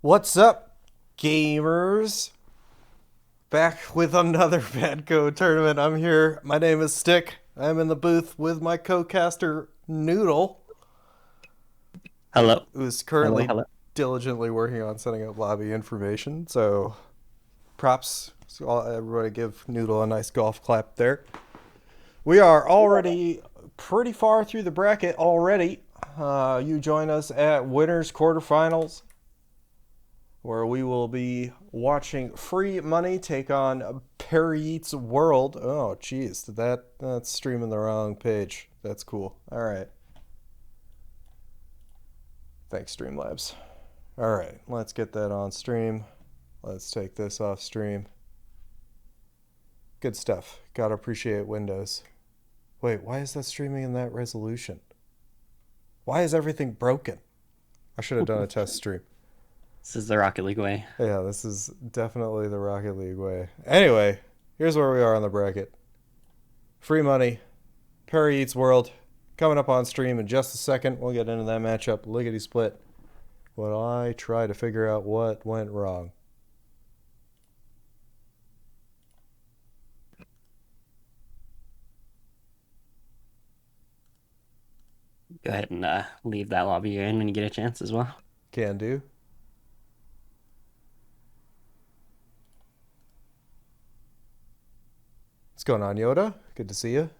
What's up, gamers? Back with another Badco tournament. I'm here. My name is Stick. I'm in the booth with my co-caster Noodle, Hello. who's Hello, currently hello. diligently working on setting up lobby information. So, props. So everybody give Noodle a nice golf clap there. We are already pretty far through the bracket already. You join us at winners quarterfinals, where we will be watching Free Money take on Perry World. Oh, jeez, that's streaming the wrong page. That's cool. All right. Thanks, Streamlabs. All right, let's get that on stream. Let's take this off stream. Good stuff. Gotta appreciate Windows. Wait, why is that streaming in that resolution? Why is everything broken? I should have done a test stream. This is the Rocket League way. Yeah, this is definitely the Rocket League way. Anyway, here's where we are on the bracket. Free Money, Perry World, coming up on stream in just a second. We'll get into that matchup, lickety split, while I try to figure out what went wrong. Go ahead and leave that lobby you're in when you get a chance as well. Can do. What's going on, Yoda? Good to see you.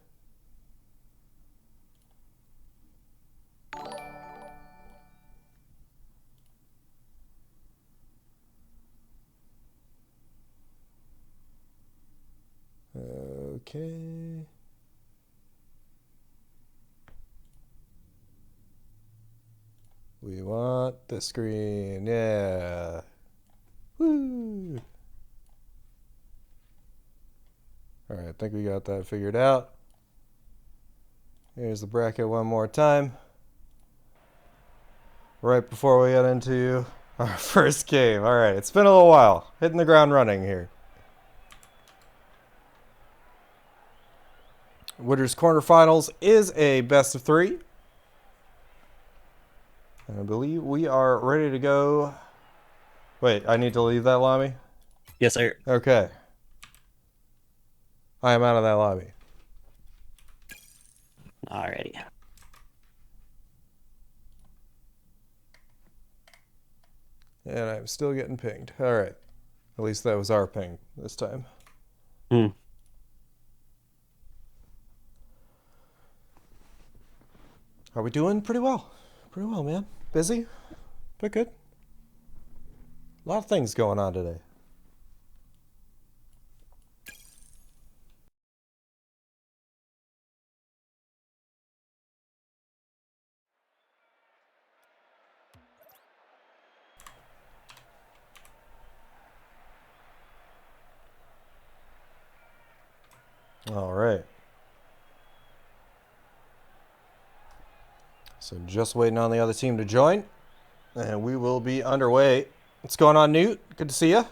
Okay. We want the screen. Yeah. Woo. All right, I think we got that figured out. Here's the bracket one more time. Right before we get into our first game. All right, it's been a little while. Hitting the ground running here. Winners quarterfinals is a best of three. And I believe we are ready to go. Wait, I need to leave that lobby? Yes, sir. Okay. I am out of that lobby. Alrighty. And I'm still getting pinged. All right. At least that was our ping this time. Hmm. Are we doing pretty well? Pretty well, man. Busy, but good. A lot of things going on today. All right. So just waiting on the other team to join, and we will be underway. What's going on, Newt? Good to see you.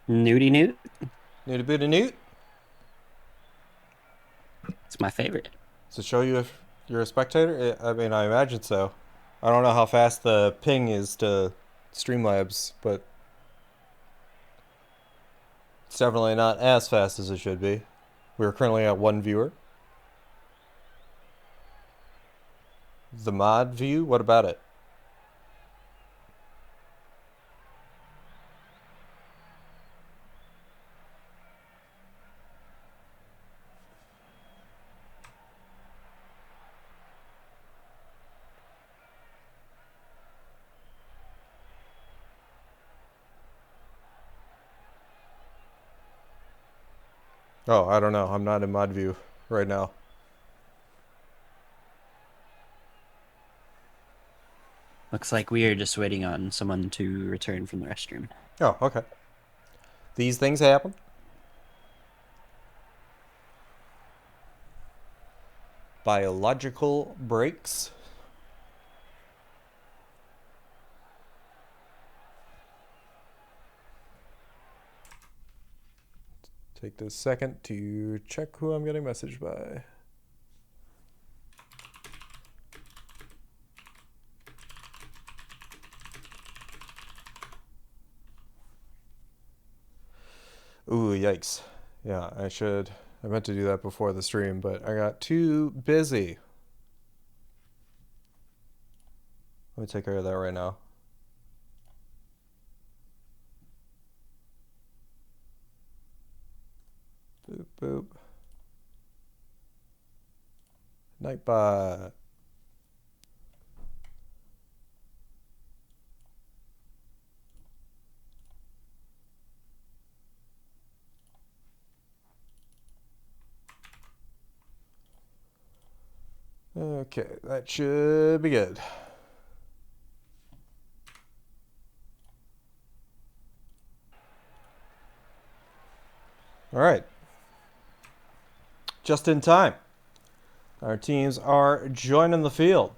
Newty Newt. Need a bit of Newt? It's my favorite. Does it show you if you're a spectator? I mean, I imagine so. I don't know how fast the ping is to Streamlabs, but it's definitely not as fast as it should be. We're currently at one viewer. The mod view? What about it? Oh, I don't know. I'm not in mod view right now. Looks like we are just waiting on someone to return from the restroom. Oh, okay. These things happen. Biological breaks. Take this second to check who I'm getting messaged by. yikes. Yeah, I meant to do that before the stream, but I got too busy. Let me take care of that right now. Boop, boop. Nightbot. Okay, that should be good. All right. Just in time. Our teams are joining the field.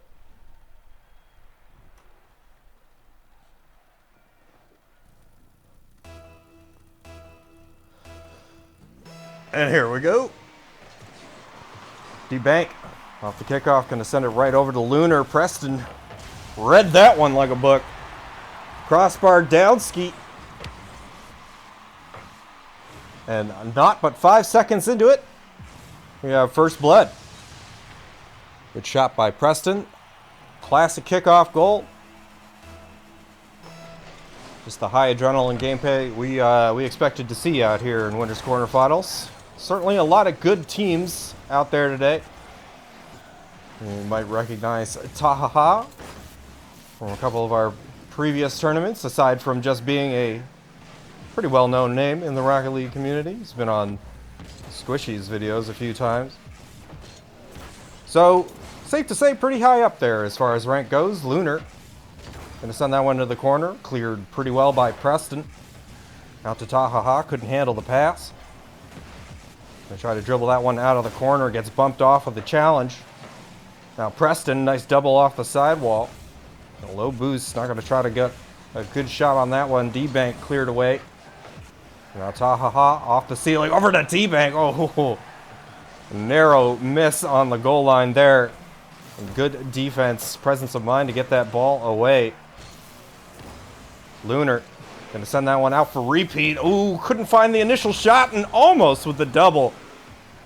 And here we go. D-Bank off the kickoff, going to send it right over to Lunar. Preston read that one like a book. Crossbar down, Skeet. And not but 5 seconds into it, we have first blood. Good shot by Preston. Classic kickoff goal. Just the high adrenaline gameplay we expected to see out here in Winter's Quarterfinals. Certainly a lot of good teams out there today. You might recognize Tahaha from a couple of our previous tournaments, aside from just being a pretty well-known name in the Rocket League community. He's been on Squishy's videos a few times. So, safe to say, pretty high up there as far as rank goes. Lunar gonna send that one to the corner. Cleared pretty well by Preston. Out to Tahaha, couldn't handle the pass. Gonna try to dribble that one out of the corner, gets bumped off with the challenge. Now Preston, nice double off the sidewall. A low boost, not gonna try to get a good shot on that one. D-Bank cleared away. Now Tahaha off the ceiling, over to D-Bank. Oh, narrow miss on the goal line there. Good defense, presence of mind to get that ball away. Lunar gonna send that one out for repeat. Ooh, couldn't find the initial shot and almost with the double.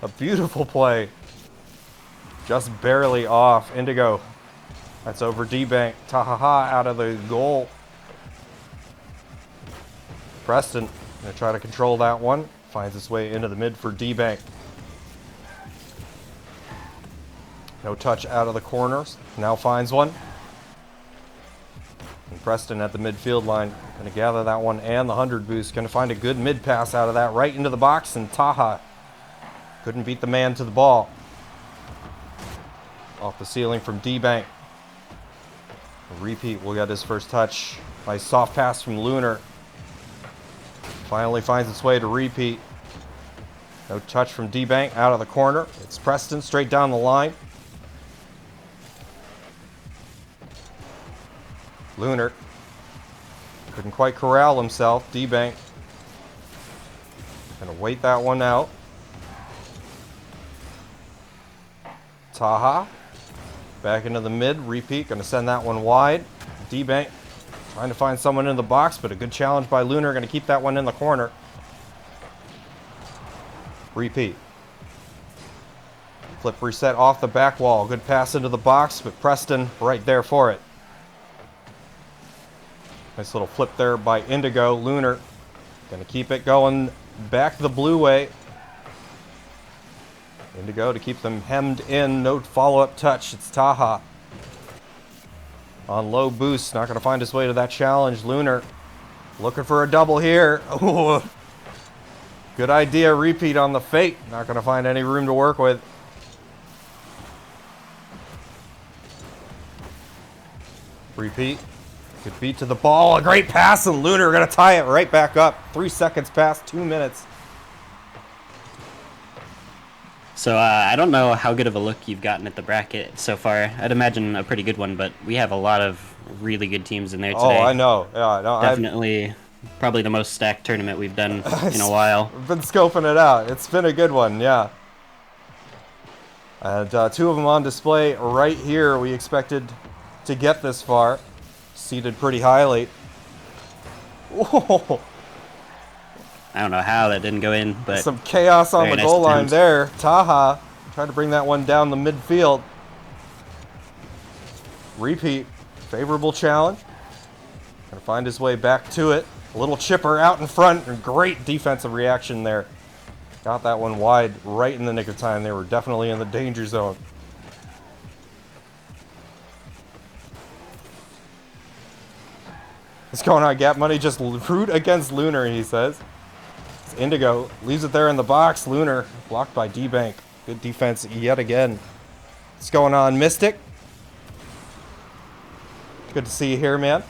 A beautiful play. Just barely off. Indigo. That's over D-Bank. Tahaha out of the goal. Preston gonna try to control that one. Finds its way into the mid for D-Bank. No touch out of the corners. Now finds one. And Preston at the midfield line. Gonna gather that one and the 100 boost. Gonna find a good mid pass out of that right into the box. And Taha couldn't beat the man to the ball. Off the ceiling from D-Bank. Repeat will get his first touch. Nice soft pass from Lunar. Finally finds its way to Repeat. No touch from D-Bank out of the corner. It's Preston straight down the line. Lunar couldn't quite corral himself. D-Bank gonna wait that one out. Taha back into the mid. Repeat gonna send that one wide. D-Bank trying to find someone in the box, but a good challenge by Lunar. Gonna keep that one in the corner. Repeat. Flip reset off the back wall. Good pass into the box, but Preston right there for it. Nice little flip there by Indigo. Lunar gonna keep it going back the blue way. Indigo to keep them hemmed in. No follow-up touch. It's Taha. On low boost. Not gonna find his way to that challenge. Lunar looking for a double here. Ooh. Good idea. Repeat on the fake. Not gonna find any room to work with. Repeat. Good beat to the ball. A great pass, and Lunar gonna tie it right back up. 3 seconds past 2 minutes. So I don't know how good of a look you've gotten at the bracket so far. I'd imagine a pretty good one, but we have a lot of really good teams in there today. Oh, I know. Yeah, no, Definitely, probably the most stacked tournament we've done in a while. I've been scoping it out. It's been a good one, yeah. And 2 of them on display right here. We expected to get this far. Seated pretty highly. Whoa. I don't know how that didn't go in, but Some chaos on very the nice goal line attempt. there. Taha tried to bring that one down the midfield. Repeat. Favorable challenge. Gonna find his way back to it. A little chipper out in front. And great defensive reaction there. Got that one wide right in the nick of time. They were definitely in the danger zone. What's going on, Gap Money? Just root against Lunar, he says. It's Indigo leaves it there in the box. Lunar blocked by D-Bank. Good defense yet again. What's going on, Mystic? Good to see you here, man.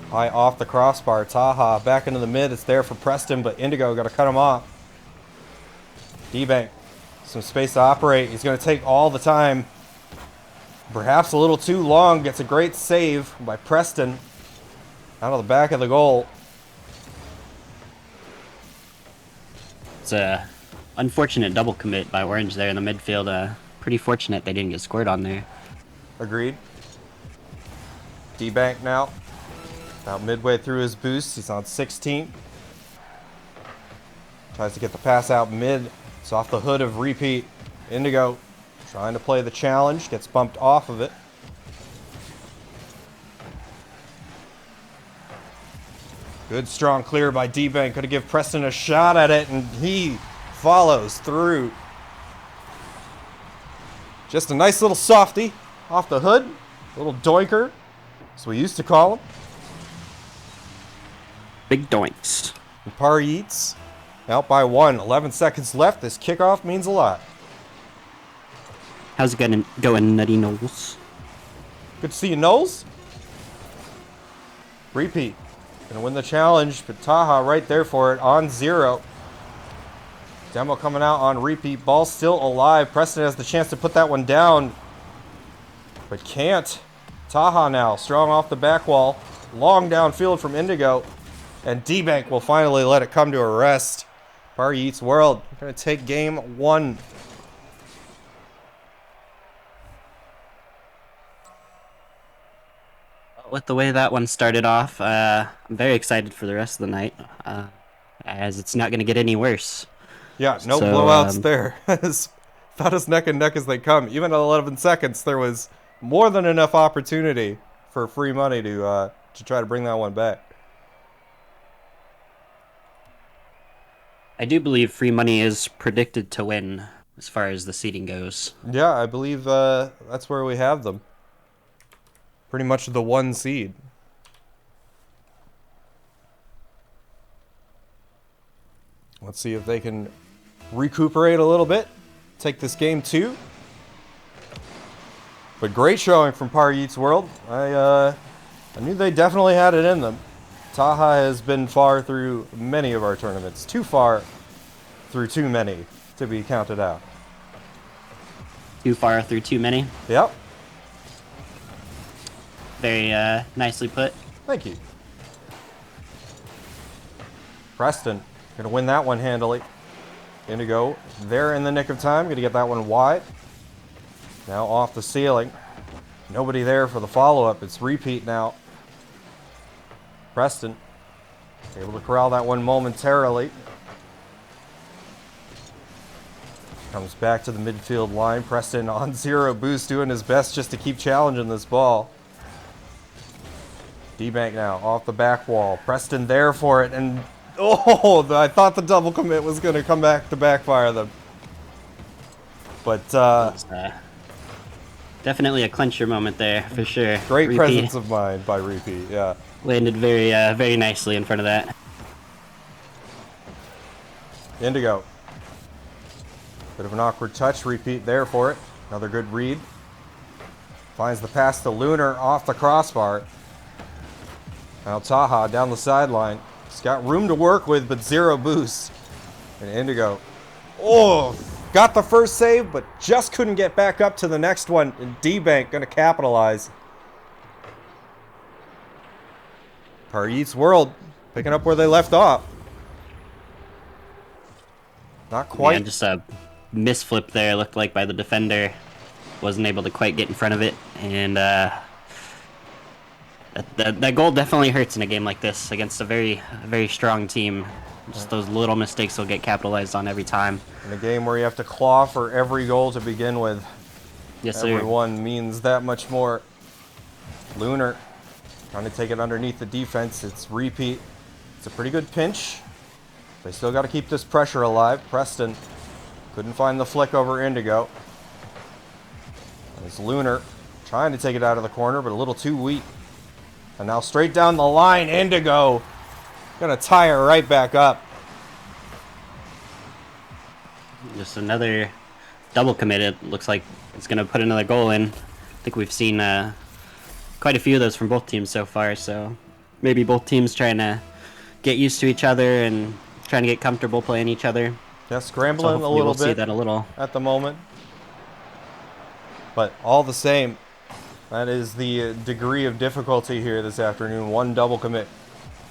High off the crossbar. Taha back into the mid. It's there for Preston, but Indigo got to cut him off. D-Bank. Some space to operate. He's going to take all the time. Perhaps a little too long. Gets a great save by Preston. Out of the back of the goal. It's a unfortunate double commit by Orange there in the midfield. Pretty fortunate they didn't get scored on there. Agreed. D-Bank now. About midway through his boost. He's on 16. Tries to get the pass out mid. It's off the hood of Repeat. Indigo trying to play the challenge. Gets bumped off of it. Good strong clear by D-Bank. Could have give Preston a shot at it, and he follows through. Just a nice little softie off the hood. Little doinker, as we used to call him. Big doinks. And Par Yeats out by 1. 11 seconds left. This kickoff means a lot. How's it going, Nutty Knowles? Good to see you, Knowles. Repeat. Gonna win the challenge, but Taha right there for it on 0. Demo coming out on Repeat. Ball still alive. Preston has the chance to put that one down, but can't. Taha now, strong off the back wall. Long downfield from Indigo. And D-Bank will finally let it come to a rest. Par Yeats World gonna take game 1. With the way that one started off, I'm very excited for the rest of the night, as it's not going to get any worse. Yeah, no blowouts there. About as neck and neck as they come. Even at 11 seconds, there was more than enough opportunity for free money to try to bring that one back. I do believe free money is predicted to win as far as the seeding goes. Yeah, I believe that's where we have them. Pretty much the 1 seed. Let's see if they can recuperate a little bit. Take this game 2. But great showing from Par Yeats World. I knew they definitely had it in them. Taha has been far through many of our tournaments. Too far through too many to be counted out. Too far through too many. Yep. Very nicely put. Thank you. Preston gonna win that one handily. Indigo there in the nick of time. Gonna get that one wide. Now off the ceiling. Nobody there for the follow-up. It's Repeat now. Preston able to corral that one momentarily. Comes back to the midfield line. Preston on 0 boost, doing his best just to keep challenging this ball. D-Bank now off the back wall. Preston there for it, and oh, I thought the double commit was going to come back to backfire them. But definitely a clincher moment there for sure. Great Repeat presence of mind by Repeat, yeah. landed very nicely in front of that. Indigo. Bit of an awkward touch. Repeat there for it. Another good read. Finds the pass to Lunar off the crossbar. Now Taha down the sideline. He's got room to work with, but 0 boost. And Indigo, got the first save, but just couldn't get back up to the next one. And D-Bank gonna capitalize. Par Yeats World picking up where they left off. Not quite. Yeah, just a misflip there, looked like, by the defender. Wasn't able to quite get in front of it, and that That goal definitely hurts in a game like this against a very strong team. Just those little mistakes will get capitalized on every time. In a game where you have to claw for every goal to begin with, Yes, sir. everyone means that much more. Lunar trying to take it underneath the defense. It's repeat. It's a pretty good pinch. They still got to keep this pressure alive. Preston couldn't find the flick over Indigo. It's Lunar trying to take it out of the corner, but a little too weak. And now straight down the line, Indigo gonna tie her right back up. Just another double commit. It looks like it's going to put another goal in. I think we've seen quite a few of those from both teams so far, so maybe both teams trying to get used to each other and trying to get comfortable playing each other. Yeah, scrambling So a little we'll bit see that a little at the moment. But all the same, that is the degree of difficulty here this afternoon. One double commit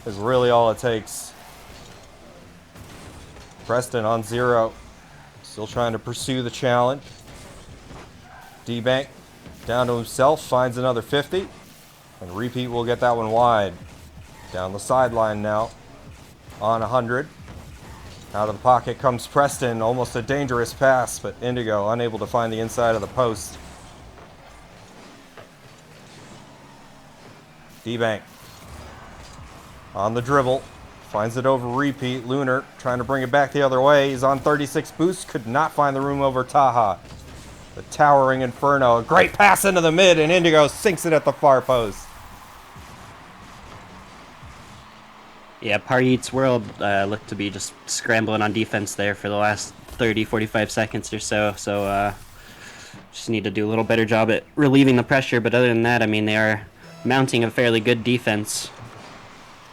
is really all it takes. Preston on 0. Still trying to pursue the challenge. D-Bank down to himself, finds another 50. And repeat will get that one wide. Down the sideline now. On 100. Out of the pocket comes Preston. Almost a dangerous pass, but Indigo unable to find the inside of the post. D-Bank on the dribble. Finds it over repeat. Lunar trying to bring it back the other way. He's on 36 boost. Could not find the room over Taha. The towering Inferno. A great pass into the mid, and Indigo sinks it at the far post. Yeah, Party Eats World looked to be just scrambling on defense there for the last 30, 45 seconds or so. So just need to do a little better job at relieving the pressure. But other than that, I mean, they are mounting a fairly good defense.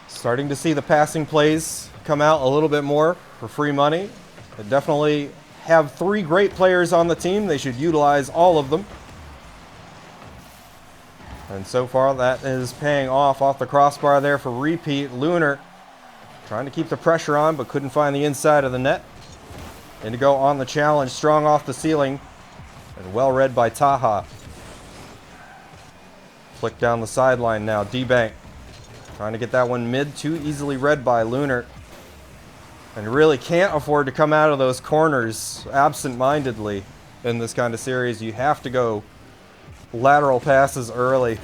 Starting to see the passing plays come out a little bit more for free money. They definitely have 3 great players on the team. They should utilize all of them. And so far that is paying off the crossbar there for repeat. Lunar trying to keep the pressure on, but couldn't find the inside of the net. Indigo on the challenge, strong off the ceiling, and well read by Taha. Flick down the sideline now, D-Bank trying to get that one mid, too easily read by Lunar. And really can't afford to come out of those corners absent-mindedly in this kind of series. You have to go lateral passes early.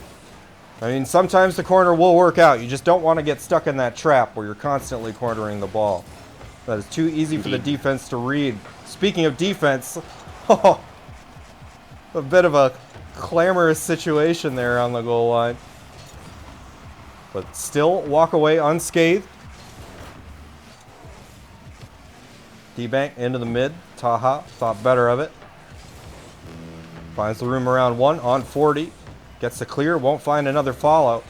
I mean, sometimes the corner will work out. You just don't want to get stuck in that trap where you're constantly cornering the ball. That is too easy for the defense to read. Speaking of defense, a bit of a clamorous situation there on the goal line. But still walk away unscathed. D-Bank into the mid. Taha thought better of it. Finds the room around 1 on 40. Gets the clear, won't find another follow.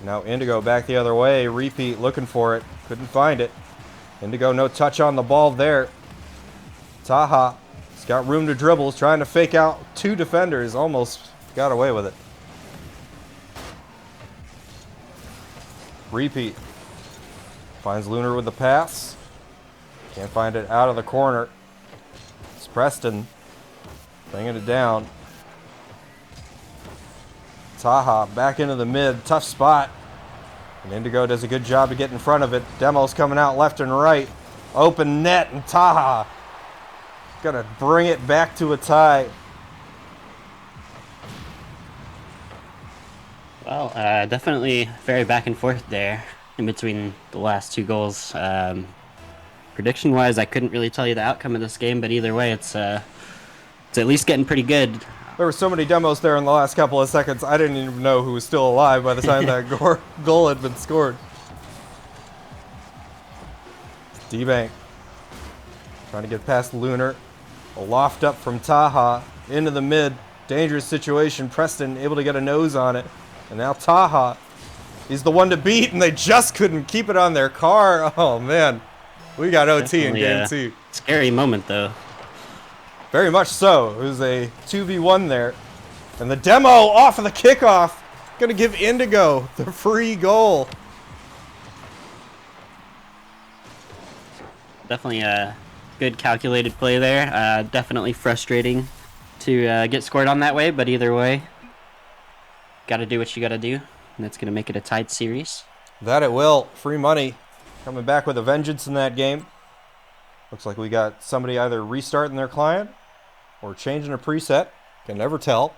Now Indigo back the other way. Repeat looking for it. Couldn't find it. Indigo no touch on the ball there. Taha has got room to dribble. Trying to fake out 2 defenders. Almost got away with it. Repeat. Finds Lunar with the pass. Can't find it out of the corner. It's Preston bringing it down. Taha back into the mid. Tough spot. And Indigo does a good job to get in front of it. Demo's coming out left and right. Open net, and Taha gonna bring it back to a tie. Well, definitely very back and forth there in between the last 2 goals. Prediction-wise, I couldn't really tell you the outcome of this game, but either way, it's at least getting pretty good. There were so many demos there in the last couple of seconds, I didn't even know who was still alive by the time that goal had been scored. D-Bank trying to get past Lunar. A loft up from Taha into the mid. Dangerous situation. Preston able to get a nose on it. And now Taha, he's the one to beat, and they just couldn't keep it on their car. Oh, man. We got OT in game 2. Scary moment, though. Very much so. It was a 2v1 there. And the demo off of the kickoff. Going to give Indigo the free goal. Definitely a good calculated play there. Definitely frustrating to get scored on that way, but either way, got to do what you got to do. and that's going to make it a tied series. That it will. Free money coming back with a vengeance in that game. Looks like we got somebody either restarting their client or changing a preset. Can never tell.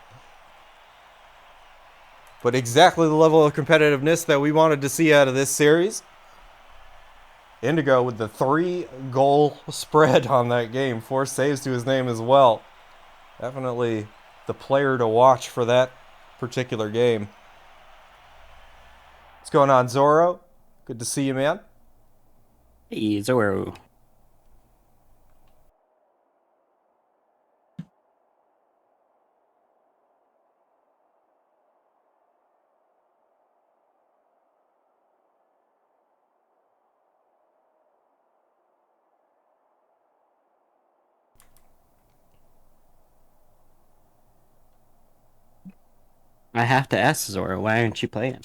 But exactly the level of competitiveness that we wanted to see out of this series. Indigo with the 3-goal spread on that game. 4 saves to his name as well. Definitely the player to watch for that particular game. What's going on, Zorro? Good to see you, man. Hey, Zoro. I have to ask Zoro, why aren't you playing?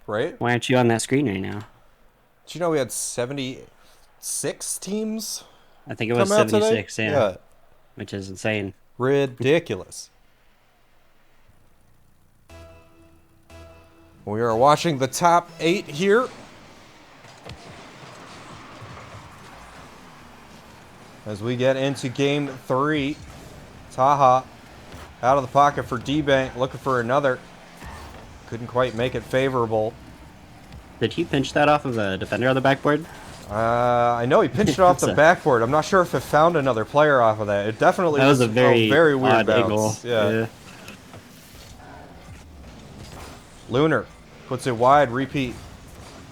Right? Why aren't you on that screen right now? Did you know we had 76 teams I think it was come out today? 76, yeah. Which is insane. Ridiculous. We are watching the top 8 here. As we get into game 3. Taha out of the pocket for D-Bank, looking for another. Couldn't quite make it favorable. Did he pinch that off of the defender on the backboard? I know he pinched it off the backboard. I'm not sure if it found another player off of that. It definitely was a very weird odd bounce. angle. Yeah. Lunar puts it wide, repeat.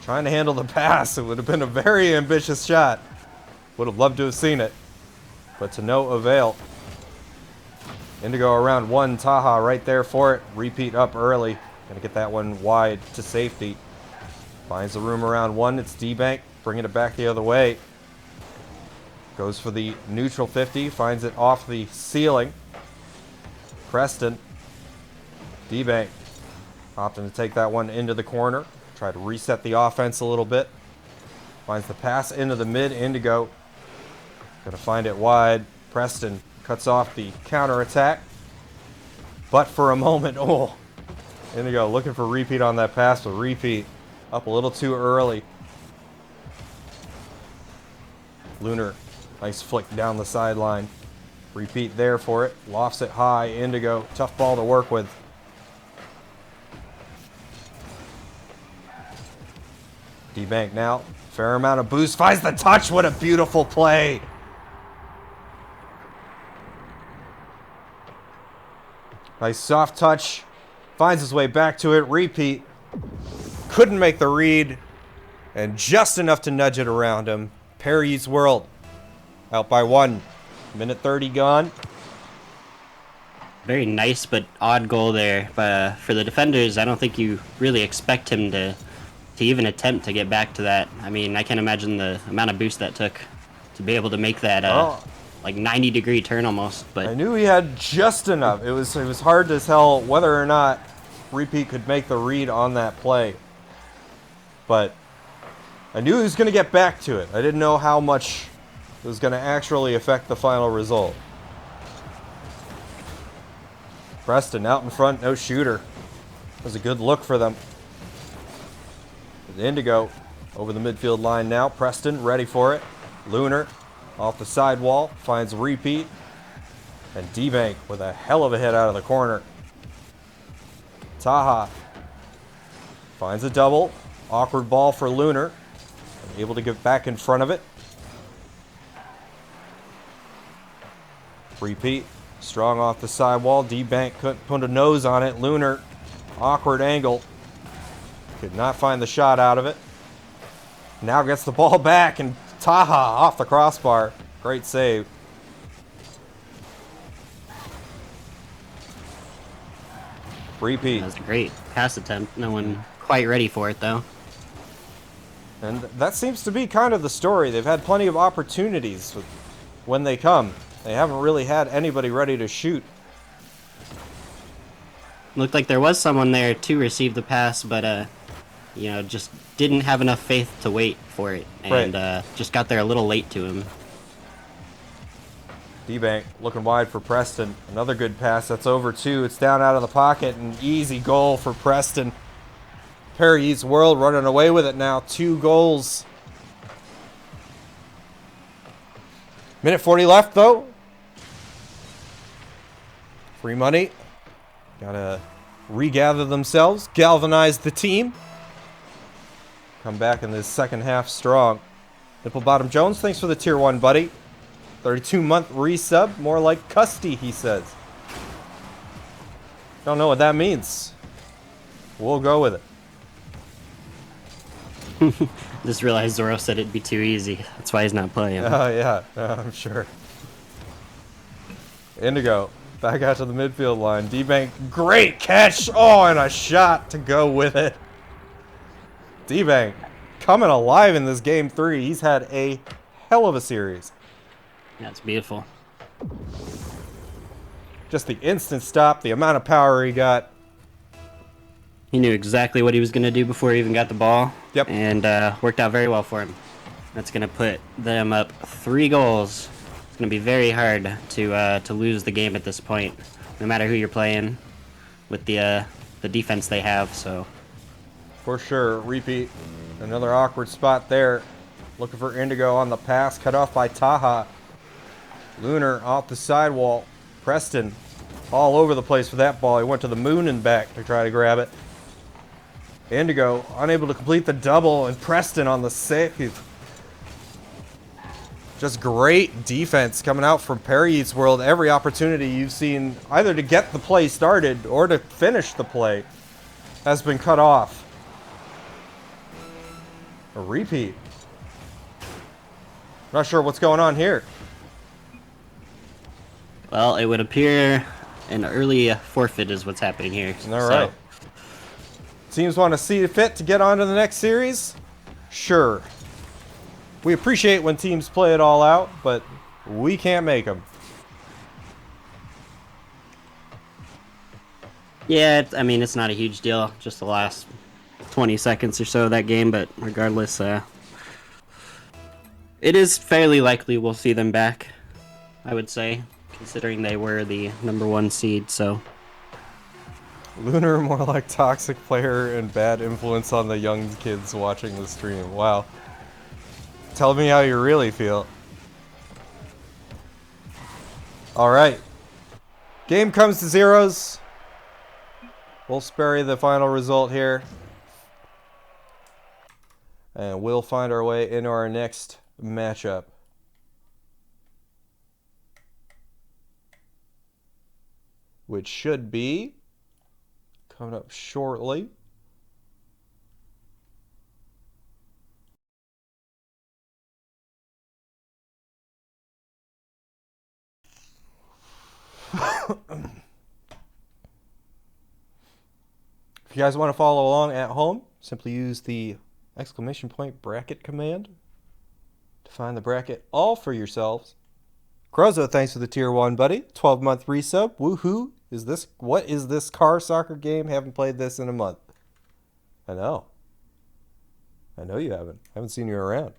Trying to handle the pass. It would have been a very ambitious shot. Would have loved to have seen it, but to no avail. Indigo around 1, Taha right there for it. Repeat up early. Gonna get that one wide to safety. Finds the room around 1. It's D-Bank bringing it back the other way. Goes for the neutral 50. Finds it off the ceiling. Preston. D-Bank opting to take that one into the corner. Try to reset the offense a little bit. Finds the pass into the mid. Indigo gonna find it wide. Preston cuts off the counterattack. But for a moment, Indigo looking for repeat on that pass, but repeat up a little too early. Lunar, nice flick down the sideline. Repeat there for it. Lofts it high. Indigo, tough ball to work with. D-Bank now. Fair amount of boost. Finds the touch. What a beautiful play. Nice soft touch. Finds his way back to it. Repeat. Couldn't make the read. And just enough to nudge it around him. Perry's World. Out by 1. Minute 30 gone. Very nice but odd goal there. But for the defenders, I don't think you really expect him to even attempt to get back to that. I mean, I can't imagine the amount of boost that took to be able to make that like 90-degree turn almost. But I knew he had just enough. It was hard to tell whether or not Repeat could make the read on that play. But I knew he was going to get back to it. I didn't know how much it was going to actually affect the final result. Preston out in front, no shooter. It was a good look for them. Indigo over the midfield line now. Preston ready for it. Lunar off the sidewall, finds Repeat. And D-Bank with a hell of a hit out of the corner. Taha finds a double. Awkward ball for Lunar. Able to get back in front of it. Repeat. Strong off the sidewall. D-Bank couldn't put a nose on it. Lunar. Awkward angle. Could not find the shot out of it. Now gets the ball back, and Taha off the crossbar. Great save. Repeat. that was a great pass attempt. No one quite ready for it, though. And that seems to be kind of the story. They've had plenty of opportunities when they come. They haven't really had anybody ready to shoot. Looked like there was someone there to receive the pass, but just didn't have enough faith to wait for it, and Right. just got there a little late to him. D-Bank looking wide for Preston. Another good pass. That's over 2. It's down out of the pocket. An easy goal for Preston. Perry Eats World running away with it now. 2 goals. Minute 40 left, though. Free money. Gotta regather themselves. Galvanize the team. Come back in this second half strong. Nipple Bottom Jones, thanks for the tier 1, buddy. 32-month resub. More like Custy, he says. Don't know what that means. We'll go with it. Just realized Zoro said it'd be too easy. That's why he's not playing. Oh, yeah. I'm sure. Indigo. Back out to the midfield line. D-Bank. Great catch. Oh, and a shot to go with it. D-Bank coming alive in this game 3. He's had a hell of a series. That's beautiful. Just the instant stop, the amount of power he got. He knew exactly what he was going to do before he even got the ball. Yep. And worked out very well for him. That's going to put them up 3 goals. It's going to be very hard to lose the game at this point, no matter who you're playing, with the defense they have. So For sure. Repeat. Another awkward spot there. Looking for Indigo on the pass. Cut off by Taha. Lunar off the sidewall. Preston all over the place for that ball. He went to the moon and back to try to grab it. Indigo unable to complete the double, and Preston on the save. Just great defense coming out from Perry Eats World. Every opportunity you've seen either to get the play started or to finish the play has been cut off. A repeat. Not sure what's going on here. well, it would appear an early forfeit is what's happening here. All right. Teams want to see fit to get on to the next series? Sure. We appreciate when teams play it all out, but we can't make them. Yeah, I mean, it's not a huge deal. Just the last 20 seconds or so of that game, but regardless, it is fairly likely we'll see them back, I would say, considering they were the #1 seed, so... Lunar more like toxic player and bad influence on the young kids watching the stream. Wow. Tell me how you really feel. Alright. Game comes to zeros. We'll spare you the final result here. And we'll find our way into our next matchup. Which should be coming up shortly. If you guys want to follow along at home, simply use the !bracket command to find the bracket all for yourselves. Crozo, thanks for the tier 1, buddy. 12-month resub. Woohoo. What is this car soccer game? Haven't played this in a month. I know you haven't. Haven't seen you around.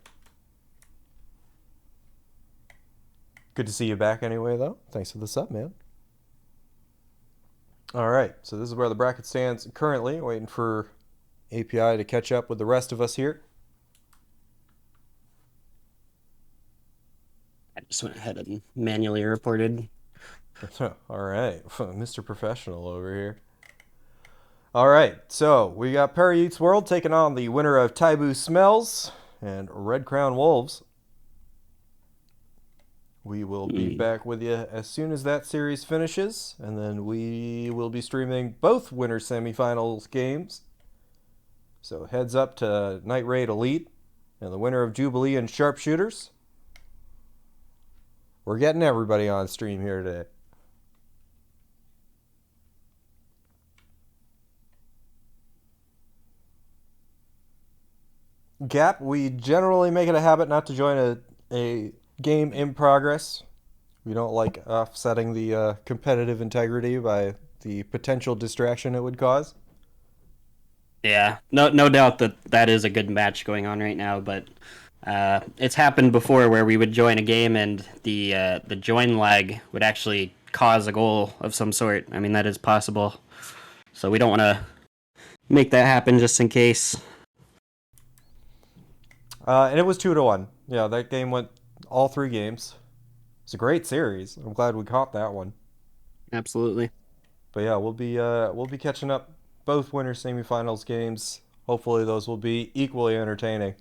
Good to see you back anyway, though. Thanks for the sub, man. All right, so this is where the bracket stands currently, waiting for API to catch up with the rest of us here. I just went ahead and manually reported. All right, Mr. Professional over here. All right, so we got Perry Eats World taking on the winner of Taibu Smells and Red Crown Wolves. We will be back with you as soon as that series finishes, and then we will be streaming both winter semifinals games. So heads up to Night Raid Elite and the winner of Jubilee and Sharpshooters. We're getting everybody on stream here today. Gap, we generally make it a habit not to join a game in progress. We don't like offsetting the competitive integrity by the potential distraction it would cause. Yeah, no doubt that is a good match going on right now, but It's happened before where we would join a game and the join lag would actually cause a goal of some sort. I mean, that is possible. So we don't want to make that happen just in case. And it was 2-1. Yeah, that game went all 3 games. It's a great series. I'm glad we caught that one. Absolutely. But yeah, we'll be catching up both winter semifinals games. Hopefully, those will be equally entertaining.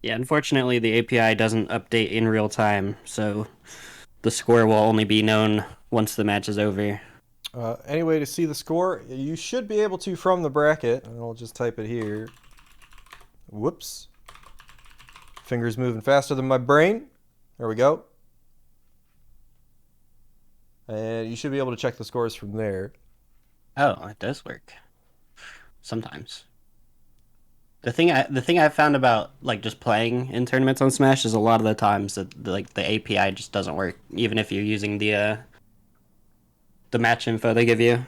Yeah, unfortunately, the API doesn't update in real time, so the score will only be known once the match is over. Anyway, to see the score, you should be able to from the bracket. And I'll just type it here. Whoops. Fingers moving faster than my brain. There we go. And you should be able to check the scores from there. Oh, it does work sometimes. The thing I've found about like just playing in tournaments on Smash is a lot of the times that like the API just doesn't work, even if you're using the match info they give you.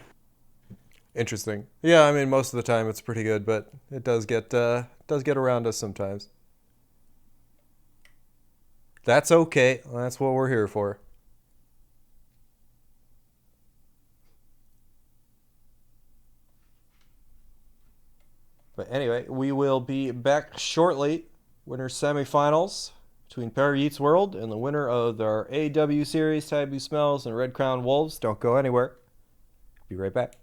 Interesting. Yeah, I mean most of the time it's pretty good, but it does get around us sometimes. That's okay. That's what we're here for. But anyway, we will be back shortly. Winner semifinals between Perry Eats World and the winner of our AW series, Taboo Smells and Red Crown Wolves. Don't go anywhere. Be right back.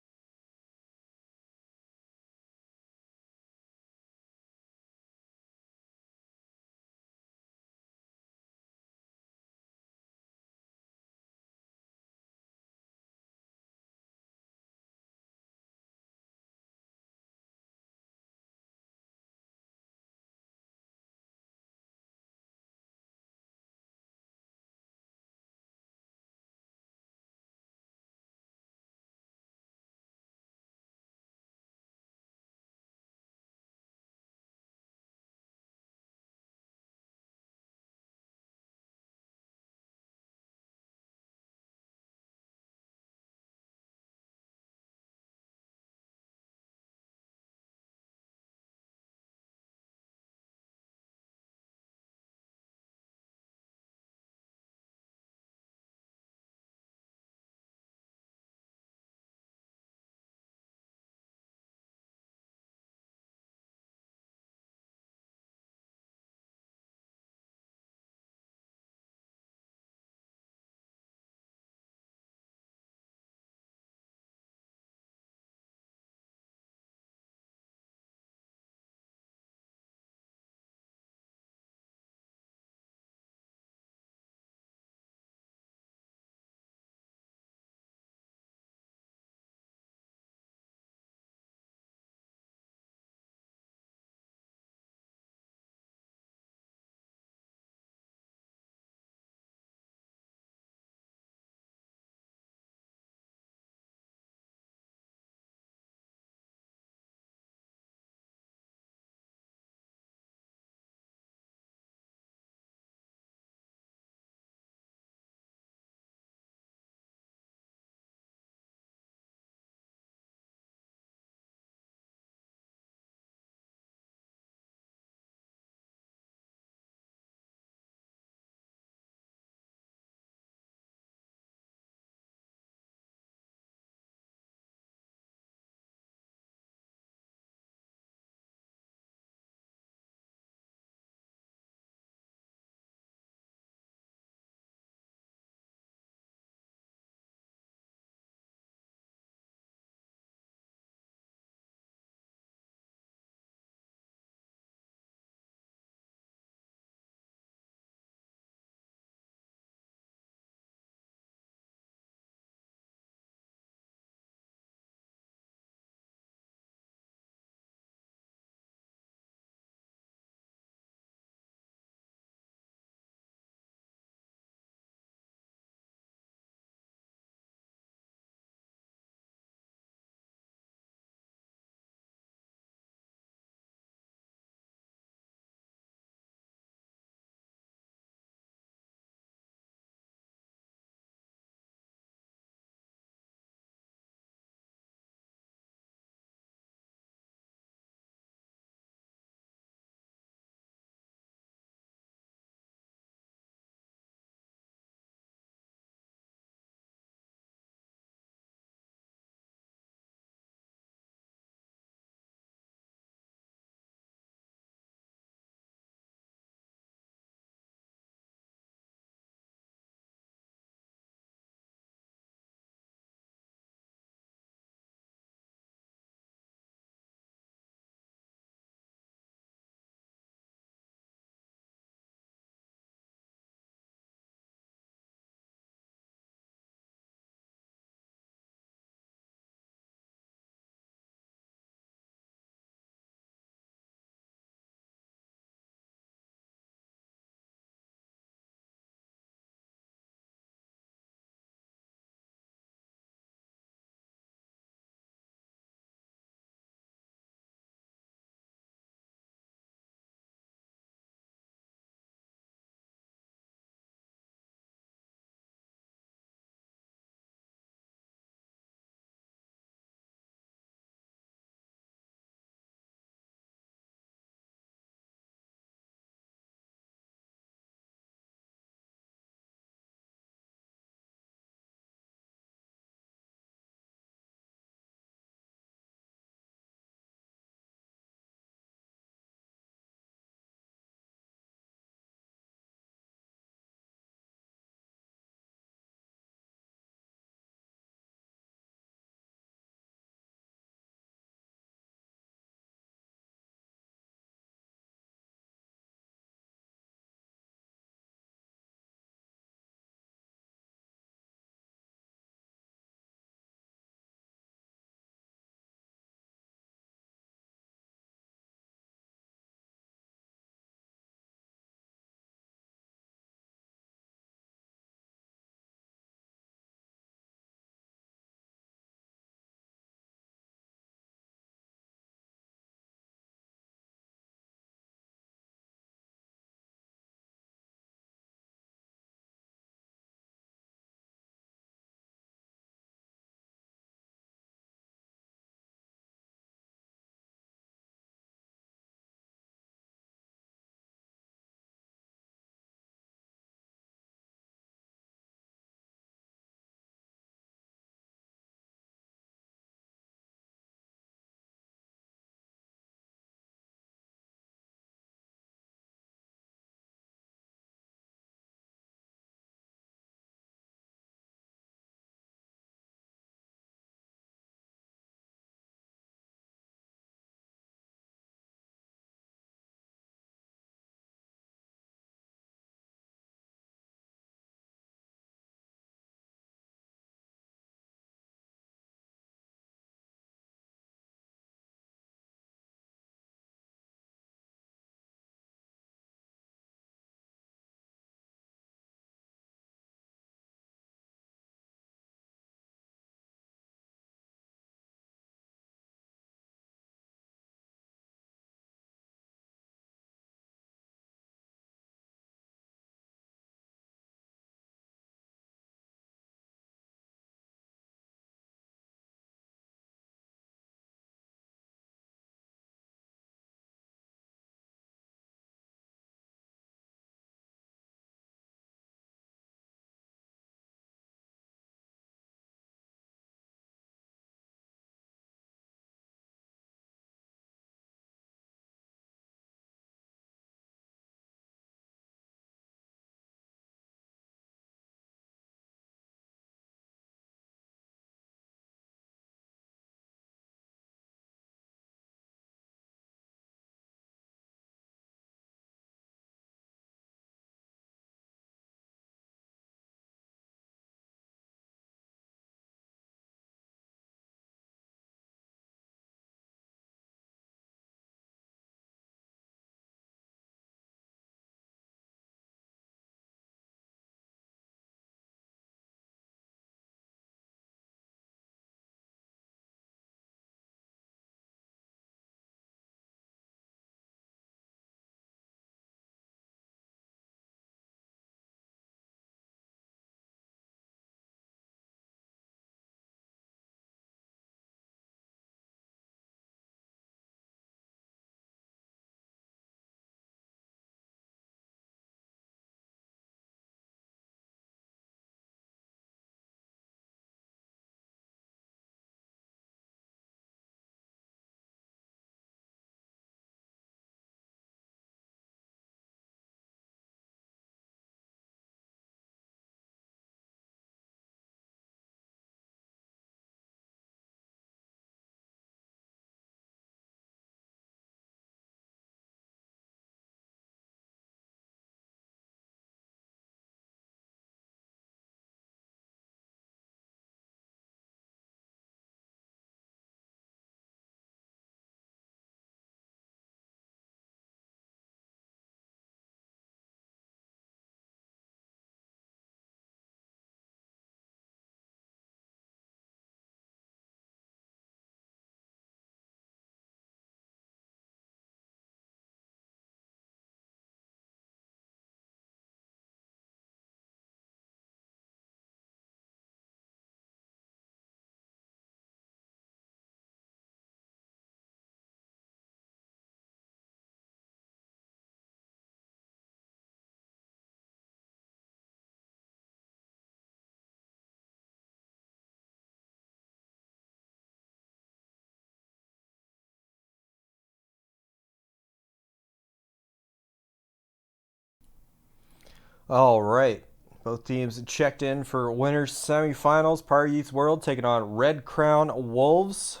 All right. Both teams checked in for winners semifinals. Power Youth World taking on Red Crown Wolves.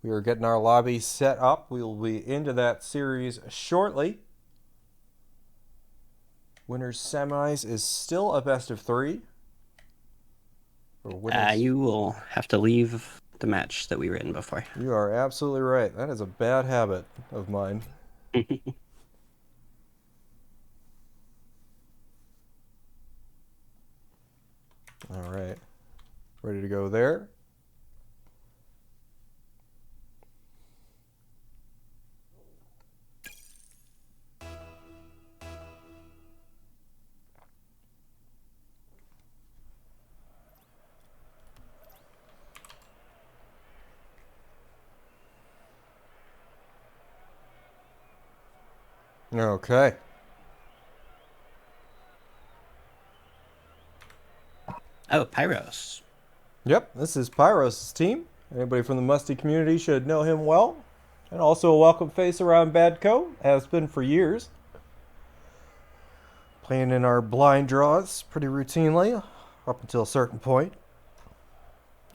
We are getting our lobby set up. We will be into that series shortly. Winners semis is still a best of 3. For winners, You will have to leave the match that we were in before. you are absolutely right. That is a bad habit of mine. All right. Ready to go there? Okay. Oh, Pyros. Yep, this is Pyros' team. Anybody from the Musty community should know him well. And also a welcome face around Badco, has been for years. Playing in our blind draws pretty routinely, up until a certain point.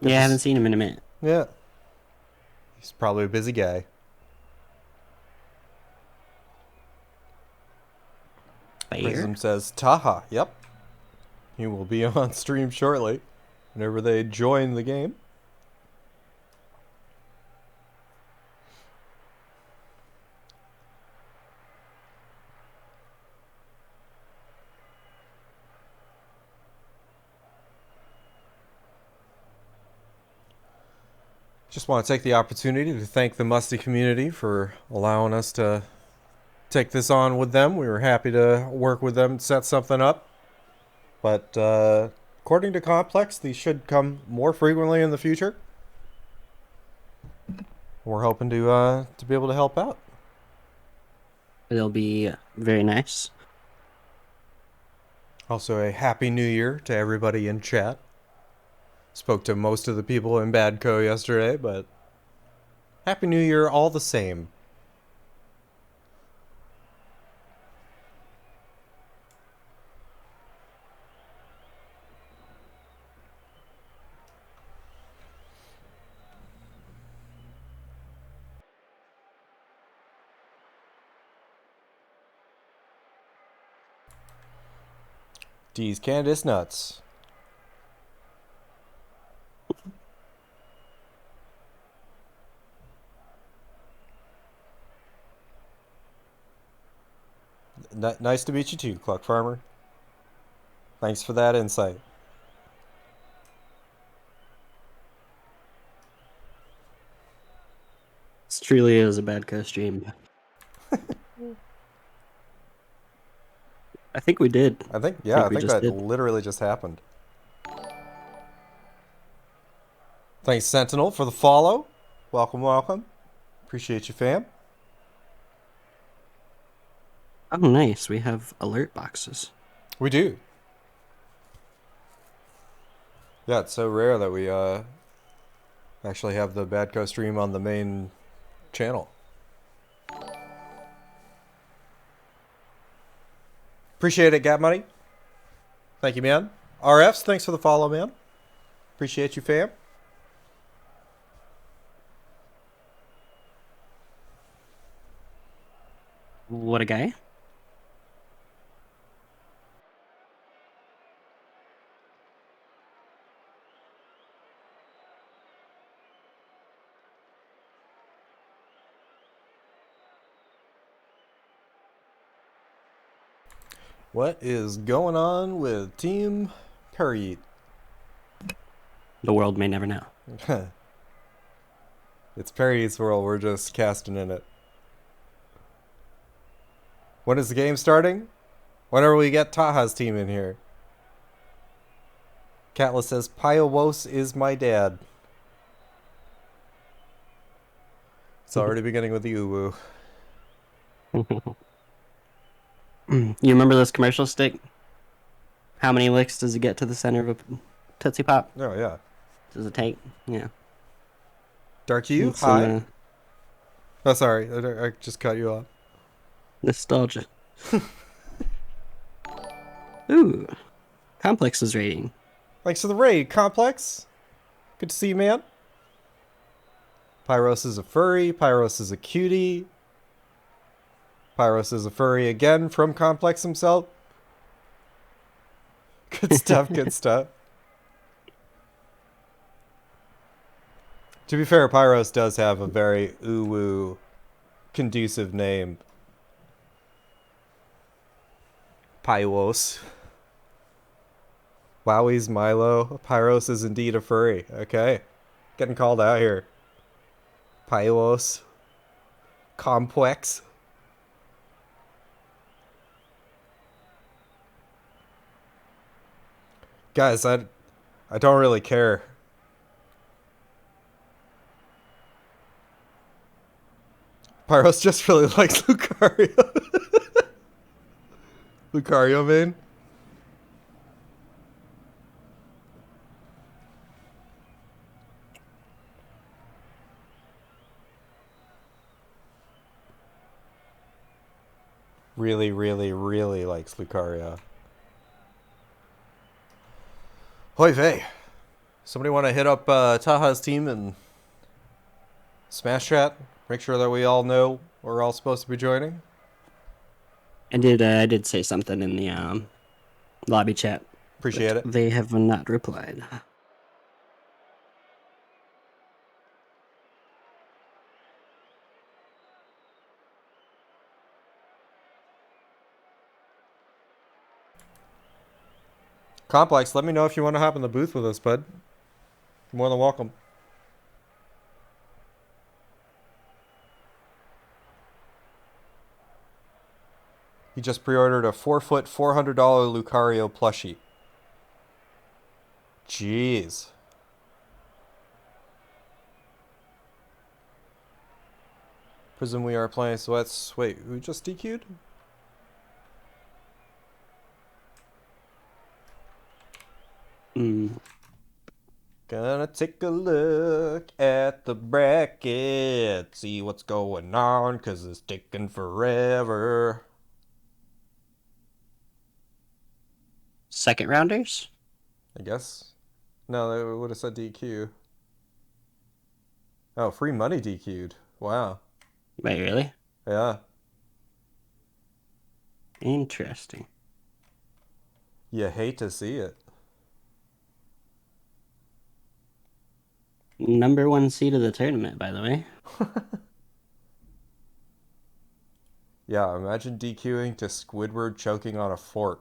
Yeah, I haven't seen him in a minute. Yeah. He's probably a busy guy. Prism says Taha. Yep. He will be on stream shortly, whenever they join the game. Just want to take the opportunity to thank the Musty community for allowing us to take this on with them. We were happy to work with them, set something up. But according to Complex, these should come more frequently in the future. We're hoping to be able to help out. It'll be very nice. Also, a happy new year to everybody in chat. Spoke to most of the people in Badco yesterday, but happy new year all the same. D's Candace nuts. Nice to meet you too, Cluck Farmer. Thanks for that insight. This truly is a bad stream. I think we did. I think we that did. literally just happened. Thanks, Sentinel, for the follow. Welcome, welcome. Appreciate you, fam. Oh, nice. We have alert boxes. We do. Yeah, it's so rare that we actually have the Badco stream on the main channel. Appreciate it, Gap Money. Thank you, man. RFs, thanks for the follow, man. Appreciate you, fam. What a guy. What is going on with Team Perry? The world may never know. It's Perry's world, we're just casting in it. When is the game starting? Whenever we get Taha's team in here. Catless says, Pyawos is my dad. It's already beginning with the uwu. You remember this commercial stick? How many licks does it get to the center of a Tootsie Pop? Oh, yeah. Does it take? Yeah. Dark you? It's Hi. Oh, sorry. I just cut you off. Nostalgia. Ooh, Complex's rating. Thanks for the raid, Complex. Good to see you, man. Pyros is a furry. Pyros is a cutie. Pyros is a furry again from Complex himself. Good stuff, good stuff. To be fair, Pyros does have a very uwu conducive name. Pyros. Wowie's Milo. Pyros is indeed a furry. Okay. Getting called out here. Pyros. Complex. Guys, I don't really care. Pyros just really likes Lucario. Lucario main. Really, really, really likes Lucario. Hoi vey. Somebody want to hit up Taha's team and Smash Chat? Make sure that we all know we're all supposed to be joining. I did say something in the lobby chat. Appreciate it. They have not replied. Complex, let me know if you want to hop in the booth with us, bud. You're more than welcome. He just pre-ordered a 4-foot, $400 Lucario plushie. Jeez. Presume we are playing sweats. Wait, who just DQ'd? Gonna take a look at the bracket, see what's going on, cause it's taking forever. Second rounders? I guess. No, they would have said DQ. Oh, free money DQ'd. Wow. Wait, really? Yeah. Interesting. You hate to see it. Number 1 seed of the tournament, by the way. Yeah, imagine DQing to Squidward choking on a fork.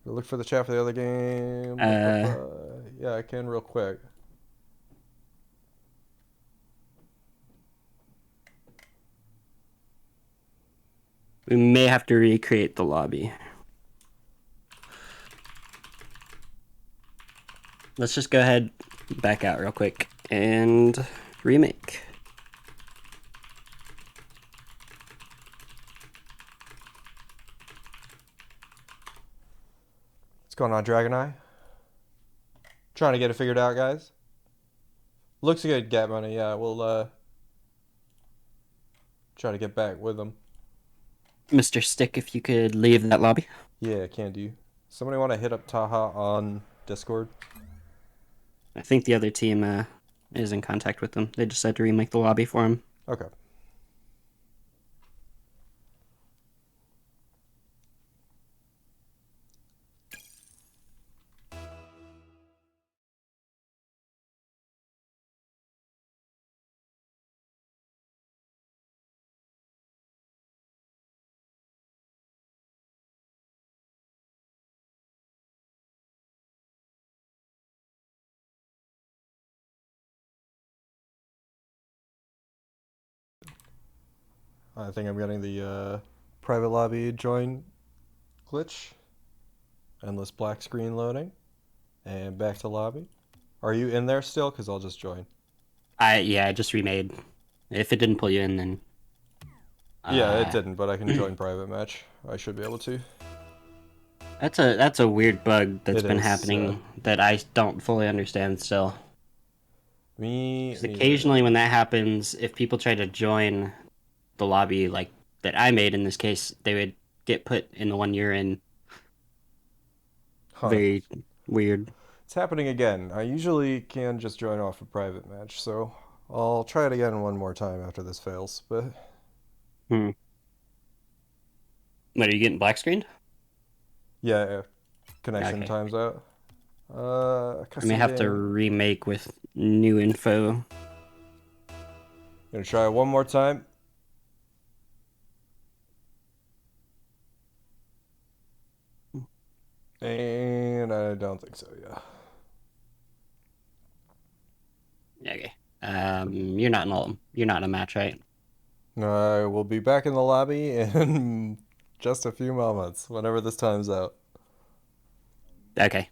Look for the chat for the other game. Yeah, I can real quick. We may have to recreate the lobby. Let's just go ahead, back out real quick, and remake. What's going on, Dragon Eye? Trying to get it figured out, guys. Looks good, Get Money. Yeah, we'll try to get back with them. Mr. Stick, if you could leave that lobby. Yeah, can do. Somebody want to hit up Taha on Discord? I think the other team is in contact with them. They decided to remake the lobby for him. Okay. I think I'm getting the private lobby join glitch. Endless black screen loading. And back to lobby. Are you in there still? Because I'll just join. I just remade. If it didn't pull you in, then... Yeah, it didn't, but I can join private match. I should be able to. That's a weird bug that's been is, happening that I don't fully understand still. Me Because neither. occasionally when that happens, if people try to join the lobby like that I made in this case, they would get put in the one you're in. Huh. Very weird. It's happening again. I usually can just join off a private match, so I'll try it again one more time after this fails. But Hmm. What, are you getting black screened? yeah, connection Okay. times out. I may Custom have to game. remake with new info. Gonna try it one more time. And I don't think so, yeah. Okay. You're not in a match, right? I will be back in the lobby in just a few moments, whenever this time's out. Okay.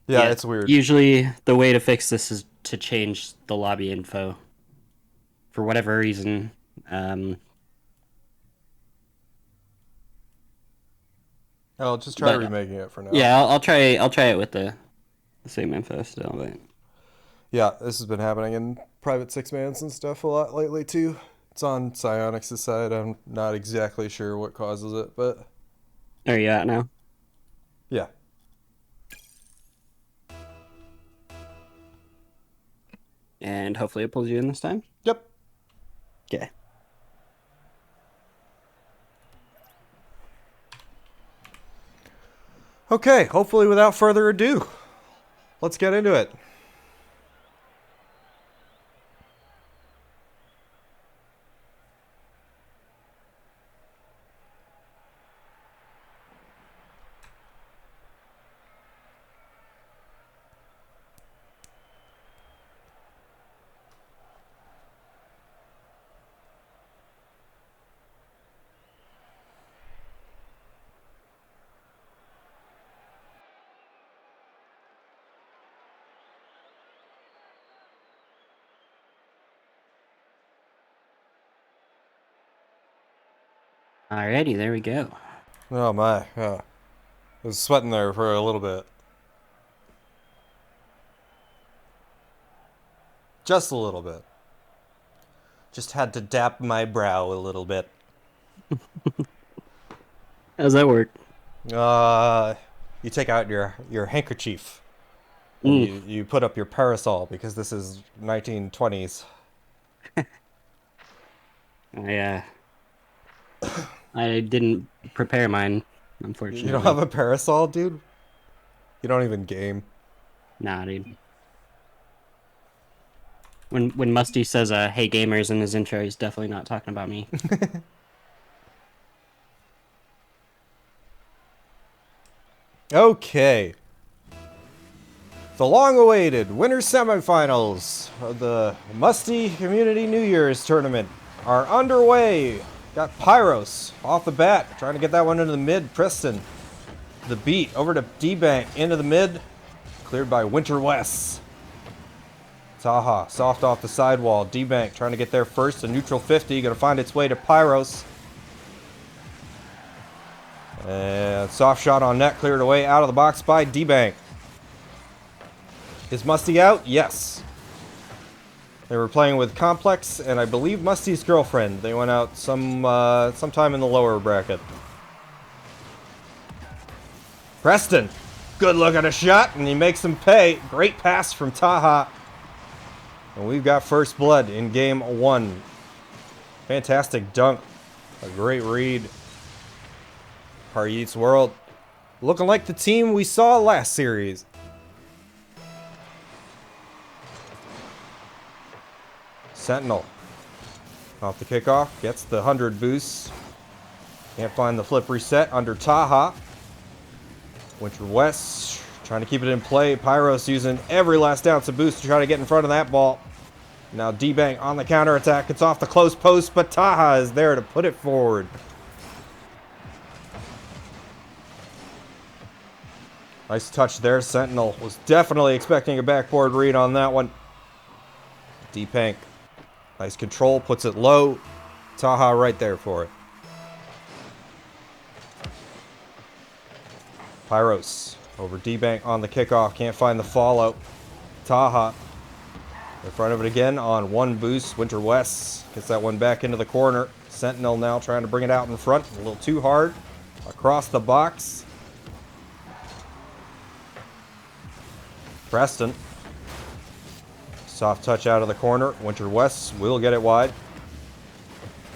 Yeah, Yeah. it's weird. Usually the way to fix this is to change the lobby info for whatever reason. Um, I'll just try but remaking it for now. yeah, I'll try it with the same info still. But Yeah, this has been happening in private six mans and stuff a lot lately too. It's on Psionics' side. I'm not exactly sure what causes it, but where are you at now? yeah. And hopefully it pulls you in this time. Yep. Okay. Okay, hopefully without further ado, let's get into it. Alrighty, there we go. Oh my, I was sweating there for a little bit. Just a little bit. Just had to dap my brow a little bit. How's that work? Uh, you take out your handkerchief and Mm, you put up your parasol because this is 1920s. I I didn't prepare mine, You don't have unfortunately. a parasol, dude? You don't even game. Nah, dude. When Musty says "Hey gamers" in his intro, he's definitely not talking about me. Okay. The long-awaited winter semifinals of the Musty Community New Year's Tournament are underway. Got Pyros off the bat, trying to get that one into the mid. Preston, the beat over to D-Bank into the mid, cleared by Winter West. Taha, soft off the sidewall. D-Bank trying to get there first. A neutral 50, going to find its way to Pyros. And soft shot on net, cleared away out of the box by D-Bank. Is Musty out? Yes. They were playing with Complex and I believe Musty's girlfriend. They went out sometime in the lower bracket. Preston, good look at a shot, and he makes him pay. Great pass from Taha. And we've got first blood in game one. Fantastic dunk. A great read. Paryeet's World. Looking like the team we saw last series. Sentinel. Off the kickoff. Gets the 100 boost. Can't find the flip reset under Taha. Winter West trying to keep it in play. Pyros using every last ounce of boost to try to get in front of that ball. Now D-Bank on the counterattack. It's off the close post, but Taha is there to put it forward. Nice touch there. Sentinel was definitely expecting a backboard read on that one. D-Bank. Nice control. Puts it low. Taha right there for it. Pyros over D-Bank on the kickoff. Can't find the fallout. Taha In front of it again on one boost. Winter West gets that one back into the corner. Sentinel now trying to bring it out in front. A little too hard. Across the box. Preston. Soft touch out of the corner. Winter West will get it wide.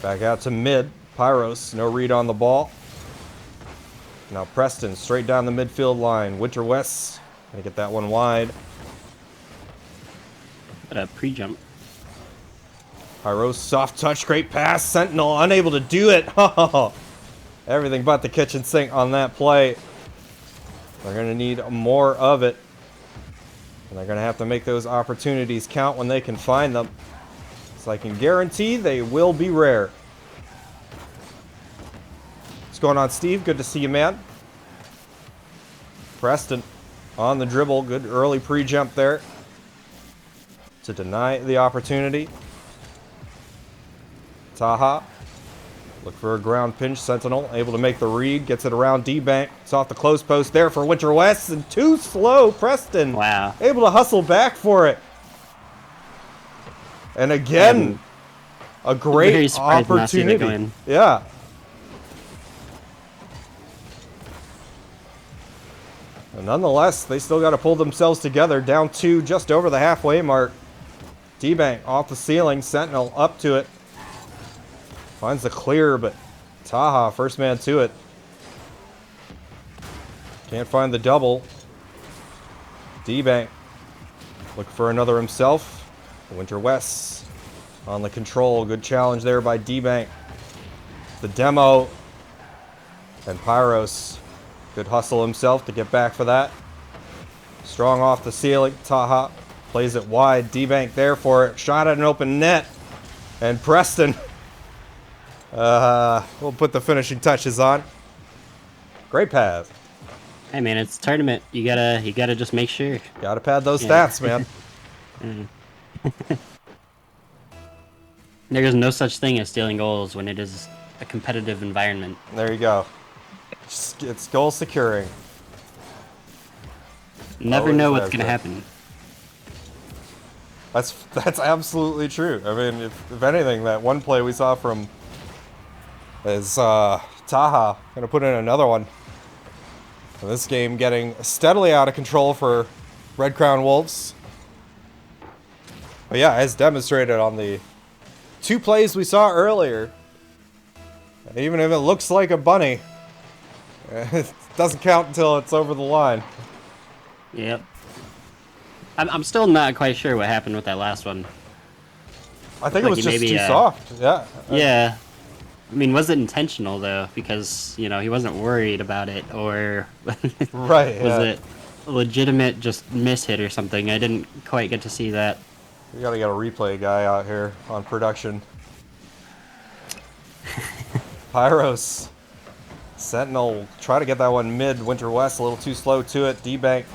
Back out to mid. Pyros, no read on the ball. Now Preston straight down the midfield line. Winter West gonna get that one wide. A pre-jump. Pyros, soft touch, great pass. Sentinel unable to do it. Everything but the kitchen sink on that play. They're gonna need more of it. And they're gonna have to make those opportunities count when they can find them. So I can guarantee they will be rare. What's going on, Steve? Good to see you, man. Preston on the dribble. Good early pre-jump there to deny the opportunity. Taha. Look for a ground pinch. Sentinel able to make the read. Gets it around D-Bank. It's off the close post there for Winter West. And too slow. Preston. Wow. Able to hustle back for it. And again, a great opportunity. Yeah. And nonetheless, they still got to pull themselves together. Down 2, just over the halfway mark. D-Bank off the ceiling. Sentinel up to it. Finds the clear, but Taha, first man to it. Can't find the double. D-Bank. Look for another himself. Winter West on the control. Good challenge there by D-Bank. The demo. And Pyros. Good hustle himself to get back for that. Strong off the ceiling. Taha plays it wide. D-Bank there for it. Shot at an open net. And Preston we'll put the finishing touches on. Great pass. Hey man, it's a tournament. You gotta just make sure. Gotta pad those stats, man. There's no such thing as stealing goals when it is a competitive environment. There you go. It's goal securing. Never Always know what's has gonna been. happen. That's absolutely true. I mean, if anything, that one play we saw from is Taha gonna put in another one. And this game getting steadily out of control for Red Crown Wolves. But yeah, as demonstrated on the 2 plays we saw earlier, even if it looks like a bunny, it doesn't count until it's over the line. Yep. I'm still not quite sure what happened with that last one. I think it was just too soft. Yeah. Yeah. I mean, was it intentional though? Because he wasn't worried about it, or Right. was it a legitimate just miss hit or something? I didn't quite get to see that. We gotta get a replay guy out here on production. Pyros. Sentinel try to get that one mid. Winter West a little too slow to it. D-Bank.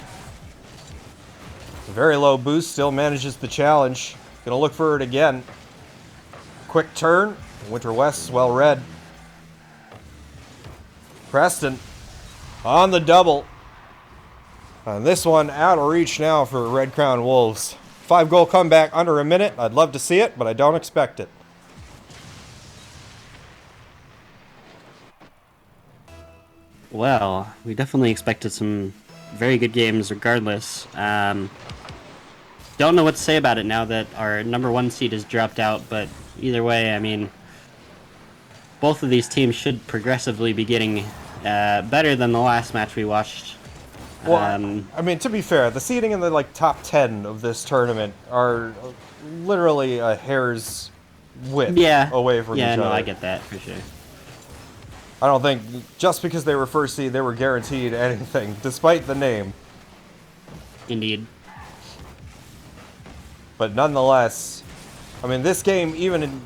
Very low boost. Still manages the challenge. Gonna look for it again. Quick turn. Winter West well read. Preston on the double. And this one out of reach now for Red Crown Wolves. 5-goal comeback under a minute. I'd love to see it, but I don't expect it. Well, we definitely expected some very good games regardless. Don't know what to say about it now that our number 1 seed has dropped out, but either way, I mean, both of these teams should progressively be getting better than the last match we watched. Well, I mean, to be fair, the seeding in the top 10 of this tournament are literally a hair's width away from each other. Yeah, no, I get that for sure. I don't think just because they were first seed, they were guaranteed anything, despite the name. Indeed. But nonetheless, I mean, this game, even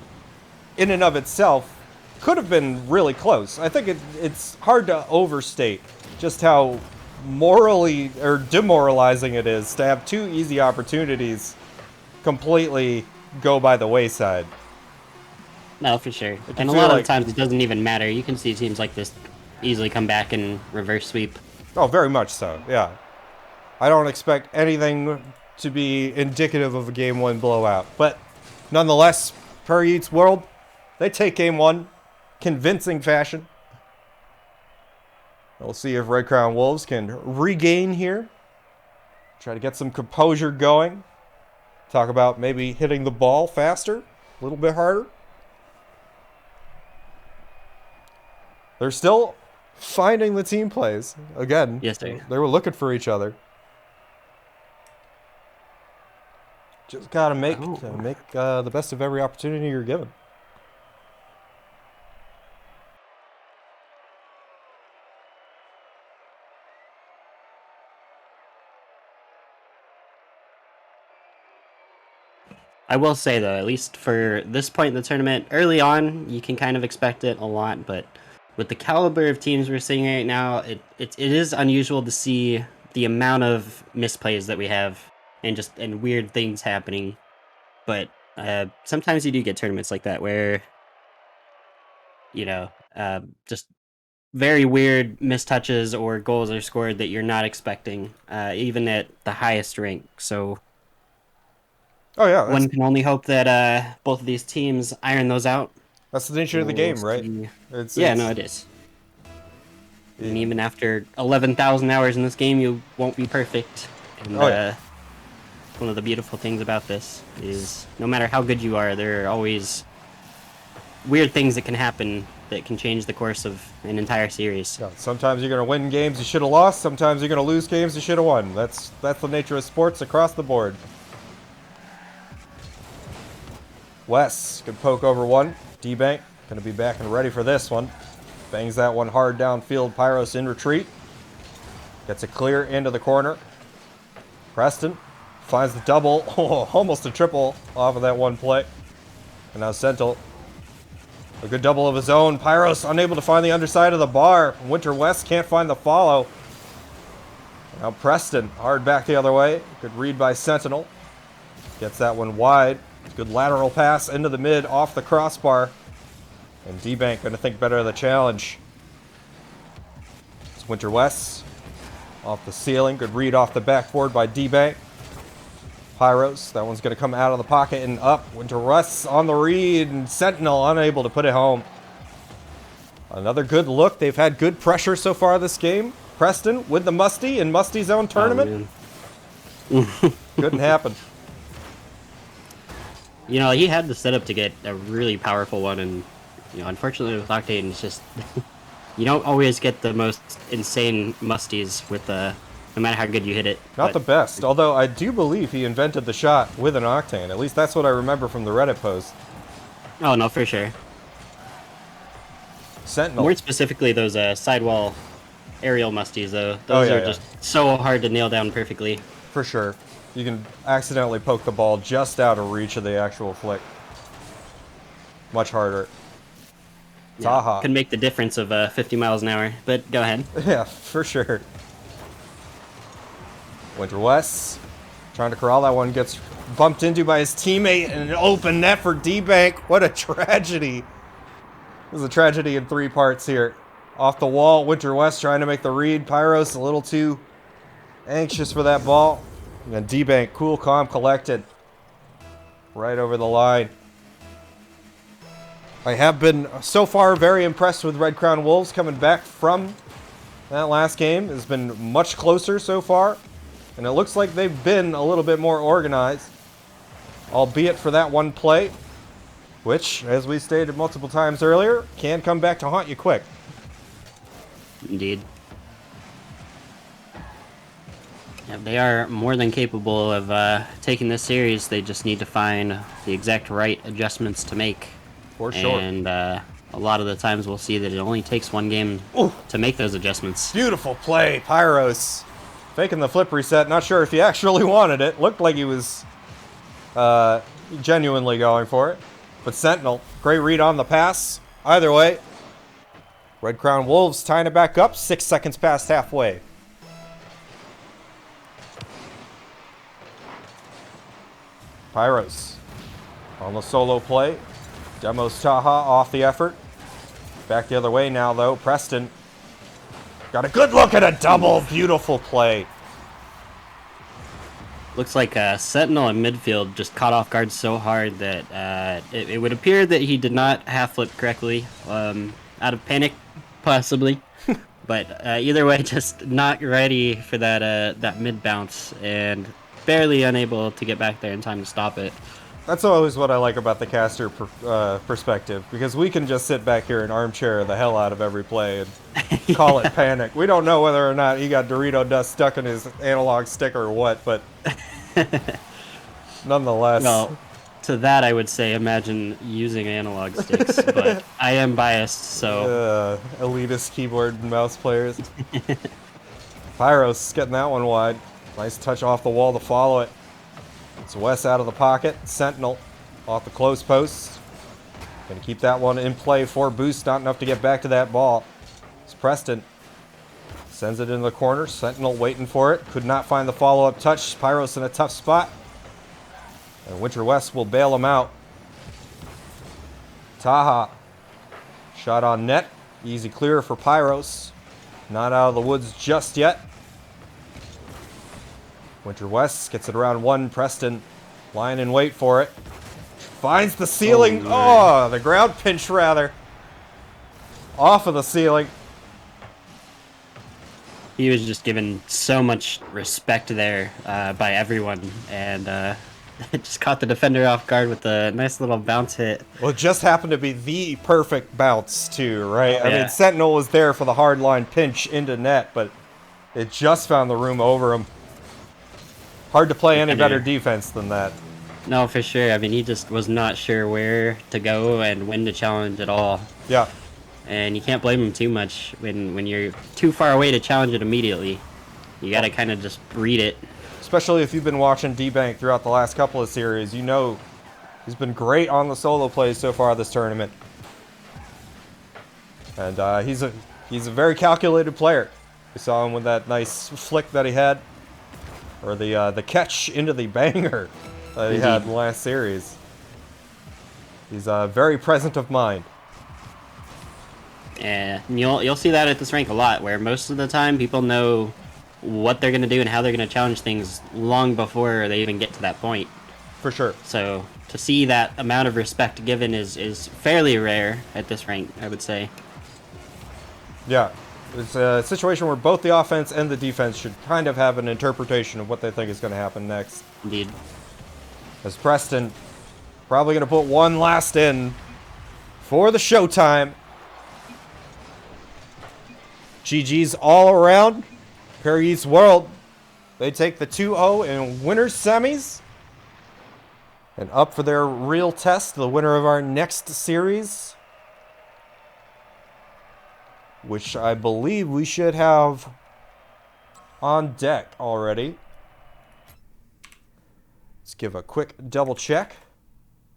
in and of itself, could have been really close. I think it's hard to overstate just how morally or demoralizing it is to have 2 easy opportunities completely go by the wayside. No, for sure. And a lot of times it doesn't even matter. You can see teams like this easily come back and reverse sweep. Oh, very much so, yeah. I don't expect anything to be indicative of a Game 1 blowout. But nonetheless, per Yeats World, they take Game 1, convincing fashion. We'll see if Red Crown Wolves can regain here. Try to get some composure going. Talk about maybe hitting the ball faster, a little bit harder. They're still finding the team plays. Again, Yes, sir. they were looking for each other. Just gotta make the best of every opportunity you're given. I will say though, at least for this point in the tournament, early on you can kind of expect it a lot, but with the caliber of teams we're seeing right now, it is unusual to see the amount of misplays that we have and weird things happening. But sometimes you do get tournaments like that where just very weird mistouches or goals are scored that you're not expecting, even at the highest rank. So Oh yeah, one can only hope that both of these teams iron those out. that's the nature of the game, right? No, it is. And even after 11,000 hours in this game, you won't be perfect. And one of the beautiful things about this is no matter how good you are, there are always weird things that can happen that can change the course of an entire series. Yeah, sometimes you're gonna win games you should have lost. Sometimes you're gonna lose games you should have won. That's the nature of sports across the board. Wes, good poke over one. D-Bank, gonna be back and ready for this one. Bangs that one hard downfield. Pyros in retreat. Gets it clear into the corner. Preston finds the double. Oh, almost a triple off of that one play. And now Sentinel. A good double of his own. Pyros unable to find the underside of the bar. Winter West can't find the follow. Now Preston, hard back the other way. Good read by Sentinel. Gets that one wide. Good lateral pass into the mid, off the crossbar. And D-Bank going to think better of the challenge. It's Winter West. Off the ceiling. Good read off the backboard by D-Bank. Pyros. That one's going to come out of the pocket and up. Winter West on the read. And Sentinel unable to put it home. Another good look. They've had good pressure so far this game. Preston with the Musty in Musty's own tournament. Couldn't happen. You know, he had the setup to get a really powerful one, and unfortunately with Octane, it's just you don't always get the most insane musties with no matter how good you hit it. Not the best, although I do believe he invented the shot with an Octane. At least that's what I remember from the Reddit post. Oh no, for sure. Sentinel. More specifically, those sidewall aerial musties, though. Those are just so hard to nail down perfectly. For sure. You can accidentally poke the ball just out of reach of the actual flick. Much harder. Yeah, Taha. Can make the difference of 50 miles an hour, but go ahead. Yeah, for sure. Winter West trying to corral that one, gets bumped into by his teammate, and an open net for D-Bank. What a tragedy. This is a tragedy in three parts here. Off the wall, Winter West trying to make the read. Pyros a little too anxious for that ball. And then D-Bank, cool, calm, collected. Right over the line. I have been, so far, very impressed with Red Crown Wolves coming back from that last game. It's been much closer so far. And it looks like they've been a little bit more organized. Albeit for that one play, which, as we stated multiple times earlier, can come back to haunt you quick. Indeed. Yeah, they are more than capable of taking this series. They just need to find the exact right adjustments to make. For sure. And a lot of the times we'll see that it only takes one game to make those adjustments. Beautiful play, Pyros. Faking the flip reset. Not sure if he actually wanted it. Looked like he was genuinely going for it. But Sentinel, great read on the pass. Either way, Red Crown Wolves tying it back up. 6 seconds past halfway. Pyros on the solo play. Demos Taha off the effort. Back the other way now, though. Preston got a good look at a double. Beautiful play. Looks like Sentinel in midfield just caught off guard so hard that it would appear that he did not half flip correctly, out of panic, possibly. But either way, just not ready for that mid bounce and barely unable to get back there in time to stop it. That's always what I like about the caster perspective, because we can just sit back here and armchair the hell out of every play and call it Yeah. panic. We don't know whether or not he got Dorito dust stuck in his analog stick or what, but nonetheless, Well, to that I would say imagine using analog sticks, but I am biased, so elitist keyboard and mouse players. Pyros getting that one wide. Nice touch off the wall to follow it. It's Wes out of the pocket. Sentinel off the close post. Gonna keep that one in play for boost. Not enough to get back to that ball. It's Preston. Sends it into the corner. Sentinel waiting for it. Could not find the follow-up touch. Pyros in a tough spot. And Winter West will bail him out. Taha. Shot on net. Easy clear for Pyros. Not out of the woods just yet. Winter West gets it around one. Preston lying in wait for it. Finds the ceiling. Oh, the ground pinch rather. Off of the ceiling. he was just given so much respect there by everyone, and it just caught the defender off guard with a nice little bounce hit. Well, it just happened to be the perfect bounce, too, right? Oh, I mean, yeah. Sentinel was there for the hard line pinch into net, but it just found the room over him. Hard to play any better defense than that. No, for sure. I mean, he just was not sure where to go and when to challenge at all. Yeah. And you can't blame him too much when you're too far away to challenge it immediately. You gotta kind of just read it. Especially if you've been watching D-Bank throughout the last couple of series, you know he's been great on the solo plays so far this tournament. And he's a very calculated player. We saw him with that nice flick that he had, or the catch into the banger that he had in the last series. He's very present of mind. And you'll see that at this rank a lot, where most of the time people know what they're gonna do and how they're gonna challenge things long before they even get to that point. For sure. So to see that amount of respect given is fairly rare at this rank, I would say. Yeah. It's a situation where both the offense and the defense should kind of have an interpretation of what they think is going to happen next. Indeed. As Preston probably going to put one last in for the showtime. GG's all around. Paris World. They take the 2-0 in winners semis. And up for their real test, the winner of our next series, which I believe we should have on deck already. Let's give a quick double check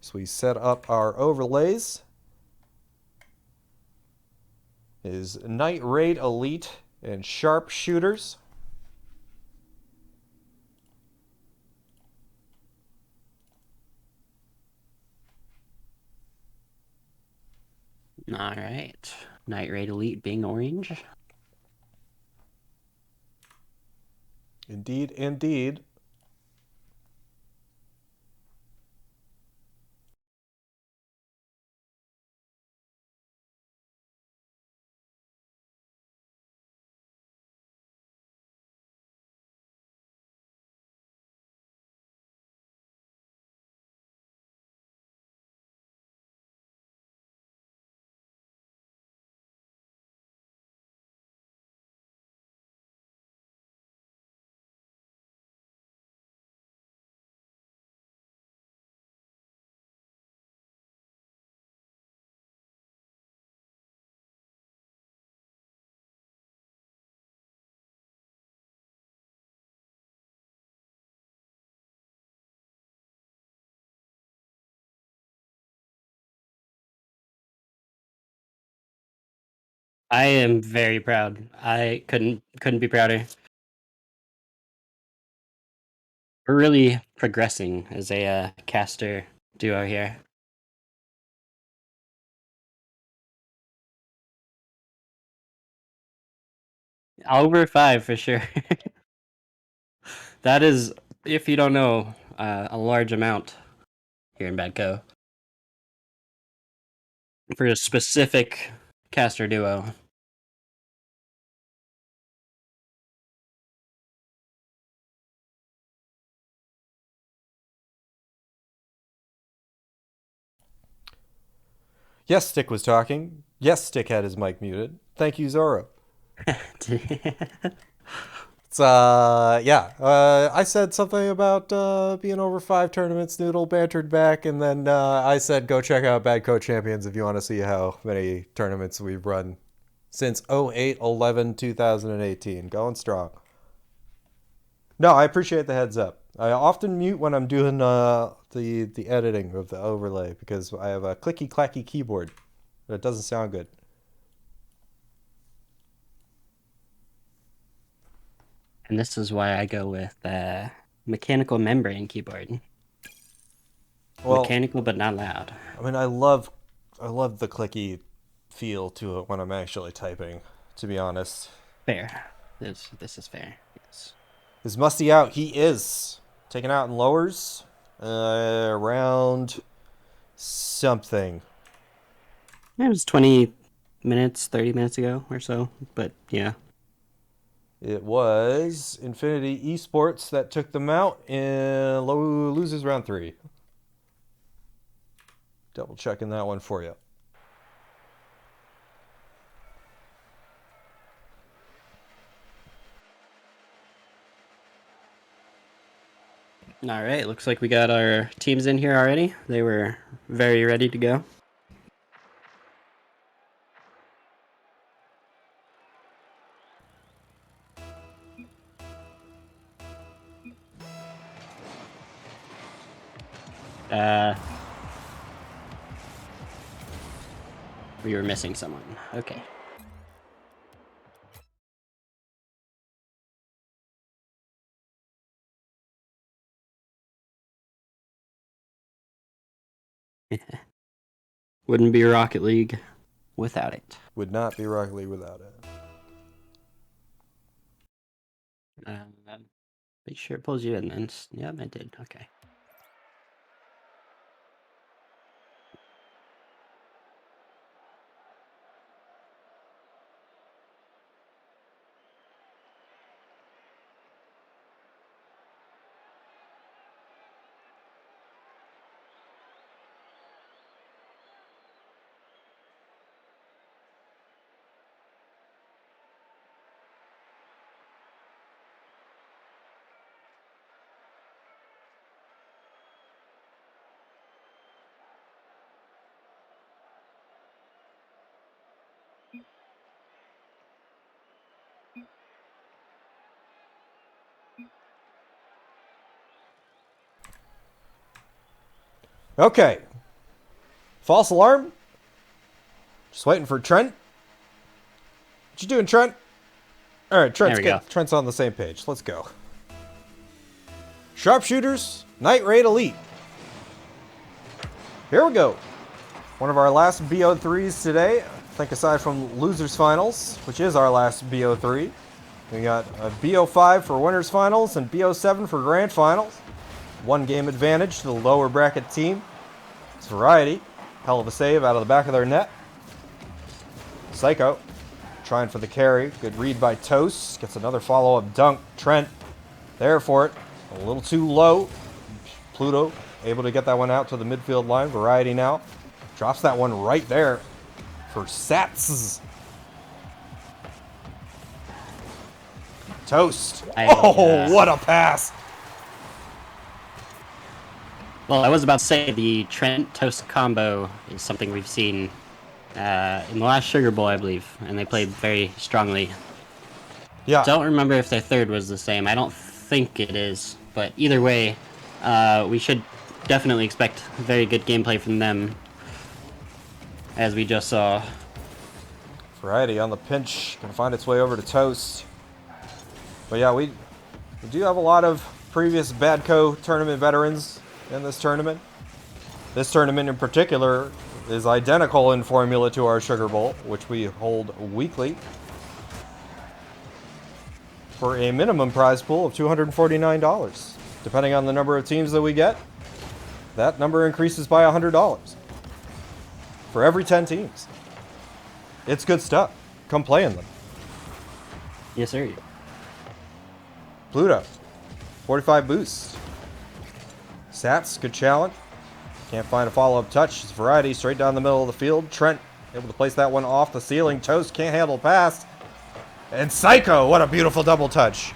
as we set up our overlays. Is Night Raid Elite and Sharpshooters. All right. Night Raid Elite being orange. Indeed, indeed. I am very proud. I couldn't be prouder. We're really progressing as a caster duo here. Over 5 for sure. That is if you don't know, a large amount here in Badco for a specific caster duo. Yes, Stick was talking. Yes, Stick had his mic muted. Thank you, Zoro. It's yeah. I said something about being over 5 tournaments. Noodle bantered back, and then I said go check out Bad Coach Champions if you want to see how many tournaments we've run since 08, 11, 2018. Going strong. No, I appreciate the heads up. I often mute when I'm doing the editing of the overlay because I have a clicky clacky keyboard. It doesn't sound good. And this is why I go with mechanical membrane keyboard. Well, Mechanical but not loud. I mean, I love the clicky feel to it when I'm actually typing. To be honest, Fair. This is fair. Yes. is Musty out? He is taken out in lowers around something. It was 20 minutes, 30 minutes ago or so, but yeah. It was Infinity Esports that took them out in losers round 3. Double checking that one for you. All right, looks like we got our teams in here already. They were very ready to go. We were missing someone. Okay. Wouldn't be Rocket League without it. Would not be Rocket League without it. Make sure it pulls you in then. Yep, it did. Okay. Okay. False alarm. Just waiting for Trent. What you doing, Trent? All right, Trent's There we go. Trent's on the same page. Let's go. Sharpshooters, Night Raid Elite. Here we go. One of our last BO3s today. I think aside from Losers Finals, which is our last BO3. We got a BO5 for Winners Finals and BO7 for Grand Finals. 1 game advantage to the lower bracket team. It's variety. Hell of a save out of the back of their net. Psycho trying for the carry. Good read by Toast. Gets another follow-up dunk. Trent there for it. A little too low. Pluto able to get that one out to the midfield line. Variety now. Drops that one right there for Sats. Toast. What a pass. Well, I was about to say the Trent Toast combo is something we've seen in the last Sugar Bowl, I believe, and they played very strongly. Yeah. Don't remember if their third was the same. I don't think it is, but either way, we should definitely expect very good gameplay from them, as we just saw. Variety on the pinch, gonna find its way over to Toast. But yeah, we do have a lot of previous Badco tournament veterans in this tournament. This tournament in particular is identical in formula to our Sugar Bowl, which we hold weekly, for a minimum prize pool of $249. Depending on the number of teams that we get, that number increases by $100 for every 10 teams. It's good stuff. Come play in them. Yes, sir. Pluto, 45 boost. Sats, good challenge. Can't find a follow-up touch. It's Variety straight down the middle of the field. Trent able to place that one off the ceiling. Toast can't handle the pass. And Psycho, what a beautiful double touch.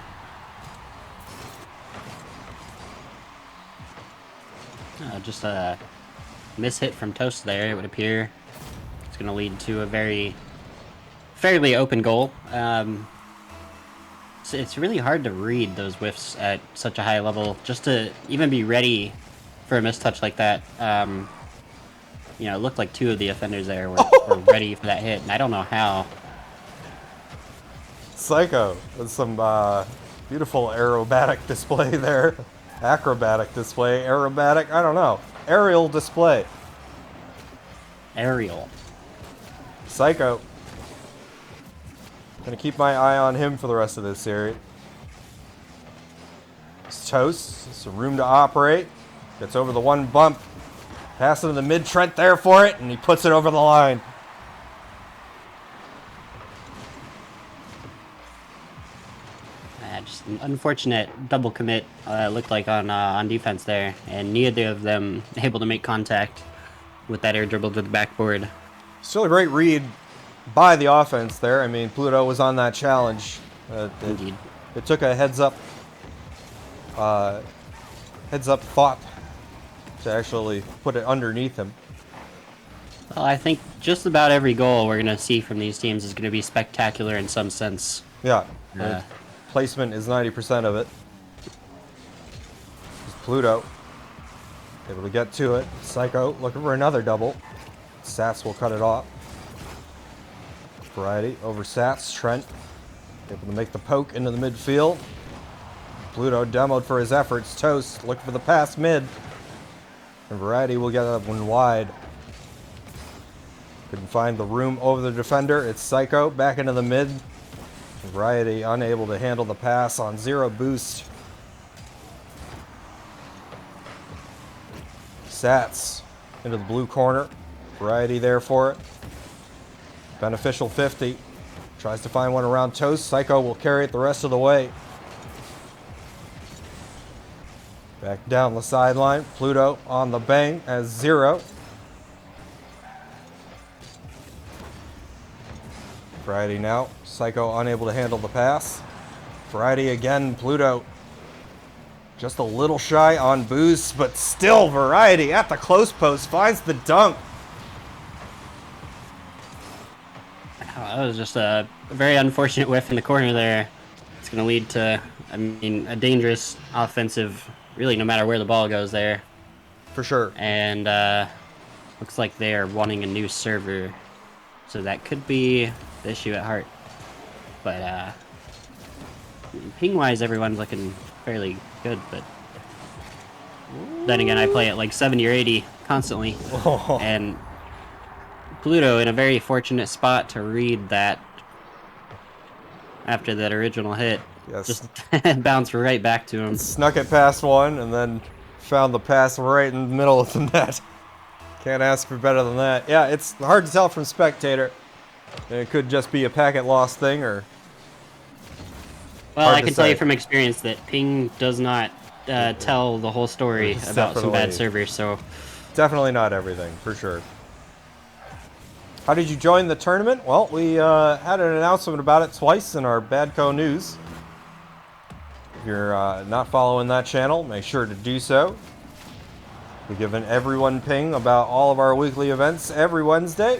Just a mishit from Toast there, it would appear. It's going to lead to a fairly open goal. So it's really hard to read those whiffs at such a high level, just to even be ready for a mistouch like that. You know, it looked like two of the offenders there were ready for that hit, and I don't know how. Psycho with some beautiful aerobatic display there. Acrobatic display, aerobatic, I don't know. Aerial display. Aerial. Psycho. Gonna keep my eye on him for the rest of this series. It's Toast, some room to operate. Gets over the one bump. Pass into the mid, Trent there for it, and he puts it over the line. Just an unfortunate double commit, looked like on defense there, and neither of them able to make contact with that air dribble to the backboard. Still a great read by the offense there. I mean, Pluto was on that challenge. Indeed. It took a heads up thought to actually put it underneath him. Well, I think just about every goal we're going to see from these teams is going to be spectacular in some sense. Yeah. Placement is 90% of it. It's Pluto able to get to it. Psycho looking for another double. Sats will cut it off. Variety over Sats. Trent able to make the poke into the midfield. Pluto demoed for his efforts. Toast looking for the pass mid. And Variety will get that one wide. Couldn't find the room over the defender. It's Psycho back into the mid. Variety unable to handle the pass on 0 boost. Sats into the blue corner. Variety there for it. Beneficial 50. Tries to find one around Toast. Psycho will carry it the rest of the way. Back down the sideline. Pluto on the bang as 0. Variety now. Psycho unable to handle the pass. Variety again. Pluto just a little shy on boost, but still Variety at the close post finds the dunk. That was just a very unfortunate whiff in the corner there. It's going to lead to, I mean, a dangerous offensive, really no matter where the ball goes there. For sure. And looks like they are wanting a new server. So that could be the issue at heart. But ping-wise, everyone's looking fairly good. But then again, I play at like 70 or 80 constantly. Oh. And Pluto in a very fortunate spot to read that after that original hit. Yes. Just bounced right back to him. Snuck it past one and then found the pass right in the middle of the net. Can't ask for better than that. Yeah, it's hard to tell from spectator. It could just be a packet loss thing or... Well, I can tell say. you from experience that ping does not tell the whole story It's about some bad definitely- servers, so... Definitely not everything, for sure. How did you join the tournament? Well, we had an announcement about it twice in our Badco News. If you're not following that channel, make sure to do so. We're giving everyone ping about all of our weekly events every Wednesday.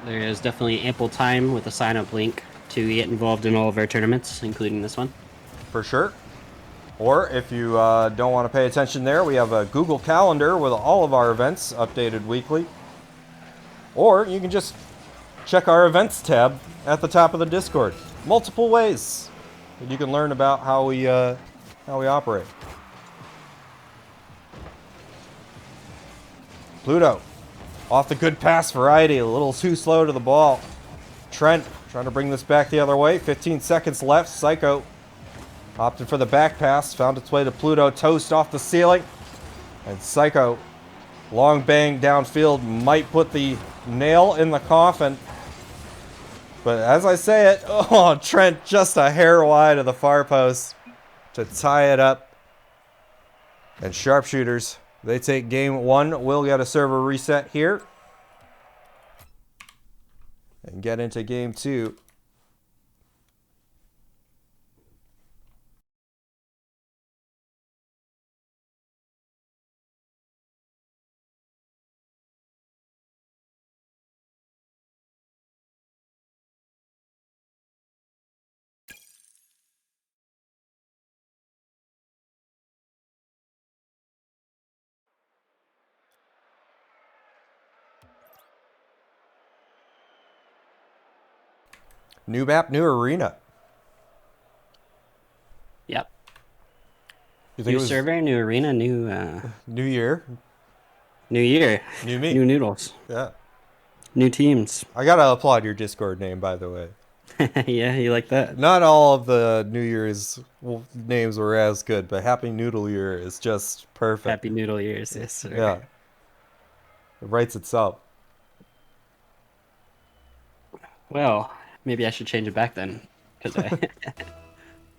There is definitely ample time with the sign-up link to get involved in all of our tournaments, including this one. For sure. Or if you don't want to pay attention there, we have a Google Calendar with all of our events updated weekly. Or you can just check our events tab at the top of the Discord. Multiple ways that you can learn about how we operate. Pluto off the good pass Variety, a little too slow to the ball. Trent trying to bring this back the other way. 15 seconds left. Psycho Opted for the back pass. Found its way to Pluto. Toast off the ceiling. And Psycho, long bang downfield, might put the nail in the coffin. But as I say it, oh, Trent just a hair wide of the far post to tie it up. And Sharpshooters, they take game one. We'll get a server reset here. And get into game two. New map, new arena. Yep. You think New it was server, new arena, new New Year? new year, New me. new noodles, Yeah. new teams. I gotta applaud your Discord name, by the way. Yeah, you like that? Not all of the New Year's names were as good, but Happy Noodle Year is just perfect. Happy Noodle Years, yes, sir. Yeah. It writes itself. Well, maybe I should change it back then, because I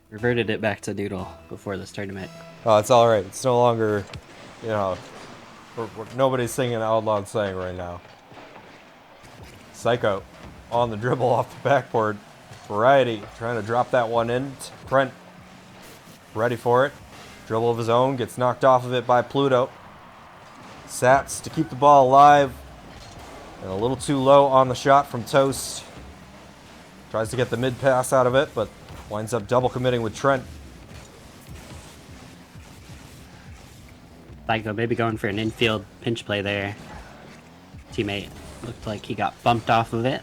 reverted it back to Noodle before this tournament. Oh, it's all right. It's no longer, you know, nobody's singing Out Loud Saying right now. Psycho on the dribble off the backboard. Variety trying to drop that one in. Trent ready for it. Dribble of his own. Gets knocked off of it by Pluto. Sats to keep the ball alive. And a little too low on the shot from Toast. Tries to get the mid pass out of it, but winds up double committing with Trent. Psycho maybe going for an infield pinch play there. Teammate looked like he got bumped off of it.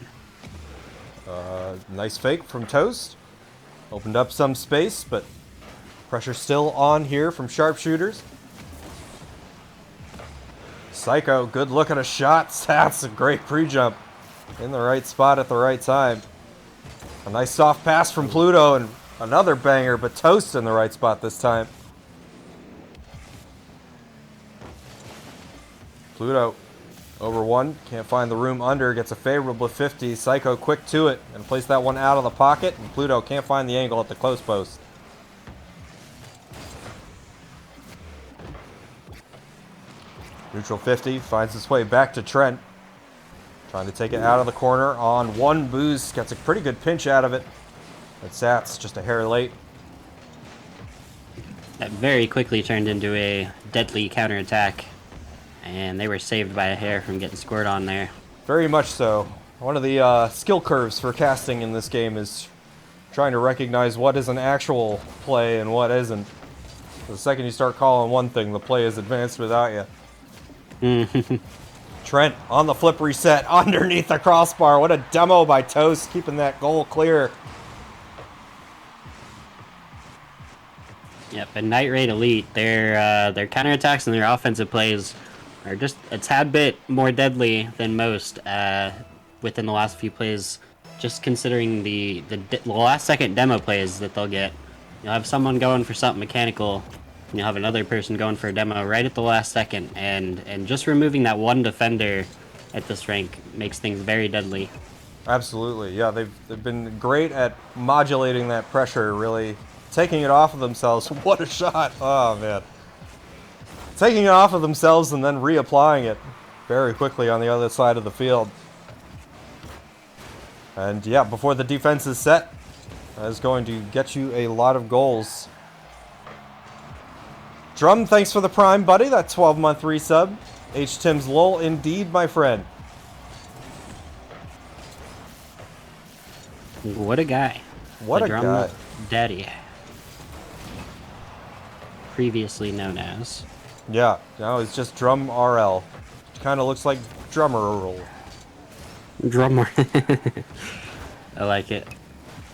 Nice fake from Toast. Opened up some space, but pressure still on here from Sharpshooters. Psycho, good look at a shot. That's a great pre-jump. In the right spot at the right time. A nice soft pass from Pluto and another banger, but Toast in the right spot this time. Pluto over one, can't find the room under, gets a favorable 50. Psycho quick to it and place that one out of the pocket, and Pluto can't find the angle at the close post. Neutral 50 finds its way back to Trent. Trying to take it out of the corner on one boost. Gets a pretty good pinch out of it. But Sats just a hair late. That very quickly turned into a deadly counterattack. And they were saved by a hair from getting scored on there. Very much so. One of the skill curves for casting in this game is trying to recognize what is an actual play and what isn't. The second you start calling one thing, the play is advanced without you. Trent on the flip reset underneath the crossbar. What a demo by Toast, keeping that goal clear. Yep, and Night Raid Elite, their counterattacks and their offensive plays are just a tad bit more deadly than most within the last few plays. Just considering the last second demo plays that they'll get. You'll have someone going for something mechanical, and you'll have another person going for a demo right at the last second, and just removing that one defender at this rank makes things very deadly. Absolutely, yeah, they've been great at modulating that pressure, really taking it off of themselves. What a shot! Oh man, taking it off of themselves and then reapplying it very quickly on the other side of the field. And yeah, before the defense is set, that is going to get you a lot of goals. Drum, thanks for the prime, buddy. That 12-month resub. H. Tim's lol, indeed, my friend. What a guy. What The a Drum guy. Daddy. Previously known as. Yeah, no, it's just Drum RL. Kind of looks like Drummer Roll. Drummer. I like it.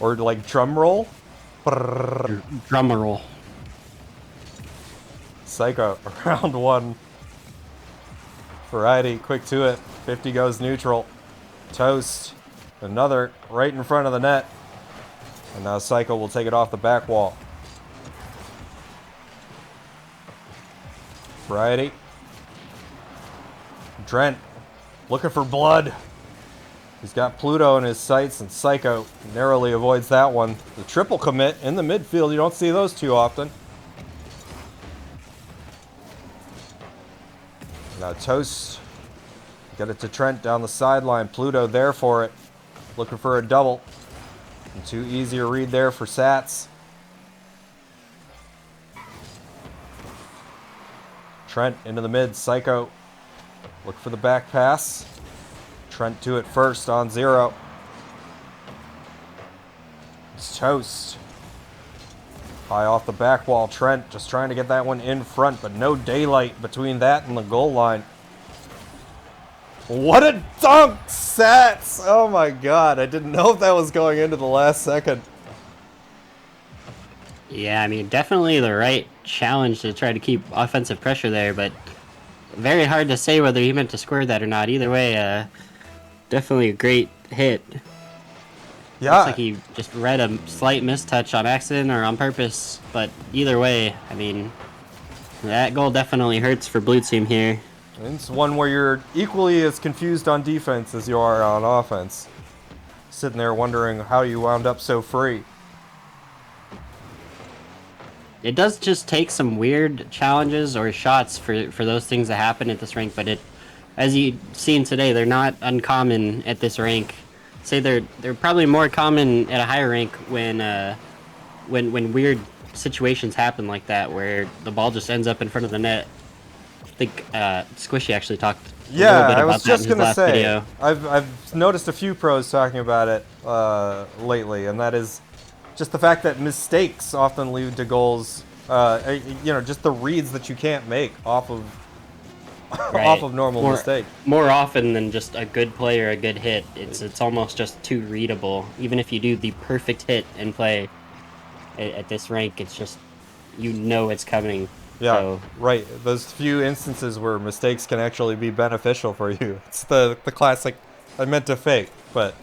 Or like Drum Roll. Brrr. Drummer roll. Psycho, round one. Variety, quick to it. 50 goes neutral. Toast, another right in front of the net. And now Psycho will take it off the back wall. Variety. Trent looking for blood. He's got Pluto in his sights, and Psycho narrowly avoids that one. The triple commit in the midfield, you don't see those too often. Now Toast, get it to Trent down the sideline. Pluto there for it, looking for a double. And too easy a read there for Sats. Trent into the mid, Psycho. Look for the back pass. Trent to it first on 0. It's Toast. High off the back wall. Trent just trying to get that one in front, but no daylight between that and the goal line. What a dunk, Sats! Oh my god, I didn't know if that was going into the last second. Yeah, I mean, definitely the right challenge to try to keep offensive pressure there, but very hard to say whether he meant to square that or not. Either way, definitely a great hit. Yeah. Looks like he just read a slight mistouch on accident or on purpose, but either way, I mean, that goal definitely hurts for Blue Team here. It's one where you're equally as confused on defense as you are on offense. Sitting there wondering how you wound up so free. It does just take some weird challenges or shots for those things to happen at this rank, but as you've seen today, they're not uncommon at this rank. Say they're probably more common at a higher rank when weird situations happen like that, where the ball just ends up in front of the net. I think Squishy actually talked a little bit about that in his last video. I've noticed a few pros talking about it lately, and that is just the fact that mistakes often lead to goals. Just the reads that you can't make off of Right. off of normal mistake. More often than just a good play or a good hit, it's almost just too readable. Even if you do the perfect hit and play at this rank, it's just it's coming. Yeah, So, right. Those few instances where mistakes can actually be beneficial for you. It's the classic, I meant to fake. But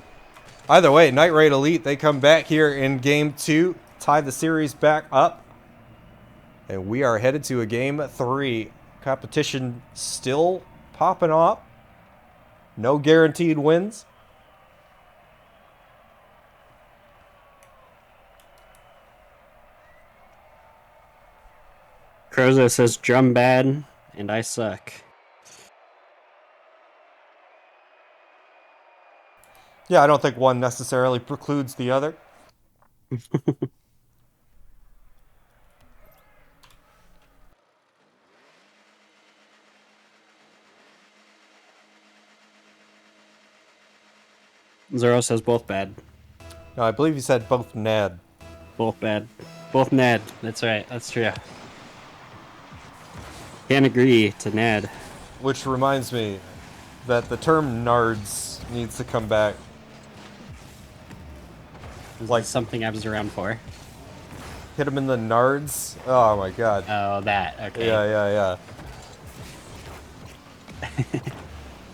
either way, Night Raid Elite, they come back here in Game 2, tie the series back up. And we are headed to a Game 3. Competition still popping off. No guaranteed wins. Crozo says drum bad and I suck. Yeah, I don't think one necessarily precludes the other. Zoro says both bad. No, I believe you said both Nad. Both bad. Both Nad. That's right. That's true. Can't agree to Nad. Which reminds me that the term nards needs to come back. Like something I was around for. Hit him in the nards. Oh my god. Oh, that. Okay. Yeah.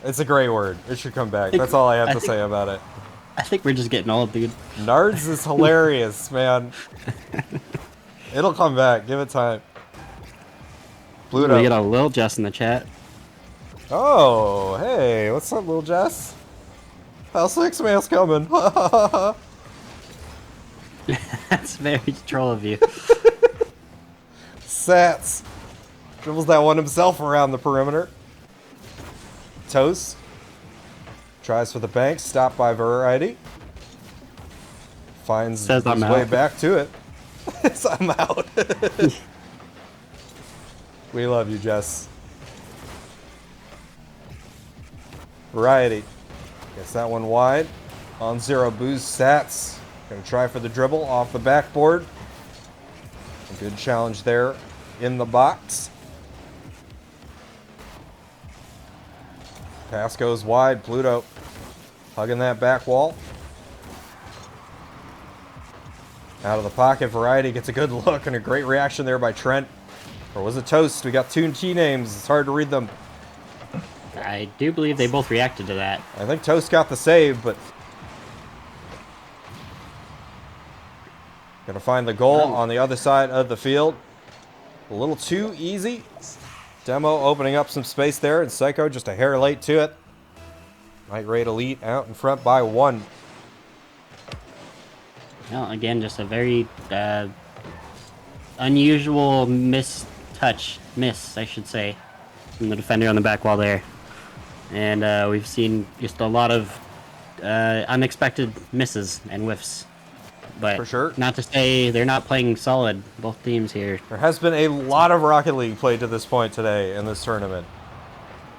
It's a great word. It should come back. That's all I have to say about it. I think we're just getting old, dude. Nards is hilarious, man. It'll come back. Give it time. Pluto. We got a Lil Jess in the chat. Oh, hey. What's up, little Jess? How's 6 man's coming? That's very troll of you. Sats. Dribbles that one himself around the perimeter. Toast. Tries for the bank. Stopped by Variety. Finds Says his I'm way out. back to it. Says I'm out. We love you, Jess. Variety. Gets that one wide. On 0 boost. Sats. Gonna try for the dribble off the backboard. A good challenge there in the box. Pass goes wide. Pluto hugging that back wall. Out of the pocket, Variety gets a good look and a great reaction there by Trent. Or was it Toast? We got 2 key names. It's hard to read them. I do believe they both reacted to that. I think Toast got the save, but gonna find the goal on the other side of the field. A little too easy. Demo opening up some space there, and Psycho just a hair late to it. Night Raid Elite out in front by 1. Well, again, just a very unusual miss, I should say, from the defender on the back wall there. And we've seen just a lot of unexpected misses and whiffs. But For sure. not to say they're not playing solid, both teams here. There has been a lot of Rocket League played to this point today in this tournament.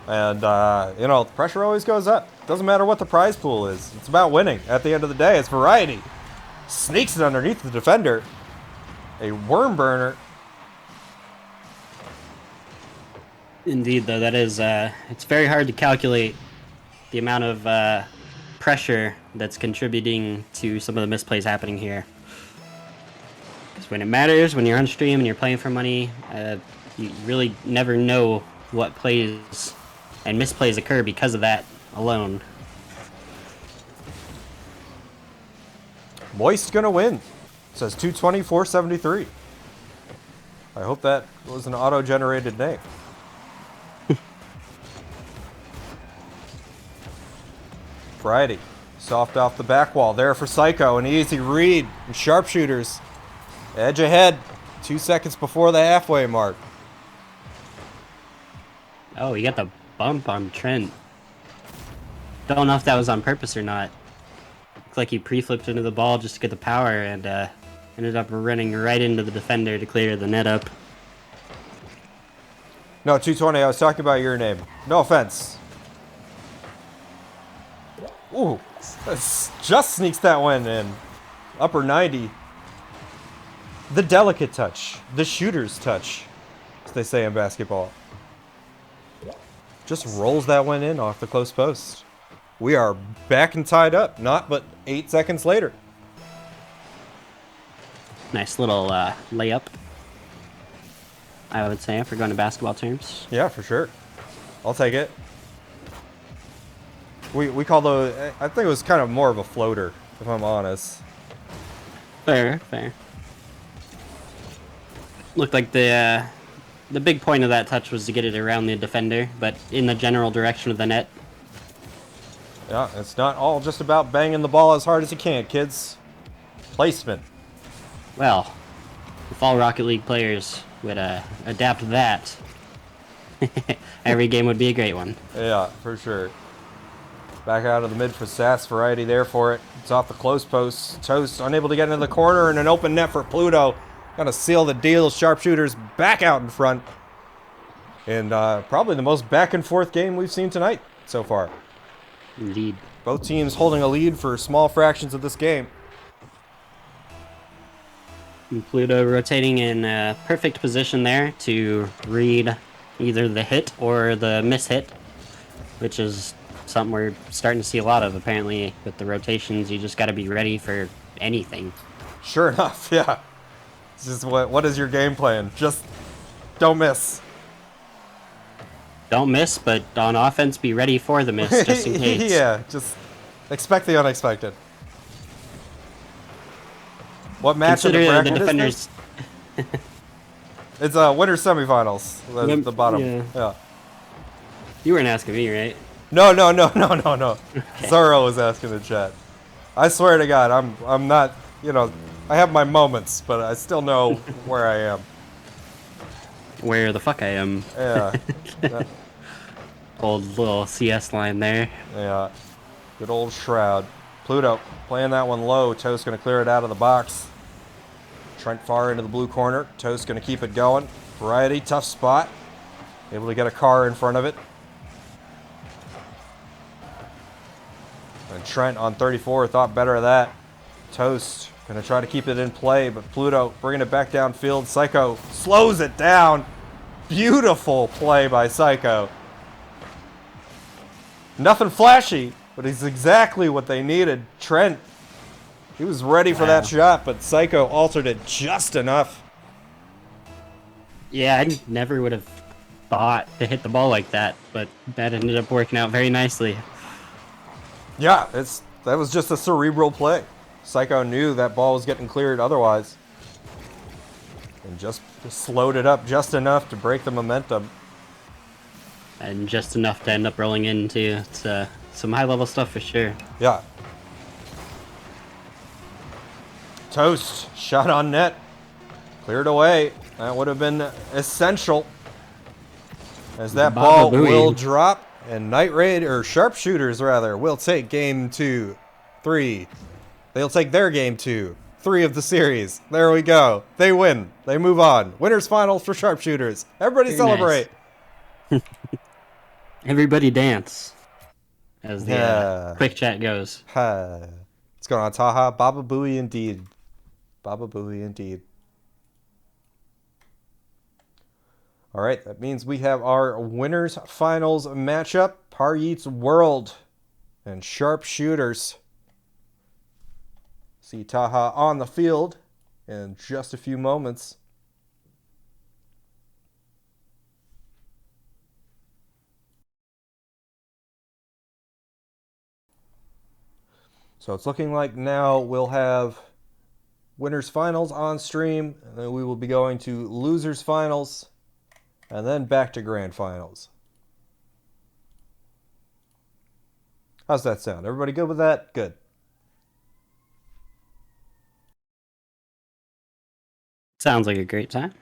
And, the pressure always goes up. Doesn't matter what the prize pool is. It's about winning. At the end of the day, it's variety. Sneaks it underneath the defender. A worm burner. Indeed, though, that is, it's very hard to calculate the amount of pressure that's contributing to some of the misplays happening here. Because when it matters, when you're on stream and you're playing for money, you really never know what plays and misplays occur because of that alone. Moist gonna win. It says 220, 473. I hope that was an auto-generated name. Variety. Soft off the back wall. There for Psycho. An easy read. And sharpshooters. Edge ahead. 2 seconds before the halfway mark. Oh, he got the bump on Trent. Don't know if that was on purpose or not. Looks like he pre-flipped into the ball just to get the power and ended up running right into the defender to clear the net up. No, 220. I was talking about your name. No offense. Ooh. Just sneaks that one in. Upper 90. The delicate touch. The shooter's touch, as they say in basketball. Just rolls that one in off the close post. We are back and tied up. Not but 8 seconds later. Nice little layup, I would say, if we're going to basketball terms. Yeah, for sure. I'll take it. We call those... I think it was kind of more of a floater, if I'm honest. Fair. Looked like the big point of that touch was to get it around the defender, but in the general direction of the net. Yeah, it's not all just about banging the ball as hard as you can, kids. Placement. Well, if all Rocket League players would adapt that, every game would be a great one. Yeah, for sure. Back out of the mid for Sass. Variety there for it. It's off the close post. Toast unable to get into the corner, and an open net for Pluto. Gonna seal the deal. Sharpshooters back out in front. And probably the most back and forth game we've seen tonight so far. Indeed. Both teams holding a lead for small fractions of this game. And Pluto rotating in perfect position there to read either the hit or the miss-hit, which is something we're starting to see a lot of, apparently. With the rotations, you just got to be ready for anything. Sure enough, yeah. It's just what is your game plan? Just don't miss. Don't miss, but on offense, be ready for the miss, just in case. Yeah, just expect the unexpected. What match in the Consider bracket the defenders. is this? It's winter semifinals. The bottom. Yeah. You weren't asking me, right? No. Zoro was asking the chat. I swear to God, I'm not. I have my moments, but I still know where I am. Where the fuck I am. Yeah. Old little CS line there. Yeah. Good old Shroud. Pluto playing that one low. Toast going to clear it out of the box. Trent far into the blue corner. Toast going to keep it going. Variety, tough spot. Able to get a car in front of it. And Trent on 34 thought better of that. Toast going to try to keep it in play, but Pluto bringing it back downfield. Psycho slows it down. Beautiful play by Psycho. Nothing flashy, but it's exactly what they needed. Trent, he was ready for that shot, but Psycho altered it just enough. Yeah, I never would have thought to hit the ball like that, but that ended up working out very nicely. Yeah, that was just a cerebral play. Psycho knew that ball was getting cleared otherwise. And just slowed it up just enough to break the momentum. and just enough to end up rolling into some high level stuff for sure. Yeah. Toast. Shot on net. Cleared away. That would have been essential. As that Baba ball will Booey. drop, and Night Raid, or Sharpshooters rather, will take game 2, 3. They'll take their game 2, 3 of the series. There we go. They win. They move on. Winners finals for Sharpshooters. Everybody Very celebrate. nice. Everybody dance, as the Yeah. quick chat goes. What's going on, Taha? Baba Booey indeed. Baba Booey indeed. All right, that means we have our winners finals matchup: Paryeet's World and Sharpshooters. See Taha on the field in just a few moments. So it's looking like now we'll have winners finals on stream, and then we will be going to losers finals, and then back to grand finals. How's that sound? Everybody good with that? Good. Sounds like a great time.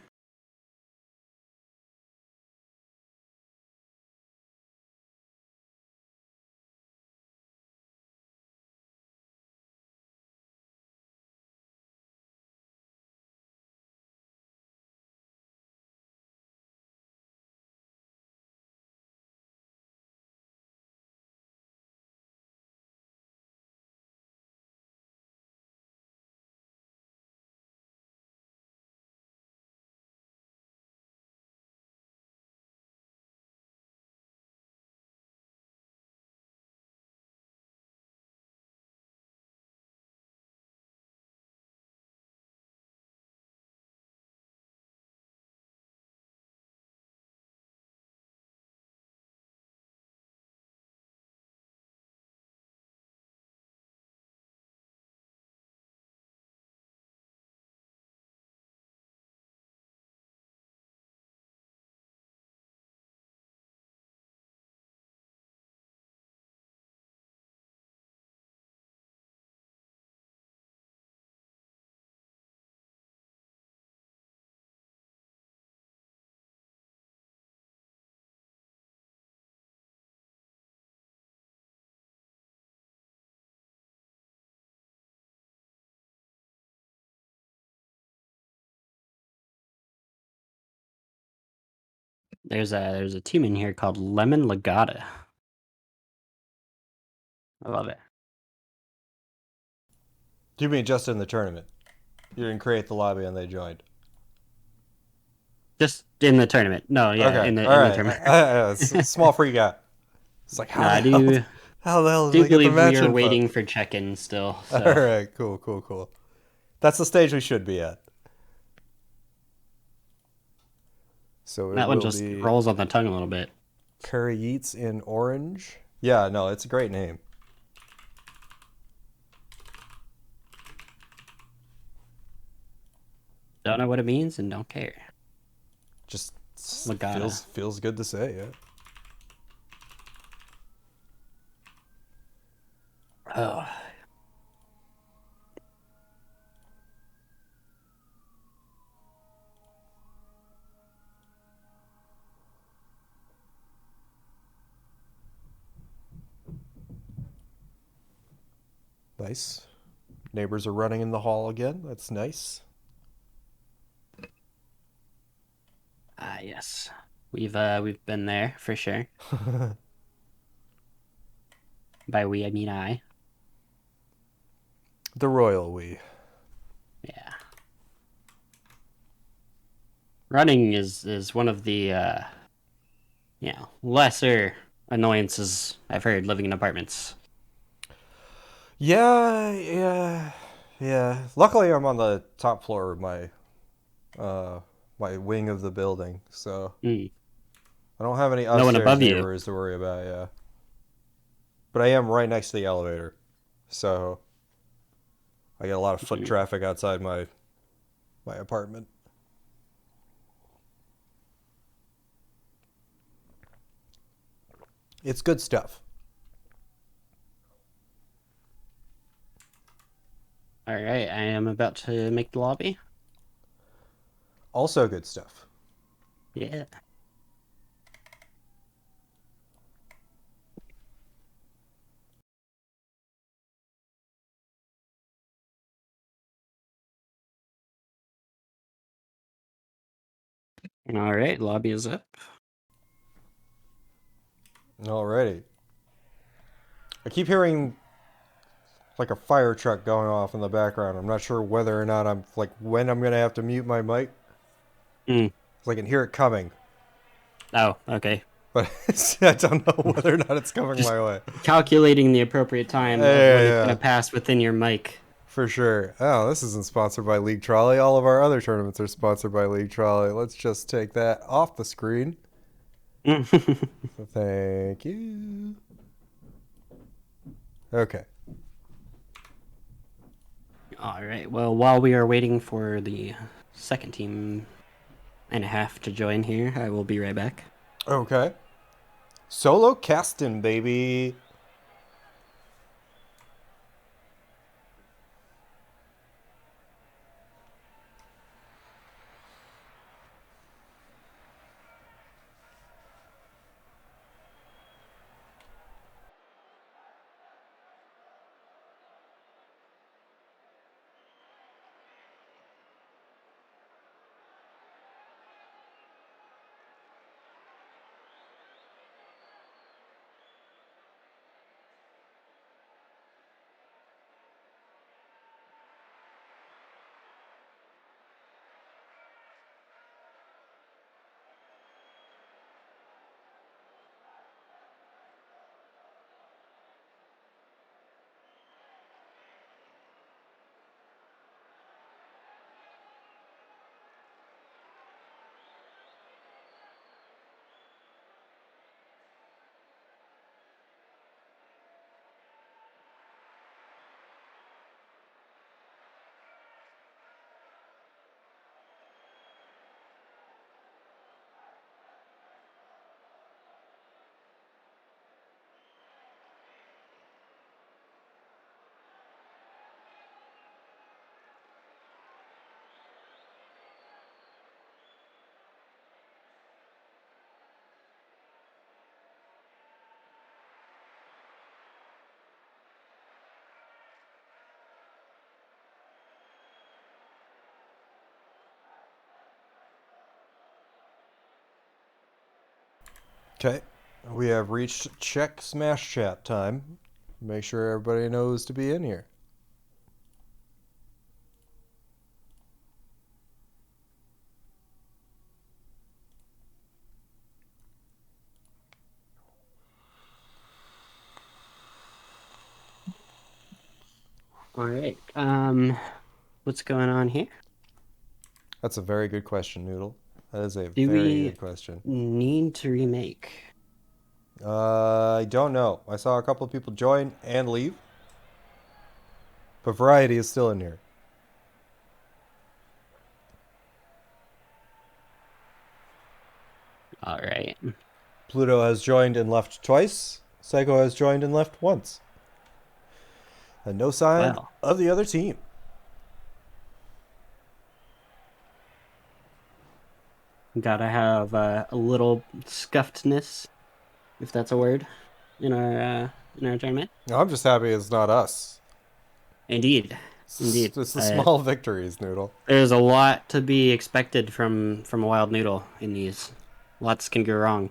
There's a team in here called Lemon Legata. I love it. Do you mean just in the tournament? You didn't create the lobby and they joined. Just in the tournament. No, yeah, Okay, in the all right. tournament. It's a small freak out. It's like, No, I do how the hell did do they get the believe match we are info? waiting for check-in still. All So right, cool. That's the stage we should be at. So it that one will just be rolls on the tongue a little bit. Curry Yeats in orange. Yeah, no, it's a great name. Don't know what it means and don't care. Just Legata. feels good to say, yeah. Oh, Nice. Neighbors are running in the hall again. That's nice. yes. We've been there for sure. By we, I mean I. The royal we. Yeah. Running is one of the lesser annoyances I've heard living in apartments. Yeah. Luckily, I'm on the top floor of my wing of the building, so Mm. I don't have any No one upstairs above you. neighbors to worry about. Yeah, but I am right next to the elevator, so I get a lot of foot traffic outside my apartment. It's good stuff. All right, I am about to make the lobby. Also good stuff. Yeah. All right, lobby is up. Alrighty. I keep hearing like a fire truck going off in the background. I'm not sure whether or not I'm like when I'm gonna have to mute my mic. Mm. I can hear it coming, Oh, okay. but I don't know whether or not it's coming Just my way. calculating the appropriate time of when it's Yeah, gonna pass within your mic. for sure. Oh, this isn't sponsored by League Trolley. All of our other tournaments are sponsored by League Trolley. Let's just take that off the screen. Thank you. Okay. All right. Well, while we are waiting for the second team and a half to join here, I will be right back. Okay. Solo casting, baby. Okay. We have reached check smash chat time. Make sure everybody knows to be in here. All right. What's going on here? That's a very good question, Noodle. That is a Do very we good question. need to remake? I don't know. I saw a couple of people join and leave, but variety is still in here. All right. Pluto has joined and left twice. Psycho has joined and left once. And no sign Well, of the other team. gotta have a little scuffedness, if that's a word, in our tournament. I'm just happy it's not us. Indeed, indeed. It's the small victories, Noodle. There's a lot to be expected from a wild noodle in these. Lots can go wrong.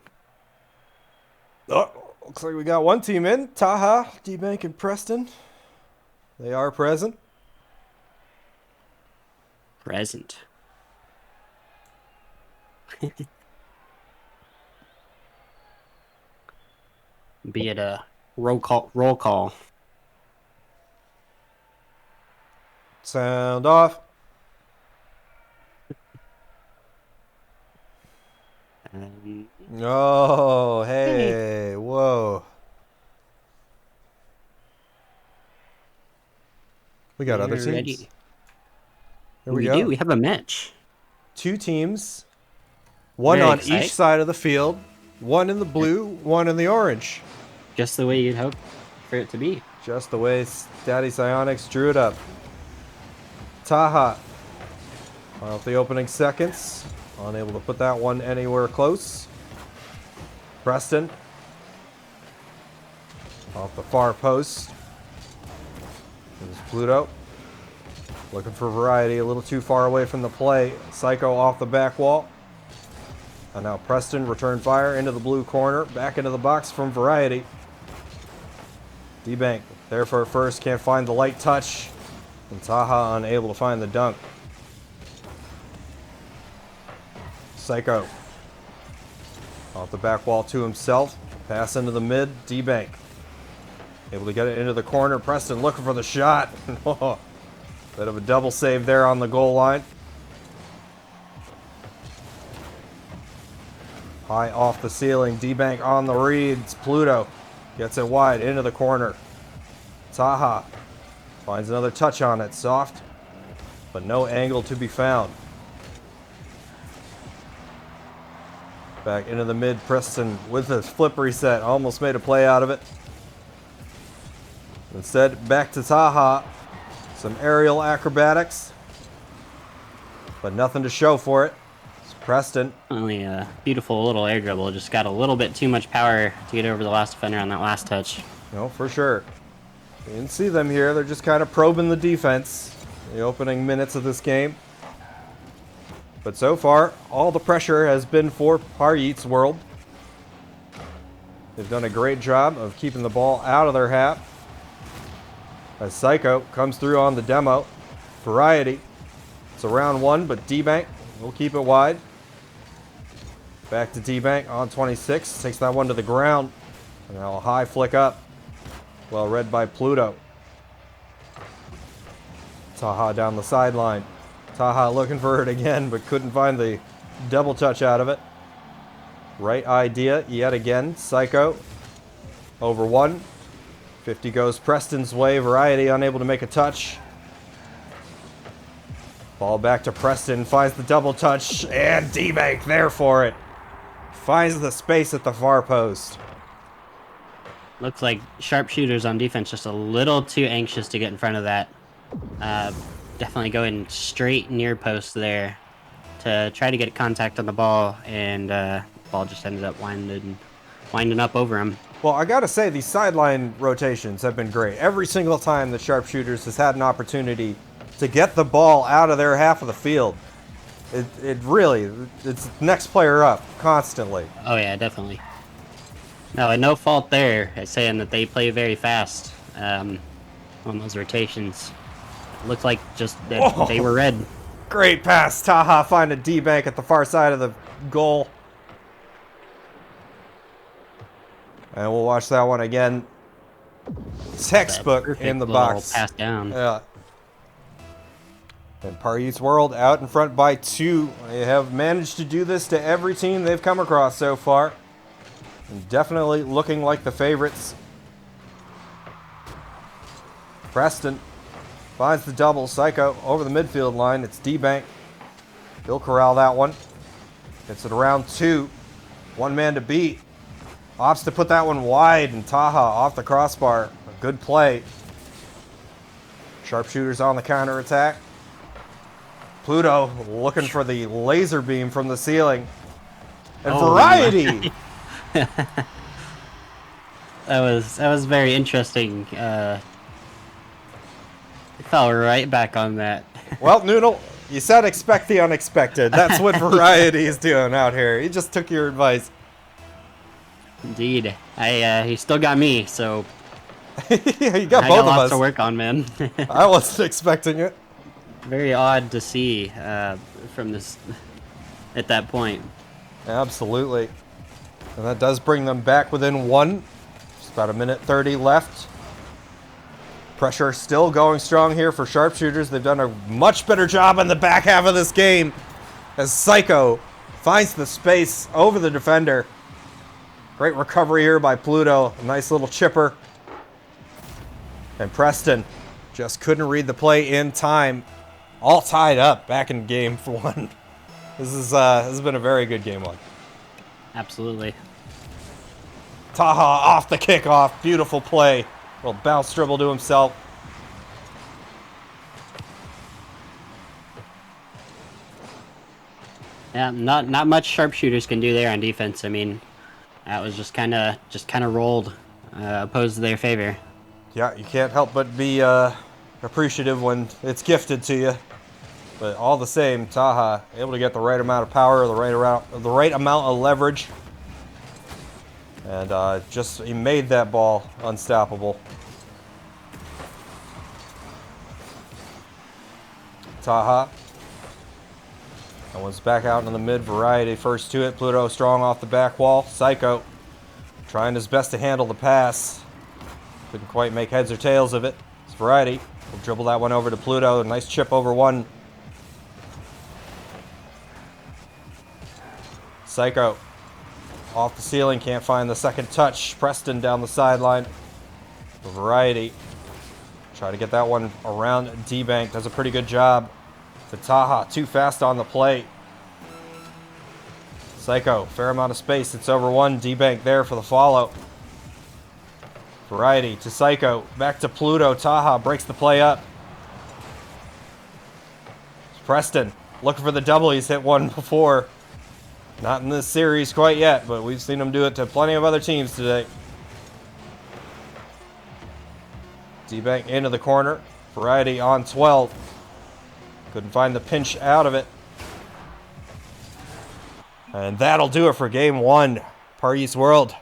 Oh, looks like we got one team in. Taha, D-Bank, and Preston. They are present. Present. Be it a roll call. Roll call. Sound off. Oh, hey, whoa. We got other We're teams. ready. Here we We go. do. We have a match. Two teams, one Very on exciting. each side of the field. One in the blue, one in the orange. Just the way you'd hope for it to be. Just the way Daddy Psionics drew it up. Taha. Off the opening seconds. Unable to put that one anywhere close. Preston. Off the far post. There's Pluto. Looking for variety, a little too far away from the play. Psycho off the back wall. And now Preston, return fire into the blue corner. Back into the box from variety. D-Bank there for first, can't find the light touch. And Taha unable to find the dunk. Psycho. Off the back wall to himself. Pass into the mid. D-Bank. Able to get it into the corner. Preston looking for the shot. Bit of a double save there on the goal line. High off the ceiling. D-Bank on the reads. Pluto gets it wide into the corner. Taha finds another touch on it. Soft, but no angle to be found. Back into the mid. Preston with a flip reset. Almost made a play out of it. Instead, back to Taha. Some aerial acrobatics, but nothing to show for it. It's Preston. Only a beautiful little air dribble. Just got a little bit too much power to get over the last defender on that last touch. No, for sure. You didn't see them here. They're just kind of probing the defense in the opening minutes of this game. But so far, all the pressure has been for Paryeet's World. They've done a great job of keeping the ball out of their half. As Psycho comes through on the demo. Variety. It's a round one, but D-Bank will keep it wide. Back to D-Bank on 26. Takes that one to the ground. And now a high flick up. Well read by Pluto. Taha down the sideline. Taha looking for it again, but couldn't find the double touch out of it. Right idea yet again. Psycho. Over one. 50 goes Preston's way. Variety unable to make a touch. Ball back to Preston. Finds the double touch. And D-Bank there for it. Finds the space at the far post. Looks like sharpshooters on defense just a little too anxious to get in front of that. Definitely going straight near post there to try to get contact on the ball. And ball just ended up winding up over him. Well, I gotta say, these sideline rotations have been great. Every single time the sharpshooters has had an opportunity to get the ball out of their half of the field, it's next player up constantly. Oh yeah, definitely. No, and no fault there. Saying that they play very fast on those rotations. It looked like just that they were red. Great pass. Taha find a D-Bank at the far side of the goal. And we'll watch that one again. Textbook in the box. Pass down. Yeah. And Paryeet's World out in front by 2. They have managed to do this to every team they've come across so far. And definitely looking like the favorites. Preston finds the double. Psycho over the midfield line. It's D-Bank. He'll corral that one. Gets it around 2. One man to beat. Opts to put that one wide, and Taha off the crossbar. A good play. Sharpshooters on the counterattack. Pluto looking for the laser beam from the ceiling. And variety! That was very interesting. It fell right back on that. Well, Noodle, you said expect the unexpected. That's what variety is doing out here. He just took your advice. Indeed. He still got me, so Yeah, you got I both got of lots us. to work on, man. I wasn't expecting it. Very odd to see from this at that point. Absolutely. And that does bring them back within 1. Just about a minute 30 left. Pressure still going strong here for sharpshooters. They've done a much better job in the back half of this game as Psycho finds the space over the defender. Great recovery here by Pluto. A nice little chipper. And Preston just couldn't read the play in time. All tied up back in game 1. This has been a very good game 1. Absolutely. Taha off the kickoff. Beautiful play. Little bounce dribble to himself. Yeah, not much sharpshooters can do there on defense. I mean, that was just kind of rolled, opposed to their favor. Yeah, you can't help but be appreciative when it's gifted to you. But all the same, Taha able to get the right amount of power, the right amount of leverage, and he made that ball unstoppable. Taha. That one's back out in the mid variety. First to it. Pluto strong off the back wall. Psycho trying his best to handle the pass. Couldn't quite make heads or tails of it. It's variety. We'll dribble that one over to Pluto. Nice chip over one. Psycho off the ceiling. Can't find the second touch. Preston down the sideline. Variety. Try to get that one around D-Bank. Does a pretty good job. To Taha. Too fast on the play. Psycho. Fair amount of space. It's over one. D-Bank there for the follow. Variety to Psycho. Back to Pluto. Taha breaks the play up. Preston looking for the double. He's hit one before. Not in this series quite yet, but we've seen him do it to plenty of other teams today. D-Bank into the corner. Variety on 12. Couldn't find the pinch out of it. And that'll do it for game one. Par East World.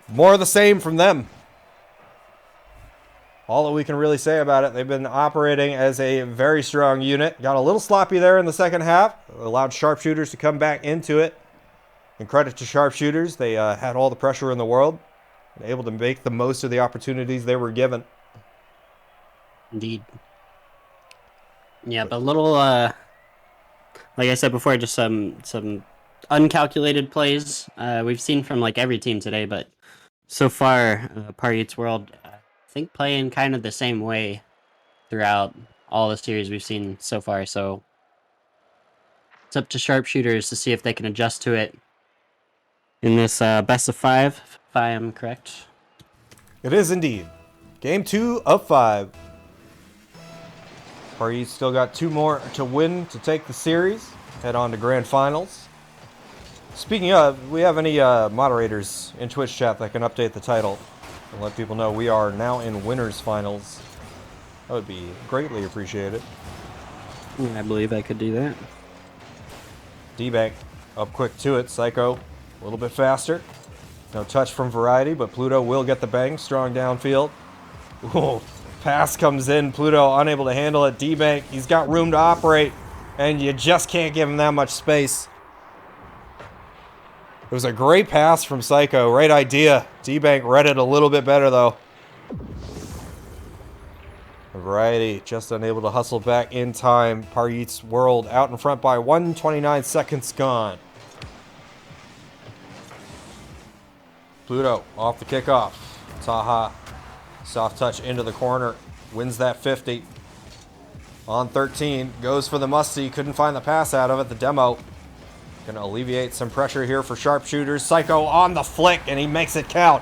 More of the same from them. All that we can really say about it, they've been operating as a very strong unit. Got a little sloppy there in the second half. Allowed sharpshooters to come back into it. And credit to sharpshooters, they had all the pressure in the world. And able to make the most of the opportunities they were given. Indeed. Yeah, but a little, like I said before, just some uncalculated plays we've seen from like every team today, but so far, Par East World, I think playing kind of the same way throughout all the series we've seen so far. So it's up to sharpshooters to see if they can adjust to it in this best of five, if I am correct. It is indeed. Game 2 of 5. Par East still got 2 more to win to take the series. Head on to grand finals. Speaking of, we have any moderators in Twitch chat that can update the title and let people know we are now in winners finals. That would be greatly appreciated. I believe I could do that. D-Bank up quick to it. Psycho a little bit faster. No touch from Variety, but Pluto will get the bang. Strong downfield. Ooh, pass comes in. Pluto unable to handle it. D-Bank, he's got room to operate, and you just can't give him that much space. It was a great pass from Psycho. Right idea. D-Bank read it a little bit better, though. Variety just unable to hustle back in time. Par East World out in front by 1:29 seconds gone. Pluto off the kickoff. Taha. Soft touch into the corner. Wins that 50. On 13. Goes for the Musty. Couldn't find the pass out of it. The demo. Going to alleviate some pressure here for sharpshooters. Psycho on the flick, and he makes it count.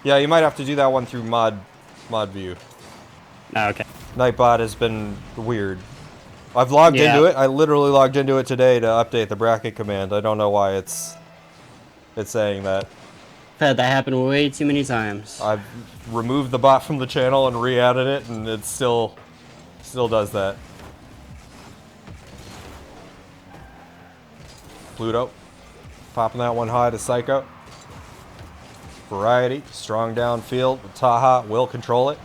Yeah, you might have to do that one through mod view. Oh, okay. Nightbot has been weird. I've logged into it. I literally logged into it today to update the bracket command. I don't know why it's saying that. I've had that happen way too many times. I've removed the bot from the channel and re-added it, and it still does that. Pluto popping that one high to Psycho. Variety, strong downfield. Taha will control it.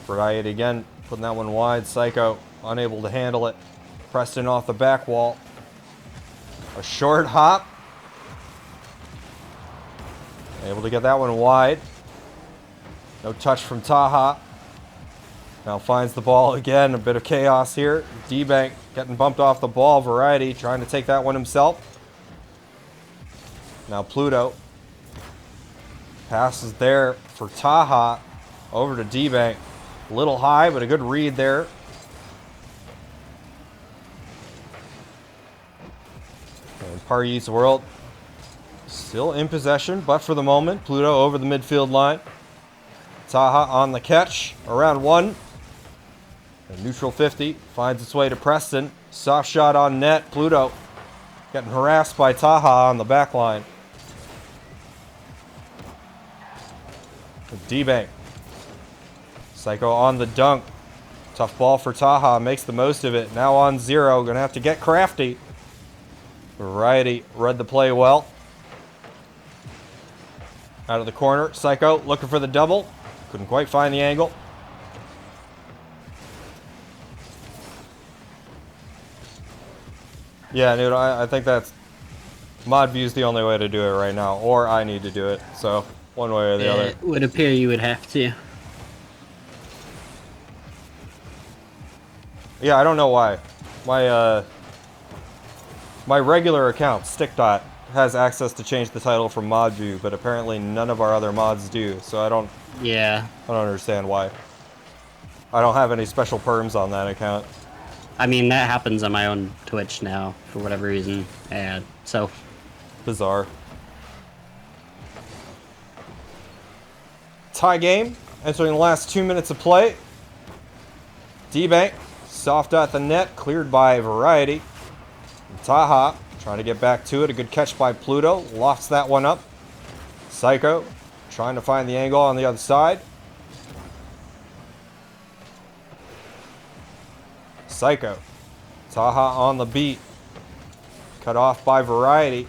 Variety again, putting that one wide. Psycho unable to handle it. Preston off the back wall. A short hop. Able to get that one wide. No touch from Taha. Now finds the ball again. A bit of chaos here. D-Bank getting bumped off the ball. Variety trying to take that one himself. Now Pluto. Passes there for Taha. Over to D-Bank. A little high, but a good read there. And Par Yeats World still in possession, but for the moment, Pluto over the midfield line. Taha on the catch, around 1. And neutral 50 finds its way to Preston. Soft shot on net. Pluto getting harassed by Taha on the back line. D-Bank. Psycho on the dunk. Tough ball for Taha. Makes the most of it. Now on 0. Gonna have to get crafty. Variety read the play well. Out of the corner. Psycho looking for the double. Couldn't quite find the angle. Yeah, dude, I think that's... Mod View's the only way to do it right now. Or I need to do it. So, one way or the other. It would appear you would have to. Yeah, I don't know why. My regular account, StickDot, has access to change the title from Mod View, but apparently none of our other mods do. So I don't understand why. I don't have any special perms on that account. I mean, that happens on my own Twitch now, for whatever reason. And so... Bizarre. Tie game. Entering the last 2 minutes of play. D-Bank. Soft at the net. Cleared by Variety. And Taha trying to get back to it. A good catch by Pluto. Lofts that one up. Psycho trying to find the angle on the other side. Psycho. Taha on the beat. Cut off by Variety.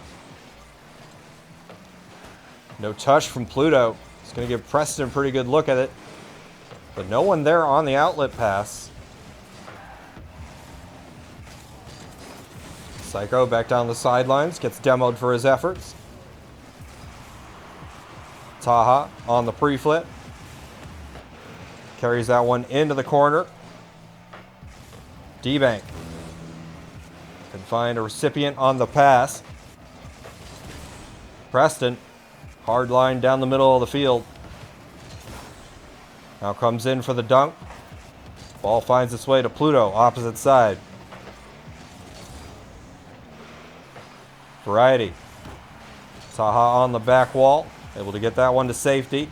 No touch from Pluto. It's going to give Preston a pretty good look at it. But no one there on the outlet pass. Psycho back down the sidelines. Gets demoed for his efforts. Taha on the pre-flip. Carries that one into the corner. D-Bank can find a recipient on the pass. Preston, hard line down the middle of the field. Now comes in for the dunk. Ball finds its way to Pluto, opposite side. Variety. Taha on the back wall, able to get that one to safety.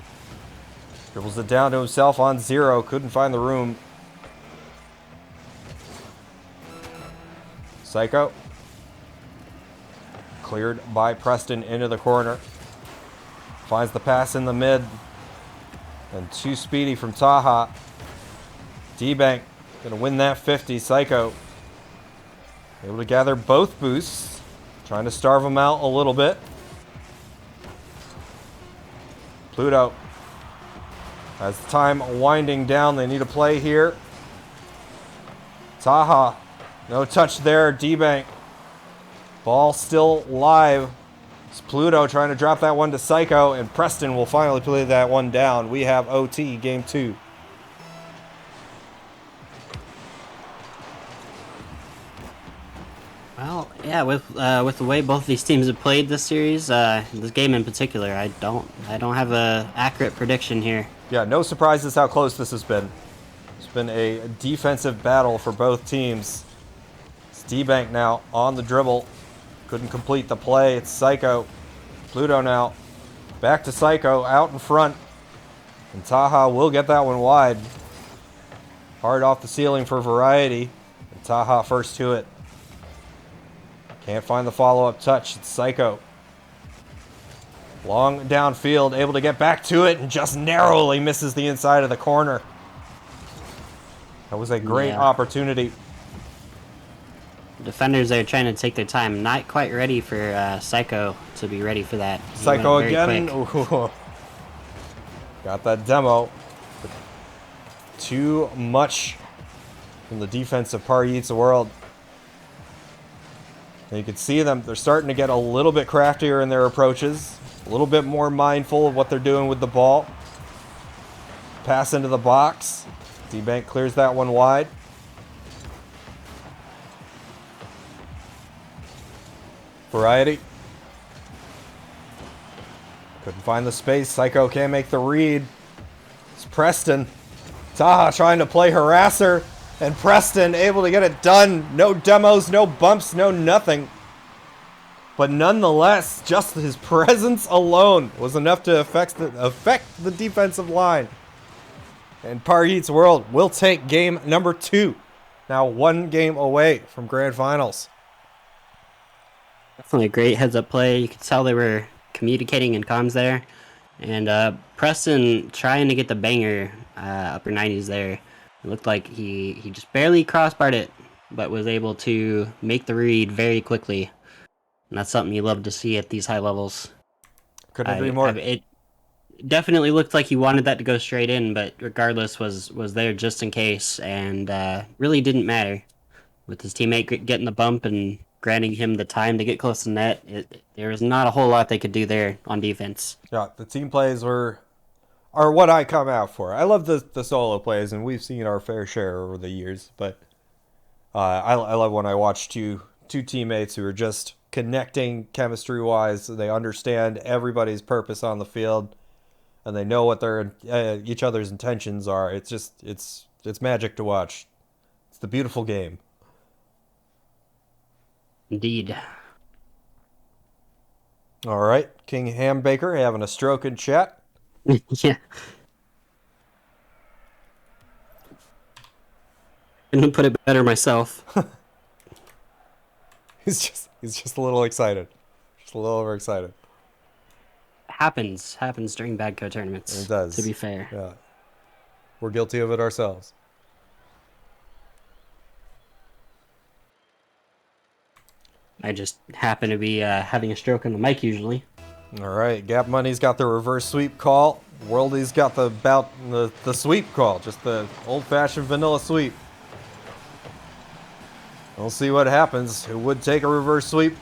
Dribbles it down to himself on 0, couldn't find the room. Psycho. Cleared by Preston into the corner. Finds the pass in the mid. And too speedy from Taha. D-Bank gonna win that 50. Psycho able to gather both boosts. Trying to starve him out a little bit. Pluto. As time winding down, they need a play here. Taha. No touch there, D-Bank. Ball still live. It's Pluto trying to drop that one to Psycho, and Preston will finally play that one down. We have OT, game 2. Well, yeah, with the way both these teams have played this series, this game in particular, I don't have a accurate prediction here. Yeah, no surprises how close this has been. It's been a defensive battle for both teams. D-Bank now on the dribble. Couldn't complete the play. It's Psycho. Pluto now. Back to Psycho. Out in front. And Taha will get that one wide. Hard off the ceiling for Variety. And Taha first to it. Can't find the follow-up touch. It's Psycho. Long downfield. Able to get back to it. And just narrowly misses the inside of the corner. That was a great opportunity. Defenders are trying to take their time. Not quite ready for Psycho to be ready for that. Psycho again. Got that demo. But too much from the defense of Par Yeats World. And you can see them. They're starting to get a little bit craftier in their approaches. A little bit more mindful of what they're doing with the ball. Pass into the box. D-Bank clears that one wide. Variety. Couldn't find the space. Psycho can't make the read. It's Preston. Taha trying to play harasser, and Preston able to get it done. No demos, no bumps, no nothing. But nonetheless, just his presence alone was enough to affect the defensive line. And Parheat's World will take game number 2. Now 1 game away from grand finals. Definitely a great heads-up play. You could tell they were communicating in comms there. And Preston trying to get the banger upper 90s there. It looked like he just barely crossbarred it, but was able to make the read very quickly. And that's something you love to see at these high levels. Couldn't agree more. It definitely looked like he wanted that to go straight in, but regardless was there just in case, and really didn't matter. With his teammate getting the bump and granting him the time to get close to the net, there was not a whole lot they could do there on defense. Yeah, the team plays are what I come out for. I love the solo plays, and we've seen our fair share over the years, but I love when I watch two teammates who are just connecting chemistry-wise. They understand everybody's purpose on the field, and they know what their each other's intentions are. It's magic to watch. It's the beautiful game. Indeed. All right, King Hambaker having a stroke in chat. Yeah. Couldn't put it better myself. He's just a little excited. Just a little overexcited. Happens during Badco tournaments. It does. To be fair. Yeah. We're guilty of it ourselves. I just happen to be having a stroke on the mic usually. All right, Gap Money's got the reverse sweep call. Worldy's got the sweep call, just the old-fashioned vanilla sweep. We'll see what happens. Who would take a reverse sweep?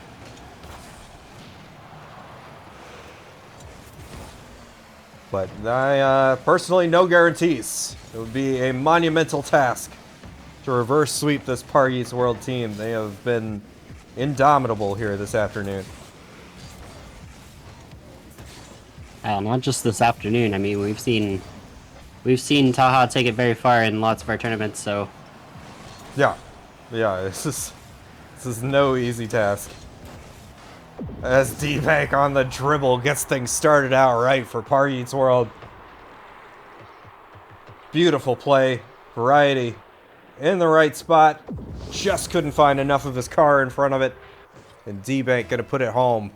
But I personally, no guarantees. It would be a monumental task to reverse sweep this Parheat's World team. They have been indomitable here this afternoon. Not just this afternoon. I mean, we've seen Taha take it very far in lots of our tournaments. So Yeah, this is no easy task. As D-Bank on the dribble gets things started out right for Parheat's World. Beautiful play, variety, in the right spot. Just couldn't find enough of his car in front of it. And D-Bank gonna put it home.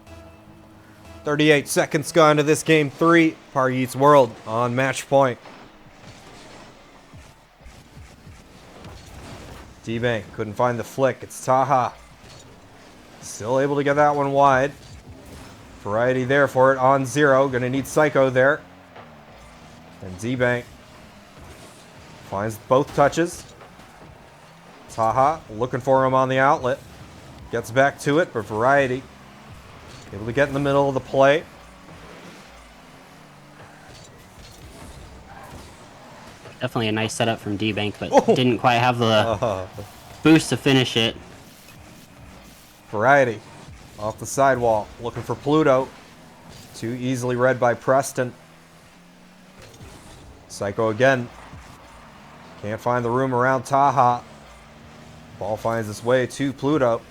38 seconds gone to this game 3. Parheat's World on match point. D-Bank couldn't find the flick. It's Taha. Still able to get that one wide. Variety there for it on 0. Gonna need Psycho there. And D-Bank finds both touches. Taha looking for him on the outlet. Gets back to it, but Variety able to get in the middle of the play. definitely a nice setup from D-Bank, but didn't quite have the boost to finish it. Variety off the sidewall, looking for Pluto. Too easily read by Preston. Psycho again. Can't find the room around Taha. Ball finds its way to Pluto.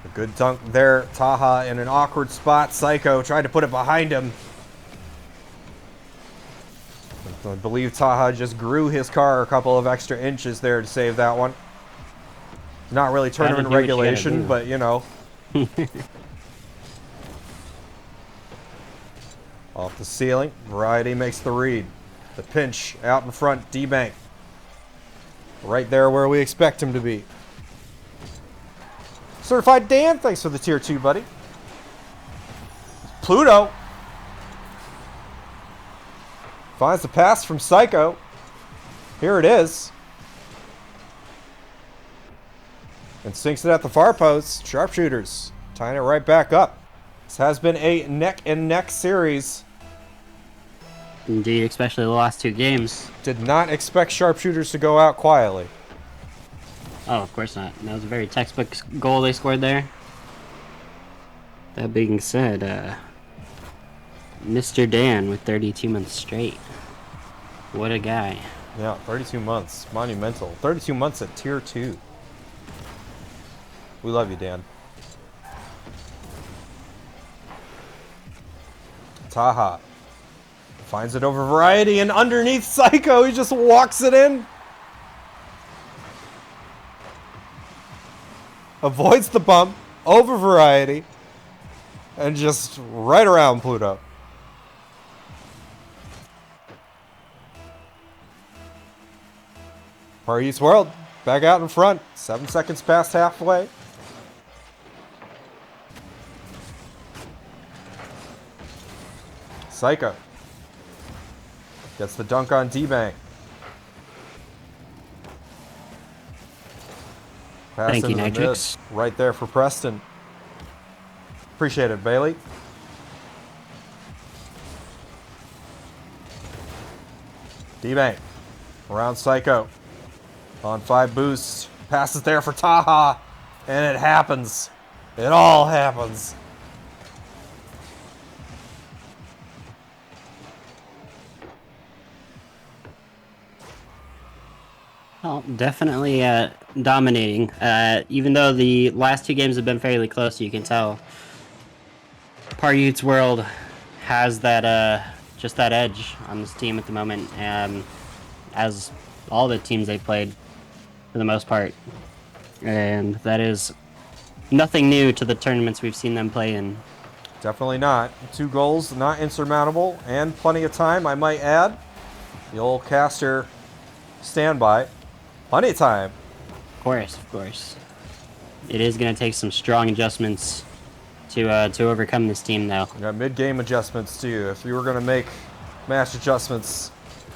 A good dunk there. Taha in an awkward spot. Psycho tried to put it behind him. I believe Taha just grew his car a couple of extra inches there to save that one. Not really tournament regulation, but you know. Off the ceiling, Variety makes the read. The pinch out in front, D-Bank. Right there where we expect him to be. Certified Dan, thanks for the tier 2, buddy. Pluto finds the pass from Psycho. Here it is. And sinks it at the far post. Sharpshooters tying it right back up. This has been a neck-and-neck series. Indeed, especially the last two games. Did not expect Sharpshooters to go out quietly. Oh, of course not. That was a very textbook goal they scored there. That being said, Mr. Dan with 32 months straight. What a guy. Yeah, 32 months. Monumental. 32 months at tier 2. We love you, Dan. Taha finds it over Variety and underneath Psycho. He just walks it in. Avoids the bump over Variety. And just right around Pluto. Far East World back out in front. 7 seconds past halfway. Psycho gets the dunk on D-Bank. Pass Thank you, into the Nitrix. mid. Right there for Preston. Appreciate it, Bailey. D-Bank around Psycho. On 5 boost. Passes there for Taha. And it happens. It all happens. Well, definitely dominating. Even though the last 2 games have been fairly close, you can tell Paryut's World has that just that edge on this team at the moment, as all the teams they played for the most part. And that is nothing new to the tournaments we've seen them play in. Definitely not. 2 goals, not insurmountable, and plenty of time, I might add. The old caster standby. Plenty of time. Of course. It is going to take some strong adjustments to overcome this team, though. We got mid-game adjustments too. If you were going to make match adjustments,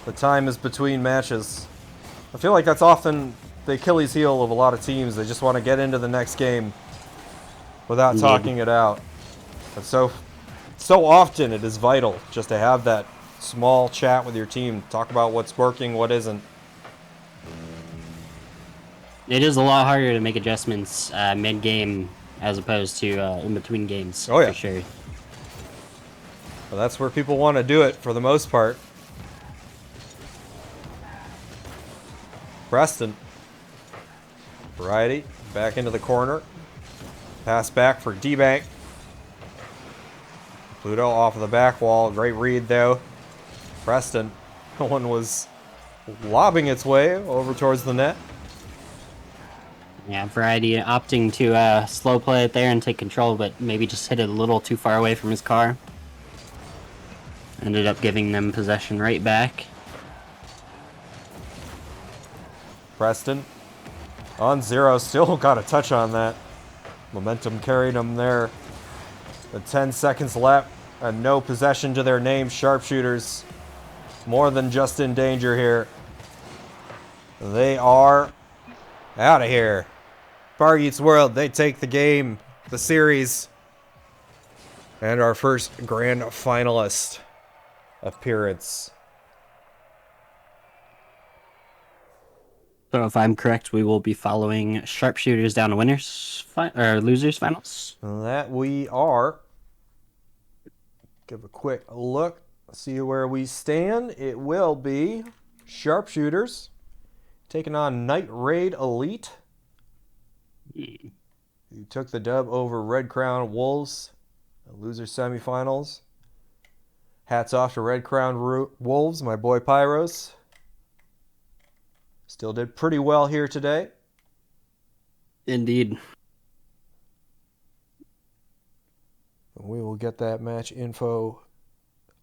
the time is between matches. I feel like that's often the Achilles heel of a lot of teams. They just want to get into the next game without Indeed. talking it out. But so often it is vital just to have that small chat with your team. Talk about what's working, what isn't. It is a lot harder to make adjustments mid-game as opposed to in between games. Oh, yeah. For sure. But that's where people want to do it for the most part. Preston. Variety back into the corner. Pass back for D-Bank. Pluto off of the back wall. Great read, though. Preston. No one was lobbing its way over towards the net. Yeah, Variety opting to slow play it there and take control, but maybe just hit it a little too far away from his car. Ended up giving them possession right back. Preston on 0. Still got a touch on that. Momentum carried him there. The 10 seconds left and no possession to their name. Sharpshooters more than just in danger here. They are out of here. Far East World, they take the game, the series, and our first grand finalist appearance. So if I'm correct, we will be following Sharpshooters down to winners or losers finals. That we are. Give a quick look, see where we stand. It will be Sharpshooters taking on Night Raid Elite, who took the dub over Red Crown Wolves, the loser semifinals. Hats off to Red Crown Wolves, my boy Pyros. Still did pretty well here today. Indeed. We will get that match info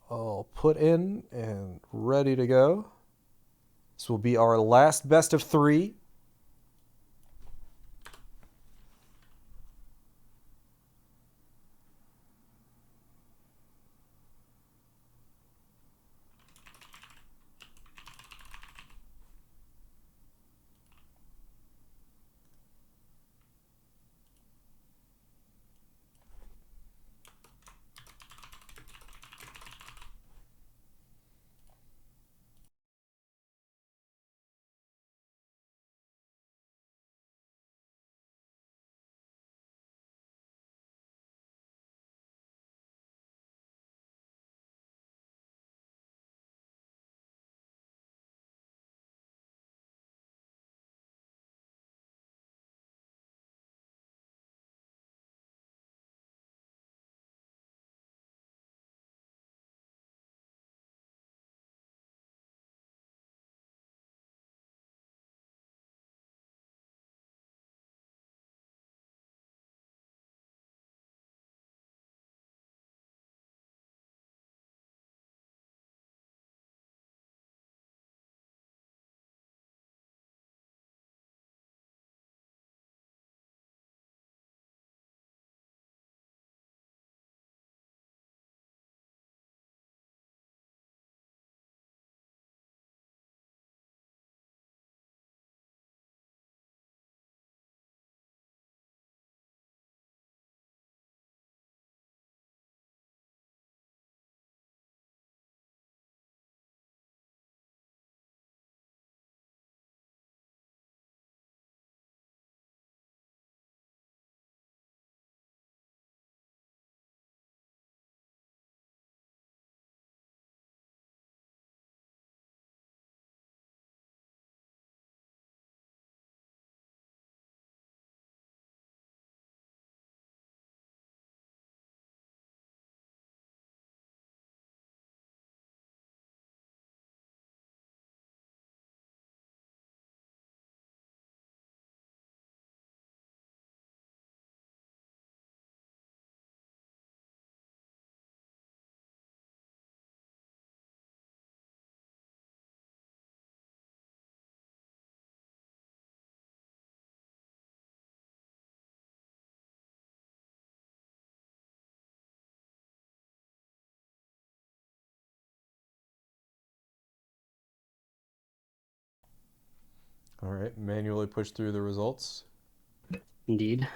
all put in and ready to go. This will be our last best of 3. All right, manually push through the results. Indeed.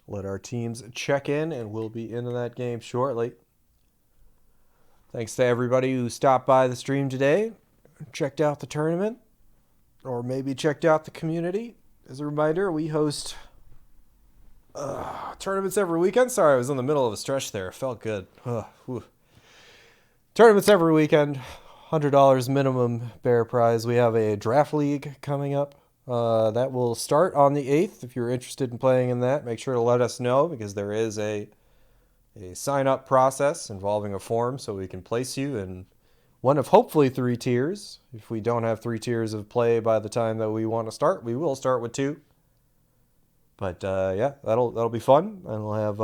Let our teams check in, and we'll be into that game shortly. Thanks to everybody who stopped by the stream today, checked out the tournament, or maybe checked out the community. As a reminder, we host tournaments every weekend. Sorry, I was in the middle of a stretch there. It felt good. Tournaments every weekend. $100 minimum bear prize. We have a draft league coming up. That will start on the 8th. If you're interested in playing in that, make sure to let us know, because there is a sign-up process involving a form, so we can place you in one of hopefully 3 tiers. If we don't have 3 tiers of play by the time that we want to start, we will start with 2. But yeah, that'll be fun, and we'll have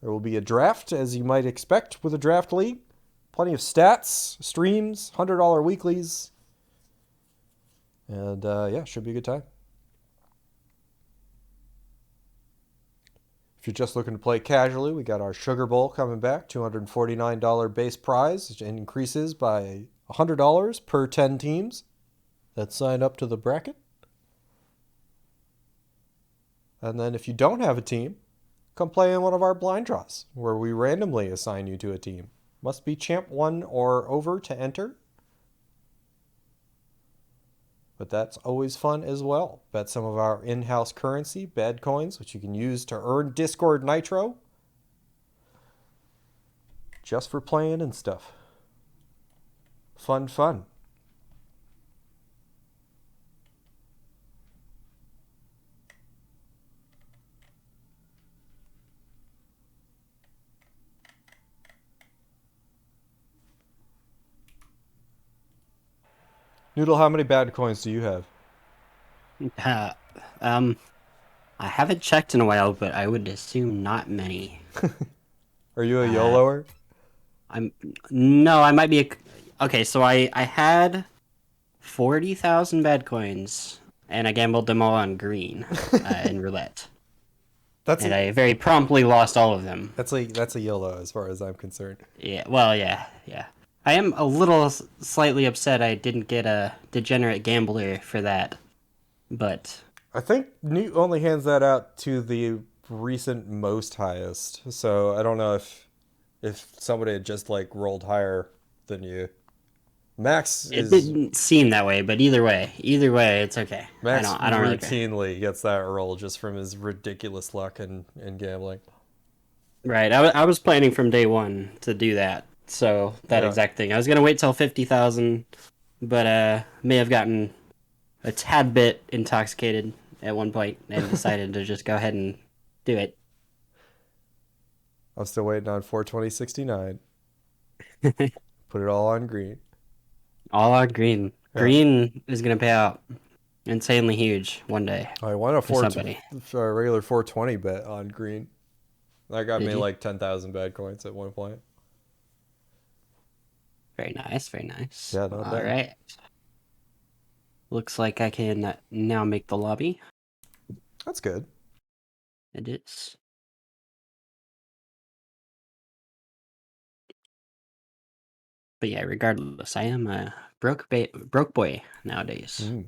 there will be a draft, as you might expect with a draft league. Plenty of stats, streams, $100 weeklies, and yeah, should be a good time. If you're just looking to play casually, we got our Sugar Bowl coming back, $249 base prize, which increases by $100 per 10 teams that sign up to the bracket. And then if you don't have a team, come play in one of our blind draws, where we randomly assign you to a team. Must be champ 1 or over to enter. But that's always fun as well. Bet some of our in-house currency, bad coins, which you can use to earn Discord Nitro. Just for playing and stuff. Fun. Noodle, how many bad coins do you have? Uh, um, I haven't checked in a while, but I would assume not many. Are you a YOLOer? No, I might be okay, so I had 40,000 bad coins, and I gambled them all on green in roulette. And I very promptly lost all of them. That's a YOLO as far as I'm concerned. Yeah, well, yeah. I am a little slightly upset I didn't get a degenerate gambler for that, but I think Newt only hands that out to the recent most highest, so I don't know if somebody had just like rolled higher than you. Max it didn't seem that way. But either way, it's okay. Max I don't really care. routinely gets that roll just from his ridiculous luck in gambling. Right, I was planning from day one to do that. So that exact thing. I was gonna wait till 50,000, but may have gotten a tad bit intoxicated at one point and decided to just go ahead and do it. I'm still waiting on 42069. Put it all on green. All on green. Yeah. Green is gonna pay out insanely huge one day. I won a regular 420 bet on green. That got me like 10,000 bad coins at one point. Very nice. Yeah, not bad. All right. Looks like I can now make the lobby. That's good. It is. But yeah, regardless, I am a broke boy nowadays. Mm.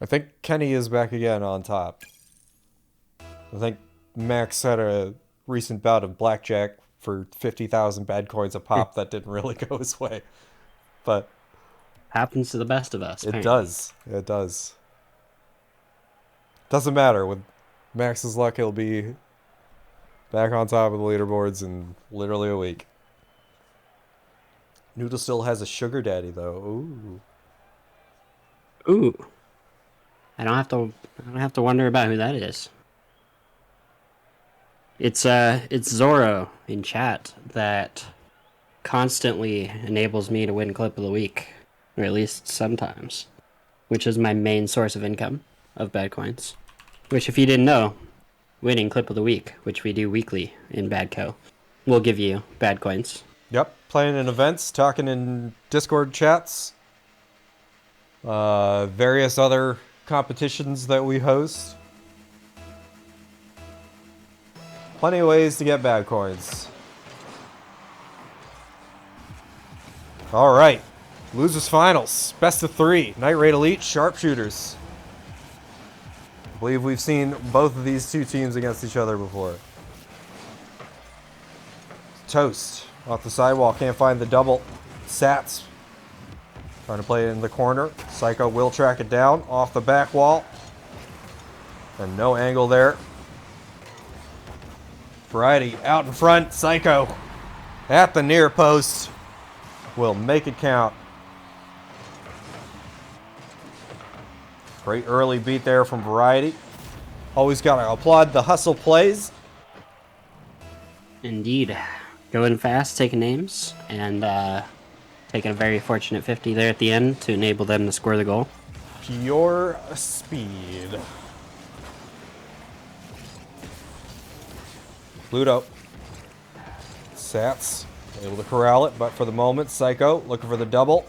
I think Kenny is back again on top. I think Max had a recent bout of blackjack for 50,000 bad coins a pop that didn't really go his way. But happens to the best of us. It does. Doesn't matter. With Max's luck, he'll be back on top of the leaderboards in literally a week. Noodle still has a sugar daddy though. Ooh. I don't have to wonder about who that is. It's Zoro in chat that constantly enables me to win clip of the week, or at least sometimes, which is my main source of income of bad coins. Which, if you didn't know, winning clip of the week, which we do weekly in Badco, will give you bad coins. Yep, playing in events, talking in Discord chats, various other competitions that we host. Plenty of ways to get bad coins. All right. Losers finals. Best of 3. Night Raid Elite Sharpshooters. I believe we've seen both of these two teams against each other before. Toast. Off the sidewall. Can't find the double. Sats. Trying to play it in the corner. Psycho will track it down. Off the back wall. And no angle there. Variety out in front. Psycho at the near post. Will make it count. Great early beat there from Variety. Always got to applaud the hustle plays. Indeed. Going fast, taking names, and taking a very fortunate 50 there at the end to enable them to score the goal. Pure speed. Pluto. Sats able to corral it, but for the moment, Psycho looking for the double.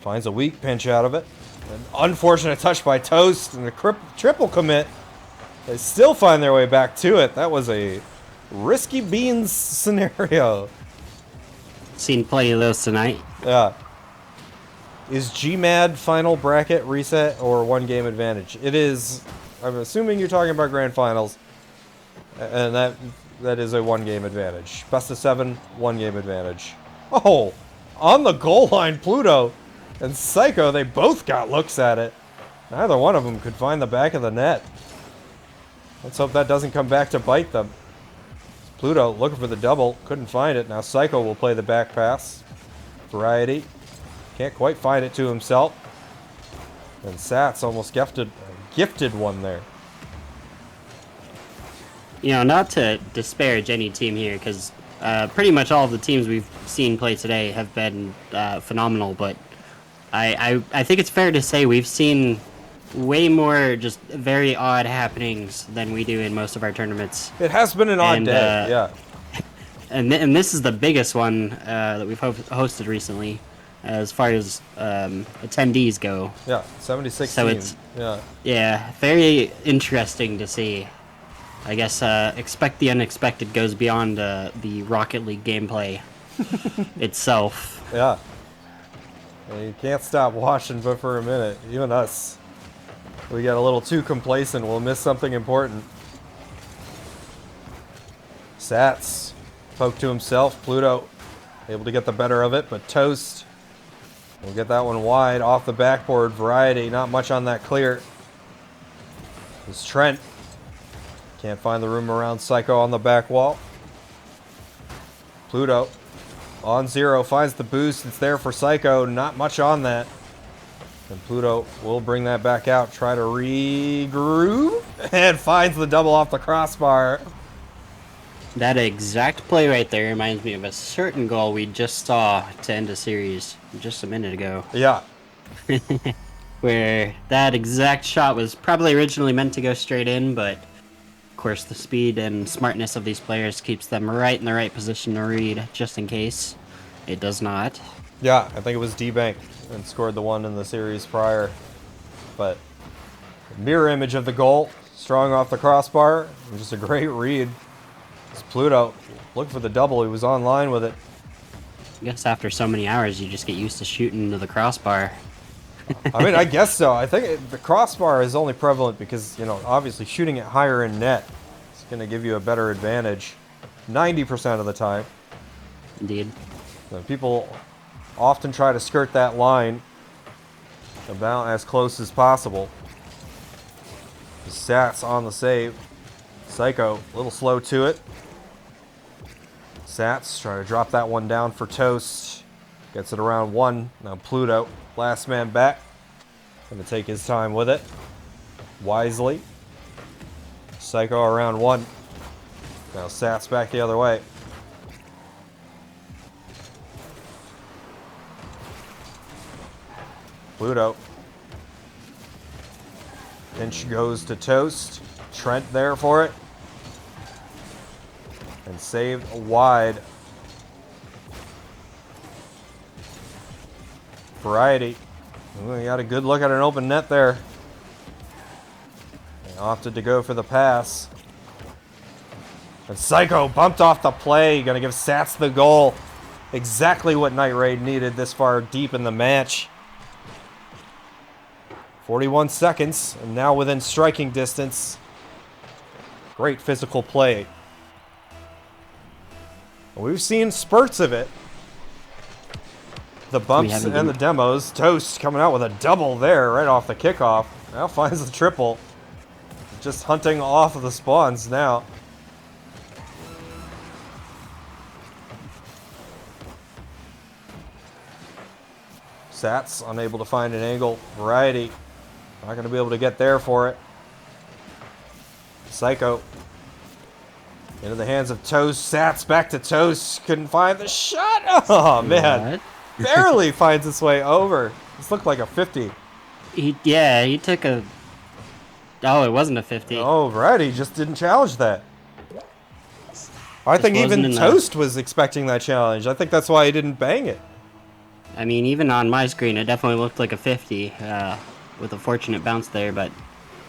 Finds a weak pinch out of it. An unfortunate touch by Toast and a triple commit. They still find their way back to it. That was a risky beans scenario. Seen plenty of those tonight. Yeah. Is GMAD final bracket reset or 1 game advantage? It is. I'm assuming you're talking about grand finals. And that is a 1 game advantage. Best of 7, 1 game advantage. Oh, on the goal line, Pluto and Psycho, they both got looks at it. Neither one of them could find the back of the net. Let's hope that doesn't come back to bite them. Pluto looking for the double, couldn't find it. Now Psycho will play the back pass. Variety can't quite find it to himself. And Sats almost gifted one there. You know, not to disparage any team here, because pretty much all of the teams we've seen play today have been phenomenal, but I think it's fair to say we've seen way more just very odd happenings than we do in most of our tournaments. It has been an odd day, yeah. And this is the biggest one that we've hosted recently, as far as attendees go. Yeah, 76 so teams. Yeah, very interesting to see. I guess expect the unexpected goes beyond the Rocket League gameplay itself. Yeah. You can't stop watching but for a minute. Even us. We get a little too complacent. We'll miss something important. Sats. Poke to himself. Pluto able to get the better of it, but Toast will get that one wide off the backboard. Variety, not much on that clear. It's Trent. Can't find the room around Psycho on the back wall. Pluto on 0, finds the boost. It's there for Psycho. Not much on that. And Pluto will bring that back out. Try to regroup. And finds the double off the crossbar. That exact play right there reminds me of a certain goal we just saw to end a series just a minute ago. Yeah. Where that exact shot was probably originally meant to go straight in, but of course the speed and smartness of these players keeps them right in the right position to read, just in case it does not. Yeah, I think it was D-Bank and scored the one in the series prior. But mirror image of the goal, strong off the crossbar, and just a great read. It's Pluto looking for the double. He was online with it. I guess after so many hours, you just get used to shooting into the crossbar. I mean, I guess so. I think the crossbar is only prevalent because, you know, obviously shooting it higher in net is going to give you a better advantage 90% of the time. Indeed. People often try to skirt that line about as close as possible. Sats on the save. Psycho, a little slow to it. Sats trying to drop that one down for Toast. Gets it around 1. Now Pluto, last man back. Gonna take his time with it. Wisely. Psycho around 1. Now Sats back the other way. Pluto. Pinch goes to Toast. Trent there for it. And saved wide. Variety. Ooh, he got a good look at an open net there. They opted to go for the pass. And Psycho bumped off the play. Gonna give Sats the goal. Exactly what Night Raid needed this far deep in the match. 41 seconds, and now within striking distance. Great physical play. We've seen spurts of it. The bumps and the demos. Toast coming out with a double there right off the kickoff. Now finds the triple. Just hunting off of the spawns now. Sats unable to find an angle. Variety not going to be able to get there for it. Psycho into the hands of Toast. Sats back to Toast. Couldn't find the shot. Oh man, barely finds its way over. This looked like a 50. He took a. Oh, it wasn't a 50. Oh, Variety just didn't challenge that. I think even Toast was expecting that challenge. I think that's why he didn't bang it. I mean, even on my screen, it definitely looked like a 50 with a fortunate bounce there, but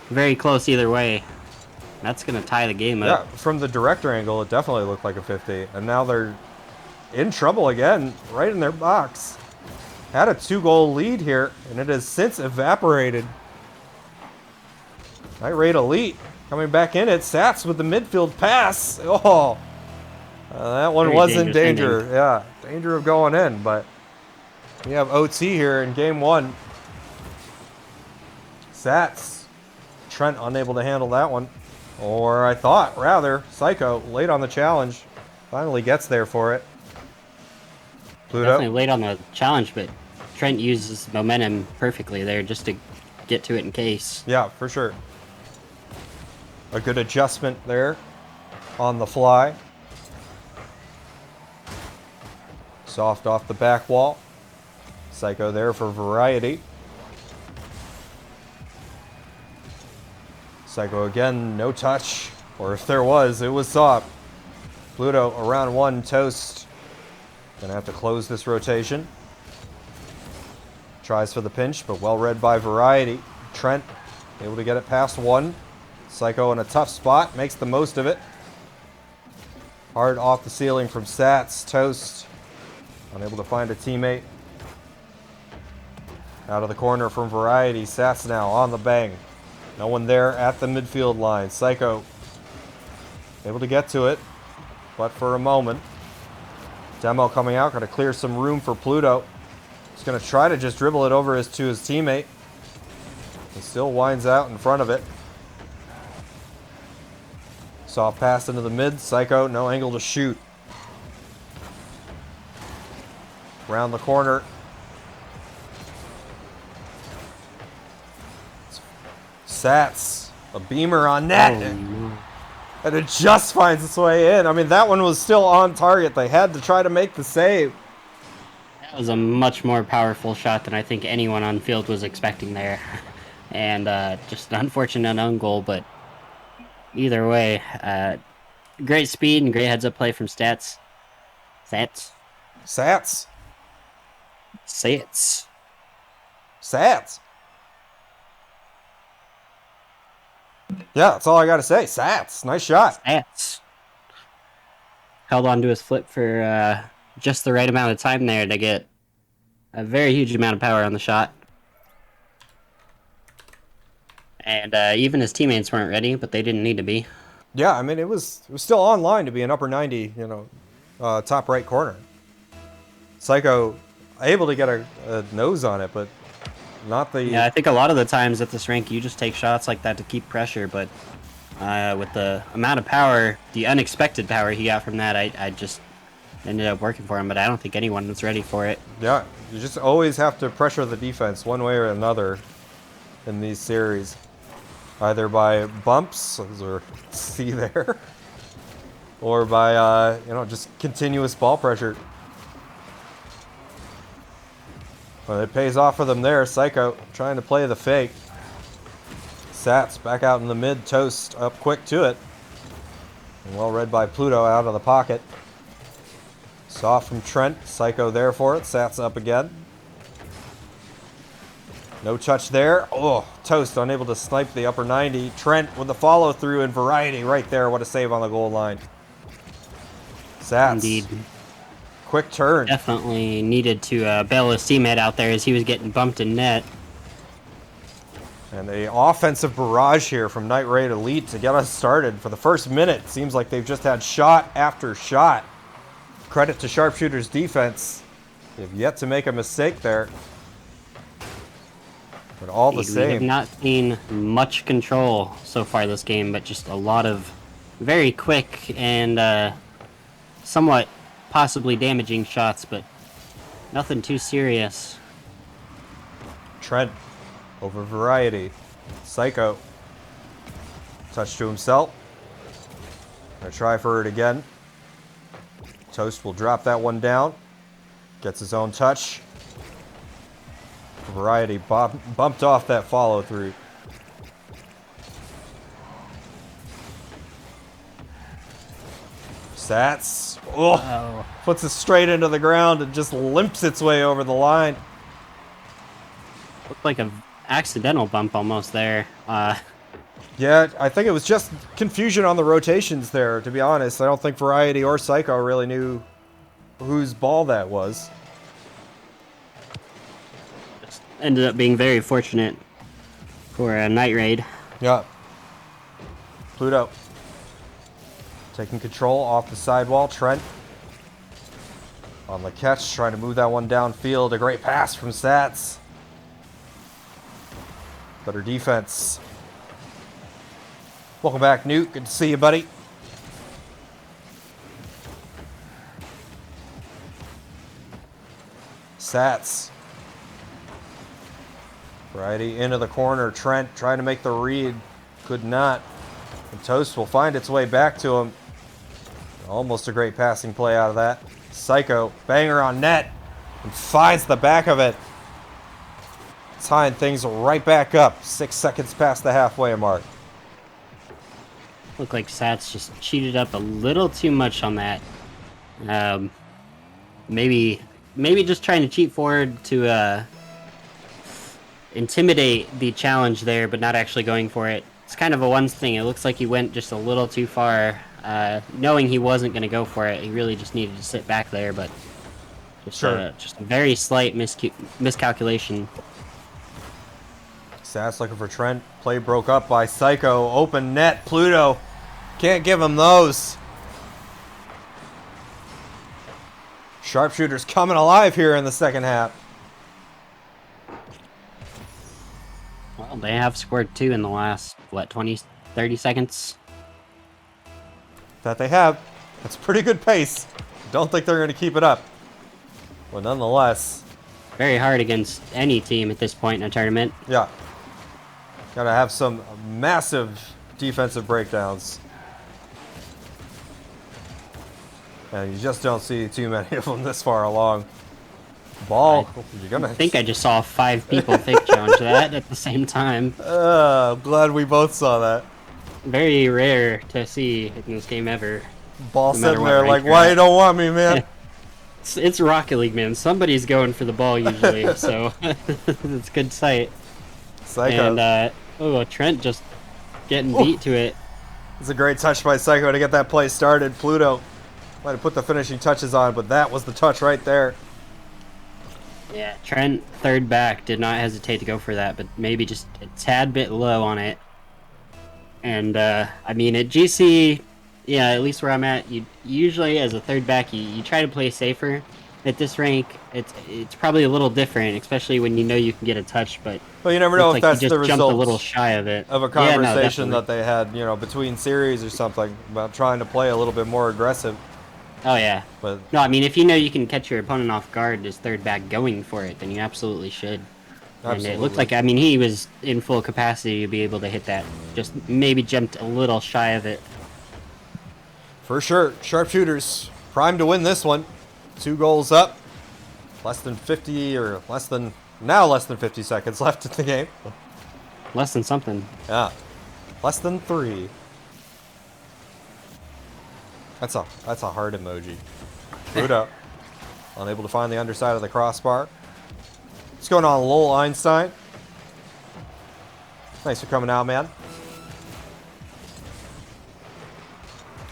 very close either way. That's going to tie the game up. Yeah, from the director angle, it definitely looked like a 50. And now they're in trouble again, right in their box. Had a 2-goal lead here, and it has since evaporated. Night Raid Elite coming back in it. Sats with the midfield pass. Oh, that one was in danger. Ending. Yeah, danger of going in, but we have OT here in game 1. Sats. Trent unable to handle that one. Or I thought, rather, Psycho late on the challenge. Finally gets there for it. Pluto. Definitely late on the challenge, but Trent uses momentum perfectly there just to get to it in case. Yeah, for sure. A good adjustment there on the fly. Soft off the back wall. Psycho there for variety. Psycho again, no touch. Or if there was, it was soft. Pluto around 1, Toast. Gonna have to close this rotation. Tries for the pinch, but well read by variety. Trent able to get it past 1. Psycho in a tough spot, makes the most of it. Hard off the ceiling from Sats. Toast unable to find a teammate. Out of the corner from variety. Sats now on the bang. No one there at the midfield line. Psycho able to get to it, but for a moment. Demo coming out, going to clear some room for Pluto. He's going to try to just dribble it over to his teammate. He still winds out in front of it. Soft pass into the mid. Psycho, no angle to shoot. Round the corner. Sats, a beamer on net. Oh, and it just finds its way in. I mean, that one was still on target. They had to try to make the save. That was a much more powerful shot than I think anyone on field was expecting there. And just an unfortunate own goal, but either way, great speed and great heads-up play from Sats. Sats. Sats. Yeah, that's all I got to say. Sats. Nice shot. Sats. Held on to his flip for just the right amount of time there to get a very huge amount of power on the shot. And even his teammates weren't ready, but they didn't need to be. Yeah, I mean, it was still online to be an upper 90, top right corner. Psycho able to get a nose on it, but not the... Yeah, I think a lot of the times at this rank, you just take shots like that to keep pressure, but with the amount of power, the unexpected power he got from that, I just ended up working for him, but I don't think anyone was ready for it. Yeah, you just always have to pressure the defense one way or another in these series. Either by bumps, or see there, or by, just continuous ball pressure. Well, it pays off for them there. Psycho trying to play the fake. Sats back out in the mid. Toast up quick to it. And well read by Pluto out of the pocket. Soft from Trent. Psycho there for it. Sats up again. No touch there. Oh, Toast unable to snipe the upper 90. Trent with the follow through and variety right there. What a save on the goal line. Sats. Indeed. Quick turn. Definitely needed to bail his teammate out there as he was getting bumped in net. And the offensive barrage here from Night Raid Elite to get us started. For the first minute, seems like they've just had shot after shot. Credit to Sharpshooter's defense. They've yet to make a mistake there. But all the Indeed, we have same. not seen much control so far this game, but just a lot of very quick and somewhat possibly damaging shots, but nothing too serious. Trent over Variety. Psycho. Touch to himself. Gonna try for it again. Toast will drop that one down. Gets his own touch. Variety bumped off that follow through. Sats. Oh, puts it straight into the ground and just limps its way over the line. Looked like an accidental bump almost there. Yeah, I think it was just confusion on the rotations there, to be honest. I don't think Variety or Psycho really knew whose ball that was. Just ended up being very fortunate for a Night Raid. Yeah. Pluto. Taking control off the sidewall. Trent on the catch, trying to move that one downfield. A great pass from Sats. Better defense. Welcome back, Newt. Good to see you, buddy. Sats. Variety into the corner. Trent trying to make the read. Could not. And Toast will find its way back to him. Almost a great passing play out of that. Psycho, banger on net. And finds the back of it. Tying things right back up. 6 seconds past the halfway mark. Looked like Sats just cheated up a little too much on that. Maybe just trying to cheat forward to intimidate the challenge there, but not actually going for it. It's kind of a one thing. It looks like he went just a little too far, knowing he wasn't going to go for it. He really just needed to sit back there, but just, just a very slight miscalculation. Sats looking for Trent. Play broke up by Psycho. Open net. Pluto. Can't give him those. Sharpshooter's coming alive here in the second half. Well, they have scored 2 in the last, 30 seconds? That they have. That's pretty good pace. Don't think they're going to keep it up. But nonetheless. Very hard against any team at this point in a tournament. Yeah. Gotta have some massive defensive breakdowns. And you just don't see too many of them this far along. Ball. You're gonna. I think I just saw 5 people fake challenge that at the same time. I'm glad we both saw that. Very rare to see in this game ever. Ball no matter sitting what there rank like, you're why at. you don't want me, man? It's Rocket League, man. Somebody's going for the ball usually, so it's good sight. Psycho. And Trent just getting beat to it. It's a great touch by Psycho to get that play started. Pluto might have put the finishing touches on, but that was the touch right there. Yeah, Trent, third back, did not hesitate to go for that, but maybe just a tad bit low on it. And, I mean, at GC, yeah, at least where I'm at, you usually, as a third back, you try to play safer. At this rank, it's probably a little different, especially when you know you can get a touch, but... Well, you never know if that's he the just jumped a result little shy of it. of a conversation that they had, you know, between series or something about trying to play a little bit more aggressive. Oh, yeah. But No, I mean, if you know you can catch your opponent off guard as third back going for it, then you absolutely should. Absolutely. And it looked like, I mean, he was in full capacity to be able to hit that. Just maybe jumped a little shy of it. for sure, Sharpshooters primed to win this one. 2 goals up. Less than 50 less than 50 seconds left in the game. Less than something. Yeah. Less than 3. That's a heart emoji. Pluto. Unable to find the underside of the crossbar. What's going on, Lowell Einstein? Thanks for coming out, man.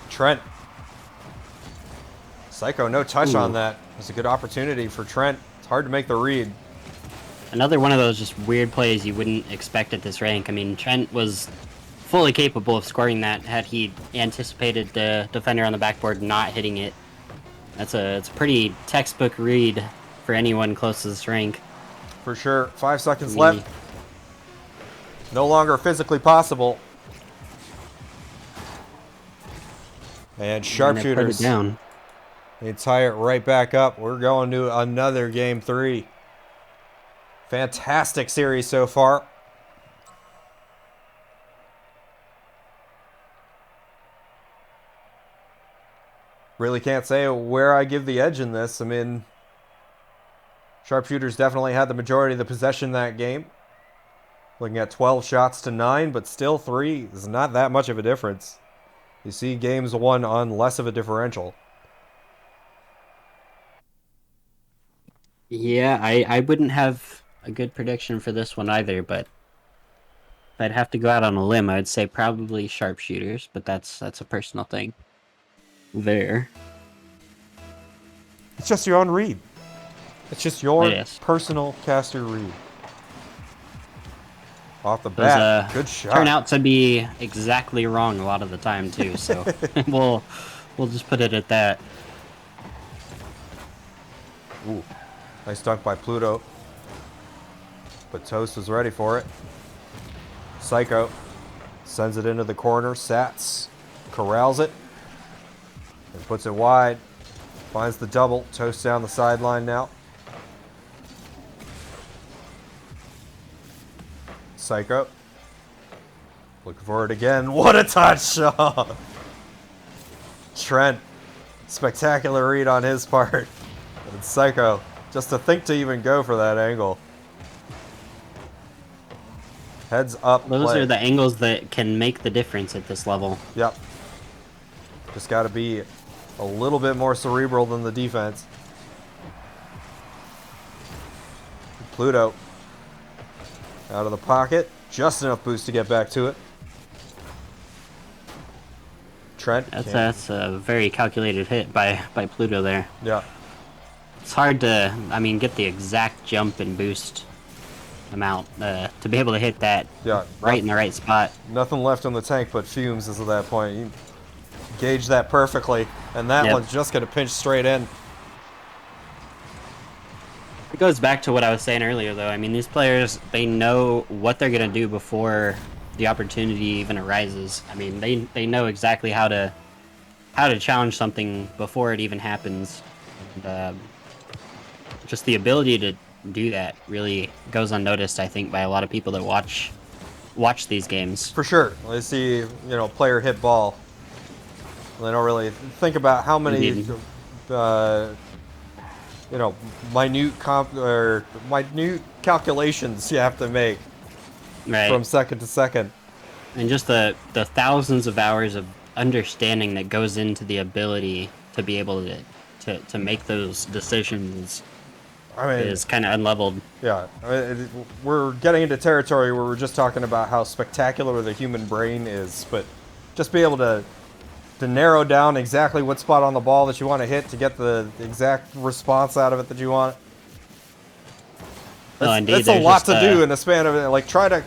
Trent. Psycho, no touch Ooh. on that. It's a good opportunity for Trent. It's hard to make the read. Another one of those just weird plays you wouldn't expect at this rank. I mean, Trent was fully capable of scoring that had he anticipated the defender on the backboard not hitting it. It's a pretty textbook read for anyone close to this rank. For sure. 5 seconds I mean, left. No longer physically possible. And sharpshooters. Down. They tie it right back up. We're going to another game 3. Fantastic series so far. Really can't say where I give the edge in this. I mean, sharpshooters definitely had the majority of the possession that game. Looking at 12 shots to 9, but still 3 is not that much of a difference. You see games won on less of a differential. Yeah, I wouldn't have a good prediction for this one either, but if I'd have to go out on a limb, I'd say probably sharpshooters, but that's a personal thing. There. It's just your own read. It's just your Yes. personal caster read. Off the bat, good shot. Turn out to be exactly wrong a lot of the time too, so we'll just put it at that. Ooh, nice dunk by Pluto. But Toast is ready for it. Psycho sends it into the corner. Sats corrals it and puts it wide. Finds the double. Toast down the sideline now. Psycho. Looking for it again. What a touch! Trent. Spectacular read on his part. And Psycho. Just to think to even go for that angle. Heads up Those play. are the angles that can make the difference at this level. Yep. Just got to be a little bit more cerebral than the defense. Pluto. Out of the pocket. Just enough boost to get back to it. Trent. That's a very calculated hit by Pluto there. Yeah. It's hard to, I mean, get the exact jump and boost amount to be able to hit that right in the right spot. Nothing left in the tank but fumes as of that point. You gauge that perfectly, and that one's just going to pinch straight in. It goes back to what I was saying earlier, though. I mean, these players, they know what they're going to do before the opportunity even arises. I mean, they know exactly how to challenge something before it even happens. And, just the ability to do that really goes unnoticed, I think, by a lot of people that watch these games. For sure. They see, player hit ball. They don't really think about how many, minute calculations you have to make from second to second. And just the thousands of hours of understanding that goes into the ability to be able to make those decisions. Is kind of unleveled. Yeah, we're getting into territory where we're just talking about how spectacular the human brain is, but just be able to narrow down exactly what spot on the ball that you want to hit to get the exact response out of it that you want. That's a lot to do in a span of like try to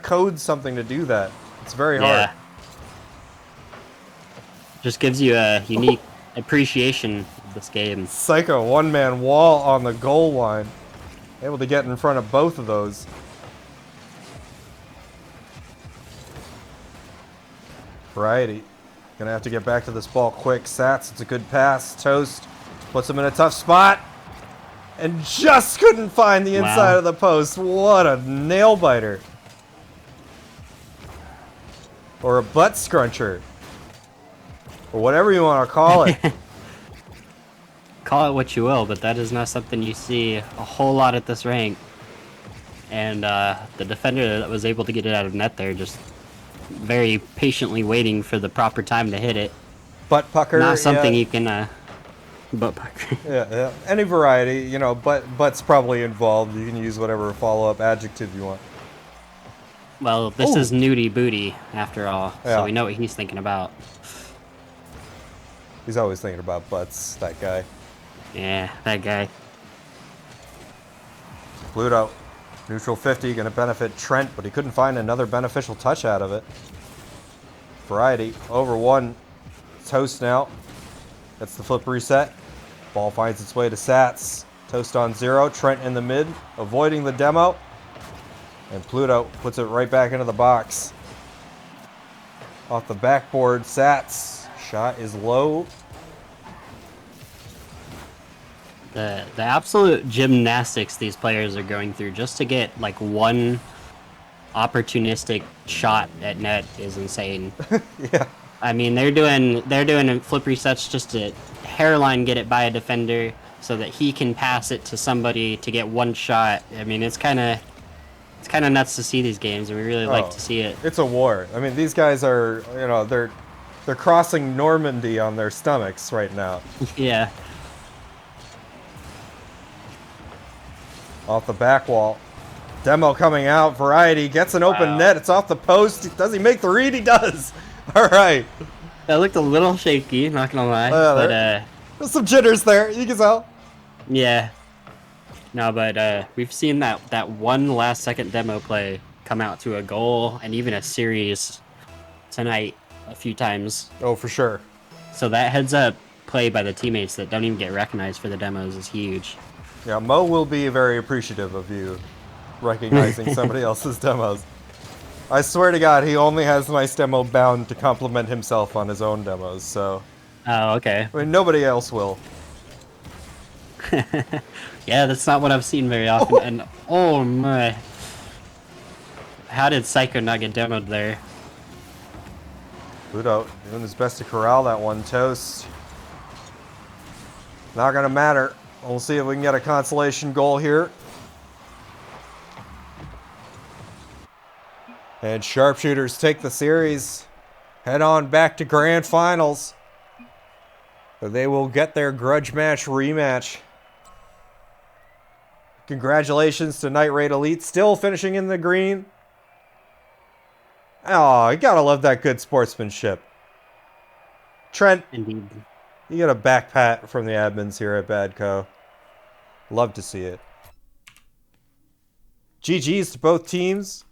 code something to do that. It's very hard. Just gives you a unique appreciation of this game. Psycho one-man wall on the goal line. Able to get in front of both of those. Variety. Gonna have to get back to this ball quick. Sats, it's a good pass. Toast puts him in a tough spot. And just couldn't find the inside of the post. What a nail biter. Or a butt scruncher. Or whatever you want to call it. Call it what you will, but that is not something you see a whole lot at this rank. And the defender that was able to get it out of net there just very patiently waiting for the proper time to hit it. Butt pucker. Not something you can... butt pucker. Yeah. Any variety, butt's probably involved. You can use whatever follow-up adjective you want. Well, this is nudie booty, after all, so we know what he's thinking about. He's always thinking about butts, that guy. Yeah, that guy. Pluto, neutral 50, going to benefit Trent, but he couldn't find another beneficial touch out of it. Variety, over one. Toast now. That's the flip reset. Ball finds its way to Sats. Toast on 0. Trent in the mid, avoiding the demo. And Pluto puts it right back into the box. Off the backboard, Sats. Shot is low. The absolute gymnastics these players are going through just to get like one opportunistic shot at net is insane. Yeah. I mean, they're doing flip resets just to hairline get it by a defender so that he can pass it to somebody to get one shot. I mean, it's kind of nuts to see these games, and we really like to see it. It's a war. I mean, these guys are, they're crossing Normandy on their stomachs right now. Yeah. Off the back wall. Demo coming out. Variety gets an open net. It's off the post. Does he make the read? He does. All right. That looked a little shaky, not gonna lie. But there's some jitters there. You can tell. Yeah. No, but we've seen that one last second demo play come out to a goal and even a series tonight a few times. Oh, for sure. So that heads up play by the teammates that don't even get recognized for the demos is huge. Yeah, Mo will be very appreciative of you recognizing somebody else's demos. I swear to God, he only has nice demo bound to compliment himself on his own demos, so... Oh, okay. I mean, nobody else will. Yeah, that's not what I've seen very often, and oh my... How did Psycho not get demoed there? Pluto doing his best to corral that one. Toast. Not gonna matter. We'll see if we can get a consolation goal here. And Sharpshooters take the series. Head on back to Grand Finals. They will get their grudge match rematch. Congratulations to Night Raid Elite, still finishing in the green. Oh, you gotta love that good sportsmanship. Trent, Indeed. you get a back pat from the admins here at Badco. Love to see it. GG's to both teams.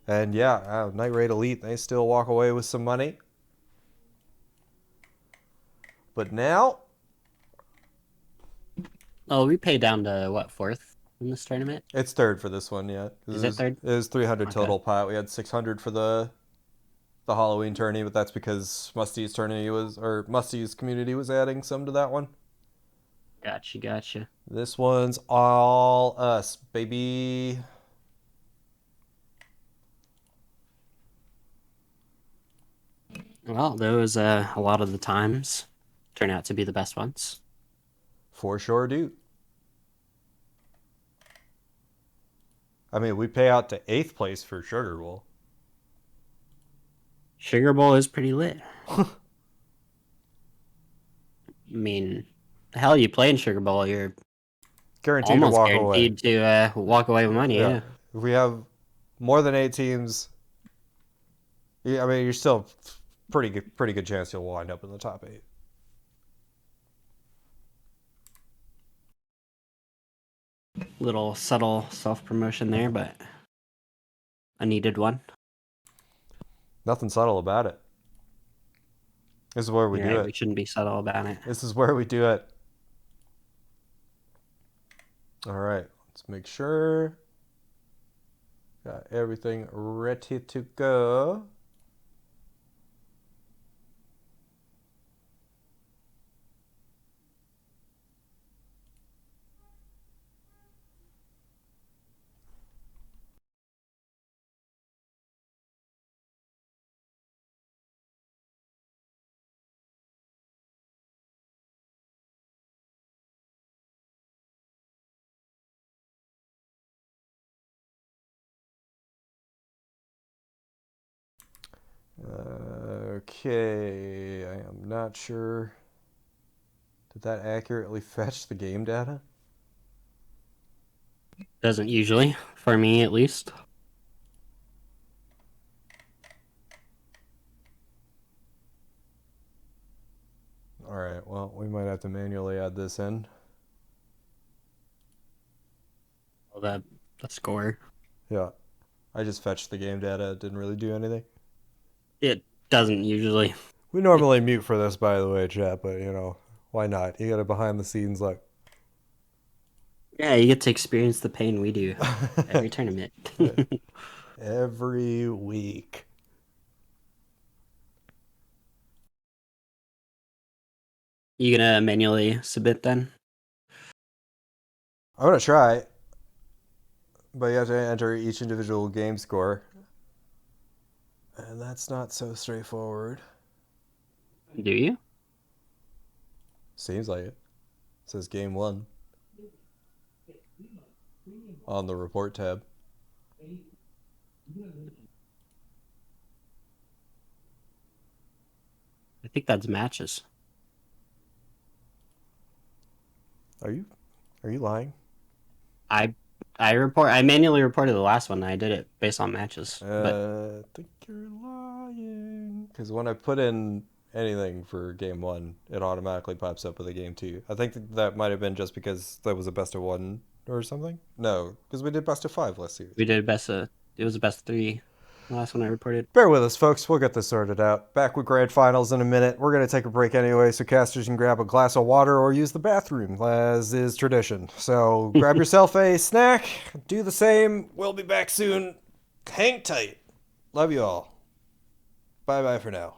And yeah, Night Raid Elite, they still walk away with some money. But now... Oh, we pay down to, what, 4th in this tournament? It's 3rd for this one, yeah. Is it 3rd? It was 300 total Okay. pot. We had 600 for the Halloween tourney, but that's because Musty's community was adding some to that one. Gotcha. This one's all us, baby. Well, those, a lot of the times turn out to be the best ones. For sure, dude. I mean, we pay out to 8th place for Sugar Bowl. Sugar Bowl is pretty lit. I mean, hell, you play in Sugar Bowl, you're Guaranteed almost to walk guaranteed to walk away with money, yeah. If we have more than 8 teams, yeah, I mean, you're still pretty good chance you'll wind up in the top 8. Little subtle self-promotion there, but a needed one. Nothing subtle about it. This is where we do it. We shouldn't be subtle about it. This is where we do it. All right, let's make sure. Got everything ready to go. Okay, I am not sure. Did that accurately fetch the game data? Doesn't usually, for me at least. have to manually add this in. Well, the score. Yeah. I just fetched the game data. It didn't really do anything. It doesn't usually. We normally mute for this, by the way, chat, but why not? You got a behind the scenes look. Yeah, you get to experience the pain we do every tournament. Every week. You gonna manually submit then? I'm gonna try, but you have to enter each individual game score, and that's not so straightforward. Do you? Seems like it. It says game 1 on the report tab. I think that's matches. Are you lying? I I manually reported the last one. I did it based on matches. But I think you're lying. Because when I put in anything for game 1, it automatically pops up with a game 2. I think that might have been just because that was a best of 1 or something. No, because we did best of 5 last series. we did best of, it was the best 3. The last one I reported. Bear with us, folks. We'll get this sorted out. Back with grand finals in a minute. We're going to take a break anyway, so casters can grab a glass of water or use the bathroom, as is tradition. So grab yourself a snack. Do the same. We'll be back soon. Hang tight. Love you all. Bye bye for now.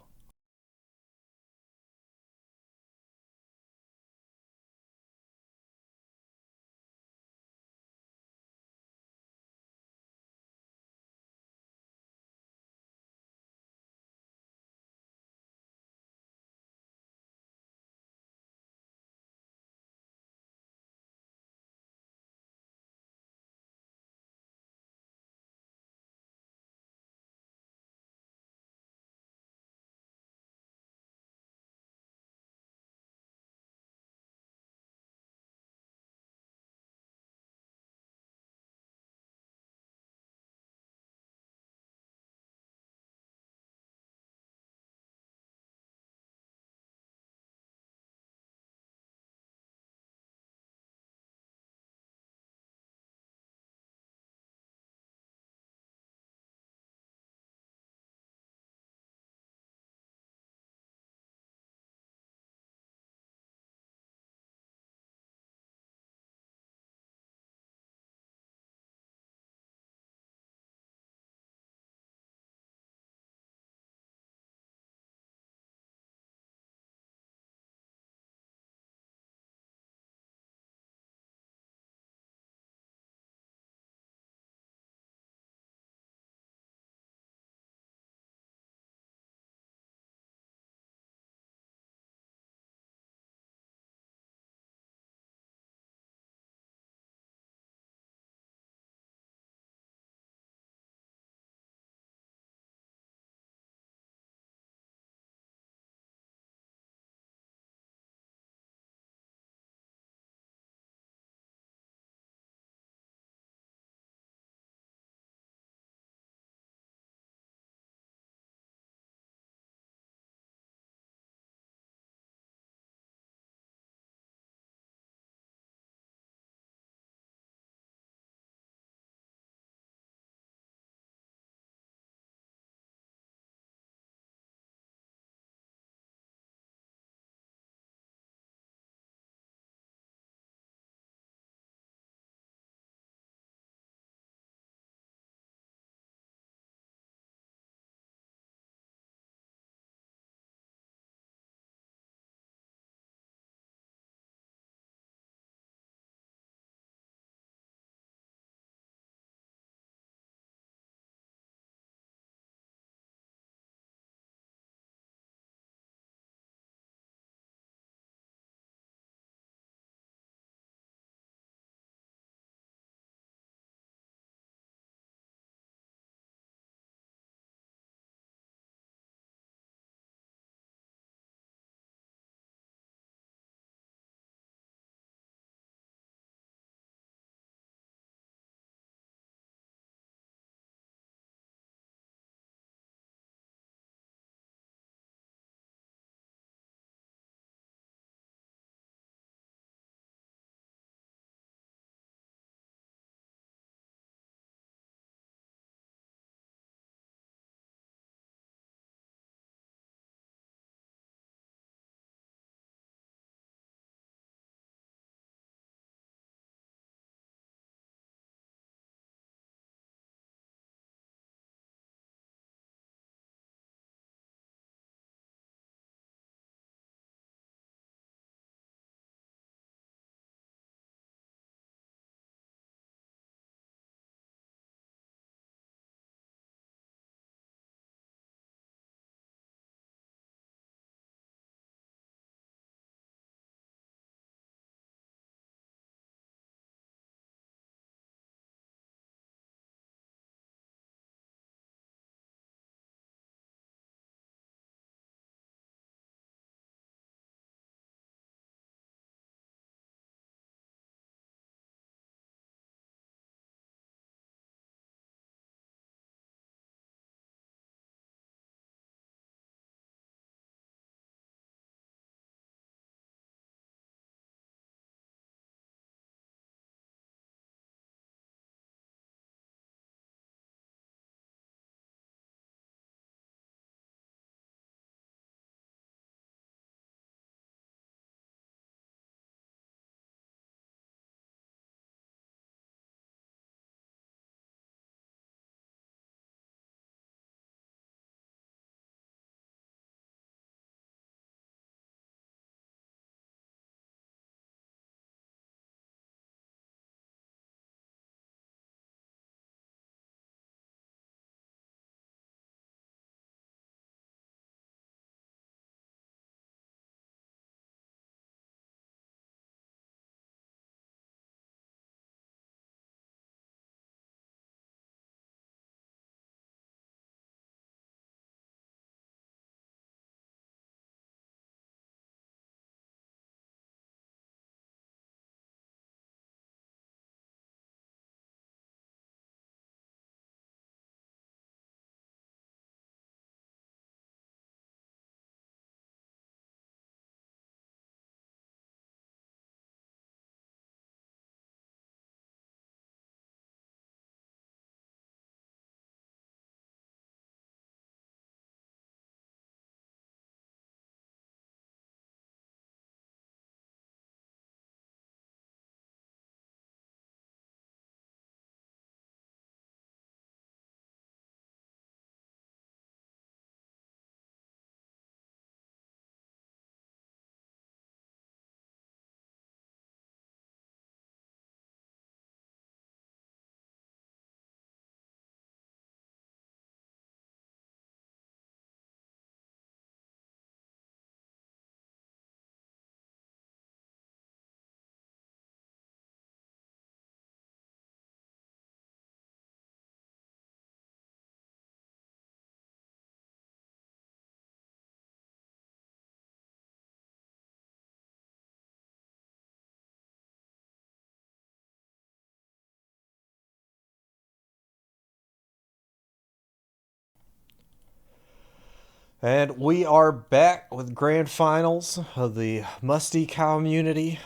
And we are back with grand finals of the Musty Cowmunity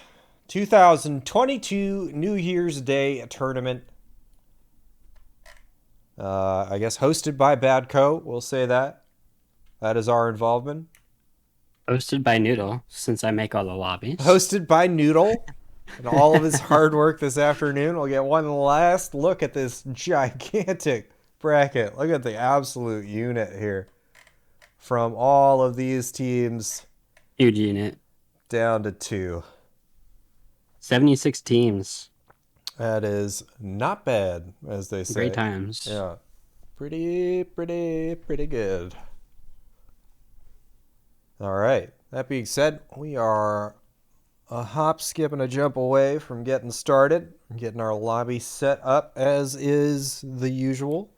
2022 New Year's Day tournament. I guess hosted by Badco, we'll say that. That is our involvement. Hosted by Noodle, since I make all the lobbies. Hosted by Noodle and all of his hard work this afternoon. We'll get one last look at this gigantic bracket. Look at the absolute unit here. From all of these teams, Huge unit. down to 2. 76 teams. That is not bad, as they say. Great times. Yeah. Pretty good. All right. That being said, we are a hop, skip, and a jump away from getting started, getting our lobby set up as is the usual.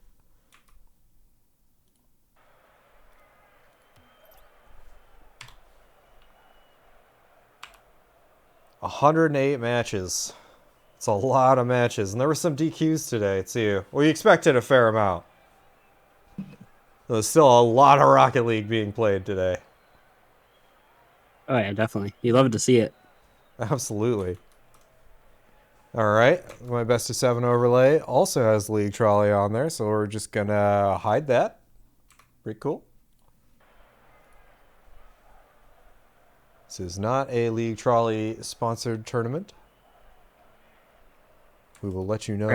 $108 matches. It's a lot of matches. And there were some DQs today, too. We expected a fair amount. There's still a lot of Rocket League being played today. Oh, yeah, definitely. You love to see it. Absolutely. All right. My best of 7 overlay also has League Trolley on there, so we're just going to hide that. Pretty cool. This is not a League Trolley sponsored tournament. We will let you know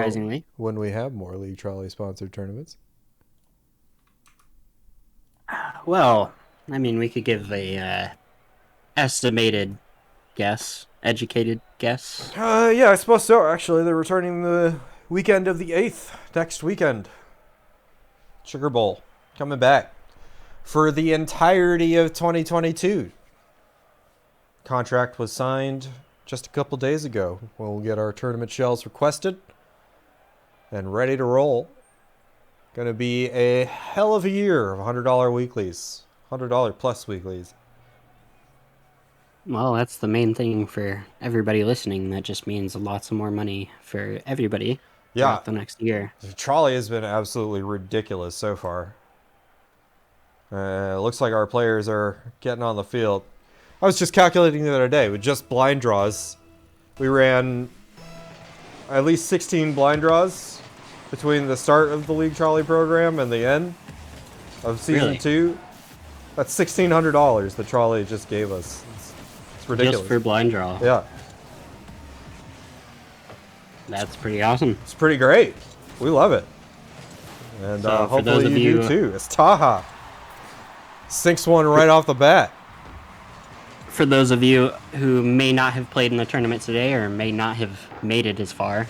when we have more League Trolley sponsored tournaments. Well, I mean, we could give a estimated guess, educated guess. Yeah, I suppose so. Actually, they're returning the weekend of the 8th, next weekend. Sugar Bowl, coming back for the entirety of 2022. Contract was signed just a couple days ago. We'll get our tournament shells requested and ready to roll. Gonna be a hell of a year of $100 weeklies, $100 plus weeklies. Well, that's the main thing for everybody listening. That just means lots of more money for everybody throughout the next year. The trolley has been absolutely ridiculous so far. Looks like our players are getting on the field. I was just calculating the other day with just blind draws. We ran at least 16 blind draws between the start of the League Trolley program and the end of season 2. That's $1,600 the trolley just gave us. It's ridiculous. Just for blind draw. Yeah. That's pretty awesome. It's pretty great. We love it. And So hopefully you do too. It's Taha. Sinks one right off the bat. For those of you who may not have played in the tournament today or may not have made it as far,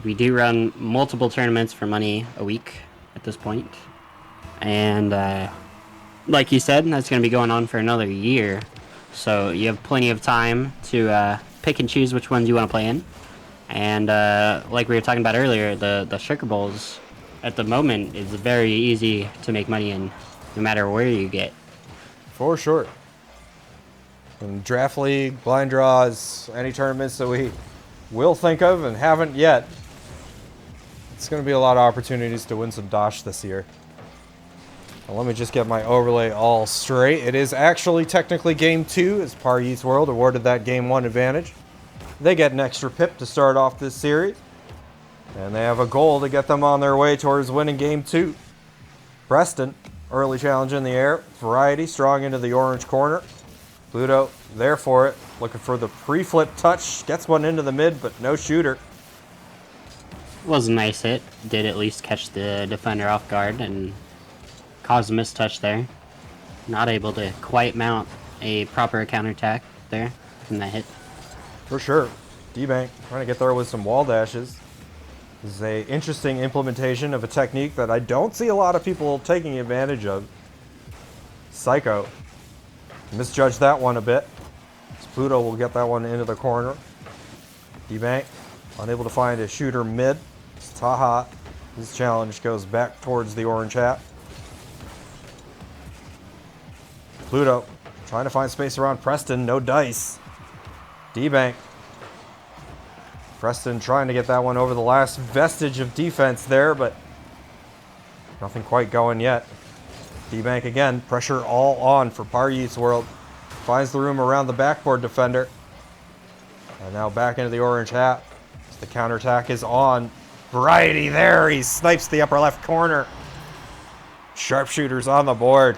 we do run multiple tournaments for money a week at this point. And like you said, that's going to be going on for another year. So you have plenty of time to pick and choose which ones you want to play in. And like we were talking about earlier, the Sugar Bowls at the moment is very easy to make money in, no matter where you get. For sure. And draft league, blind draws, any tournaments that we will think of and haven't yet. It's going to be a lot of opportunities to win some Dosh this year. Now, let me just get my overlay all straight. It is actually technically game 2 as Par East World awarded that game 1 advantage. They get an extra pip to start off this series. And they have a goal to get them on their way towards winning game 2. Preston, early challenge in the air. Variety strong into the orange corner. Pluto there for it, looking for the pre-flip touch, gets one into the mid, but no shooter. Was a nice hit, did at least catch the defender off guard and cause a mistouch there. Not able to quite mount a proper counterattack there from that hit. For sure. D-Bank trying to get there with some wall dashes. This is a interesting implementation of a technique that I don't see a lot of people taking advantage of. Psycho. Misjudged that one a bit. Pluto will get that one into the corner. D-Bank unable to find a shooter mid. It's Taha. His challenge goes back towards the orange hat. Pluto trying to find space around Preston. No dice. D-Bank. Preston trying to get that one over the last vestige of defense there, but nothing quite going yet. D-Bank again, pressure all on for Paryeet's World. Finds the room around the backboard defender. And now back into the orange hat. The counterattack is on. Variety there. He snipes the upper left corner. Sharpshooters on the board.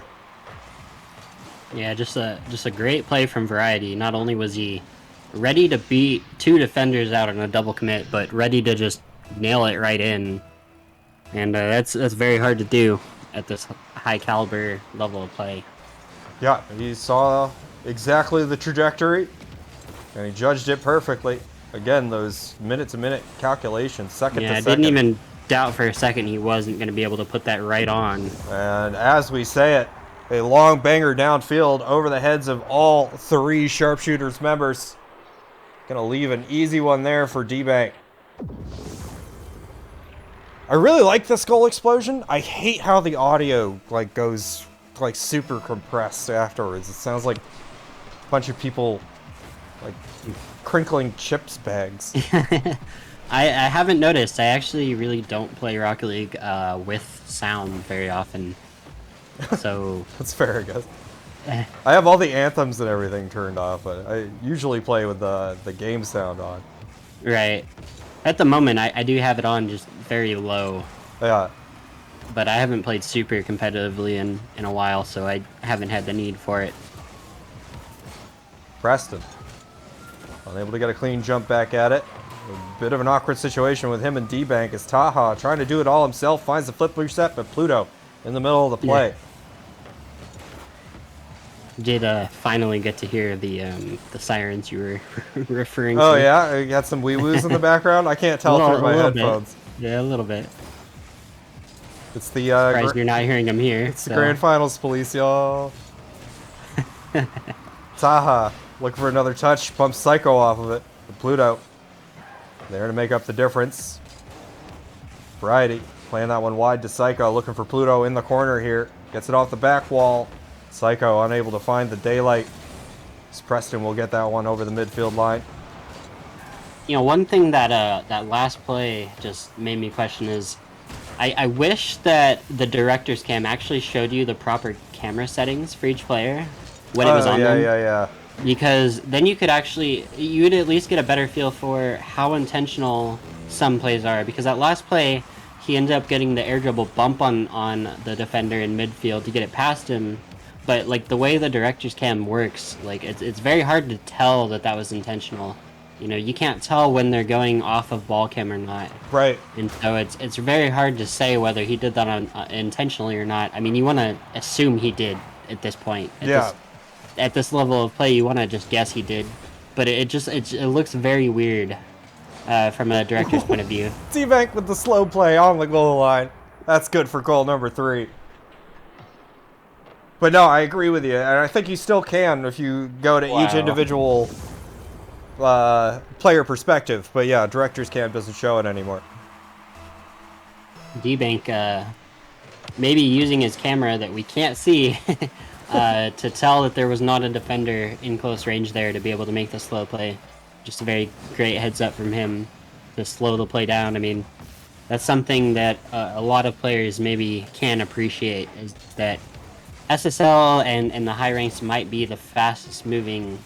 Yeah, just a great play from Variety. Not only was he ready to beat 2 defenders out on a double commit, but ready to just nail it right in. And that's very hard to do at this high caliber level of play. Yeah, he saw exactly the trajectory, and he judged it perfectly. Again, those minute-to-minute calculations, second to second. Yeah, I didn't even doubt for a second he wasn't going to be able to put that right on. And as we say it, a long banger downfield over the heads of all 3 Sharpshooters members. Gonna leave an easy one there for D-Bank. I really like this goal explosion. I hate how the audio goes super compressed afterwards. It sounds like a bunch of people crinkling chips bags. I haven't noticed. I actually really don't play Rocket League with sound very often. So That's fair, I guess. I have all the anthems and everything turned off, but I usually play with the game sound on. right. At the moment, I do have it on just very low. Yeah. But I haven't played super competitively in a while, so I haven't had the need for it. Preston. Unable to get a clean jump back at it. A bit of an awkward situation with him and D-Bank as Taha, trying to do it all himself, finds the flip reset, but Pluto in the middle of the play. Yeah. Did finally get to hear the sirens you were referring to. Oh yeah? You got some wee-woos in the background? I can't tell through my headphones. Bit. Yeah, a little bit. It's the Surprised you're not hearing them here. It's the grand finals, police, y'all. Taha looking for another touch, pumps Psycho off of it. The Pluto there to make up the difference. Variety playing that one wide to Psycho, looking for Pluto in the corner here. Gets it off the back wall. Psycho unable to find the daylight. Preston will get that one over the midfield line. You know, one thing that that last play just made me question is, I wish that the director's cam actually showed you the proper camera settings for each player when it was on them. Yeah. Because then you could actually, you'd at least get a better feel for how intentional some plays are. Because that last play, he ended up getting the air dribble bump on the defender in midfield to get it past him. But like the way the director's cam works, like it's very hard to tell that was intentional. You know, you can't tell when they're going off of ball cam or not. Right. And so it's very hard to say whether he did that on intentionally or not. I mean, you want to assume he did at this point. At this level of play, you want to just guess he did. But it looks very weird from a director's point of view. D-Bank with the slow play on the goal line. That's good for goal number 3. But no, I agree with you, and I think you still can if you go to each individual player perspective. But yeah, director's cam doesn't show it anymore. D-Bank maybe using his camera that we can't see to tell that there was not a defender in close range there to be able to make the slow play. Just a very great heads up from him to slow the play down. I mean, that's something that a lot of players maybe can appreciate, is that SSL and the high ranks might be the fastest moving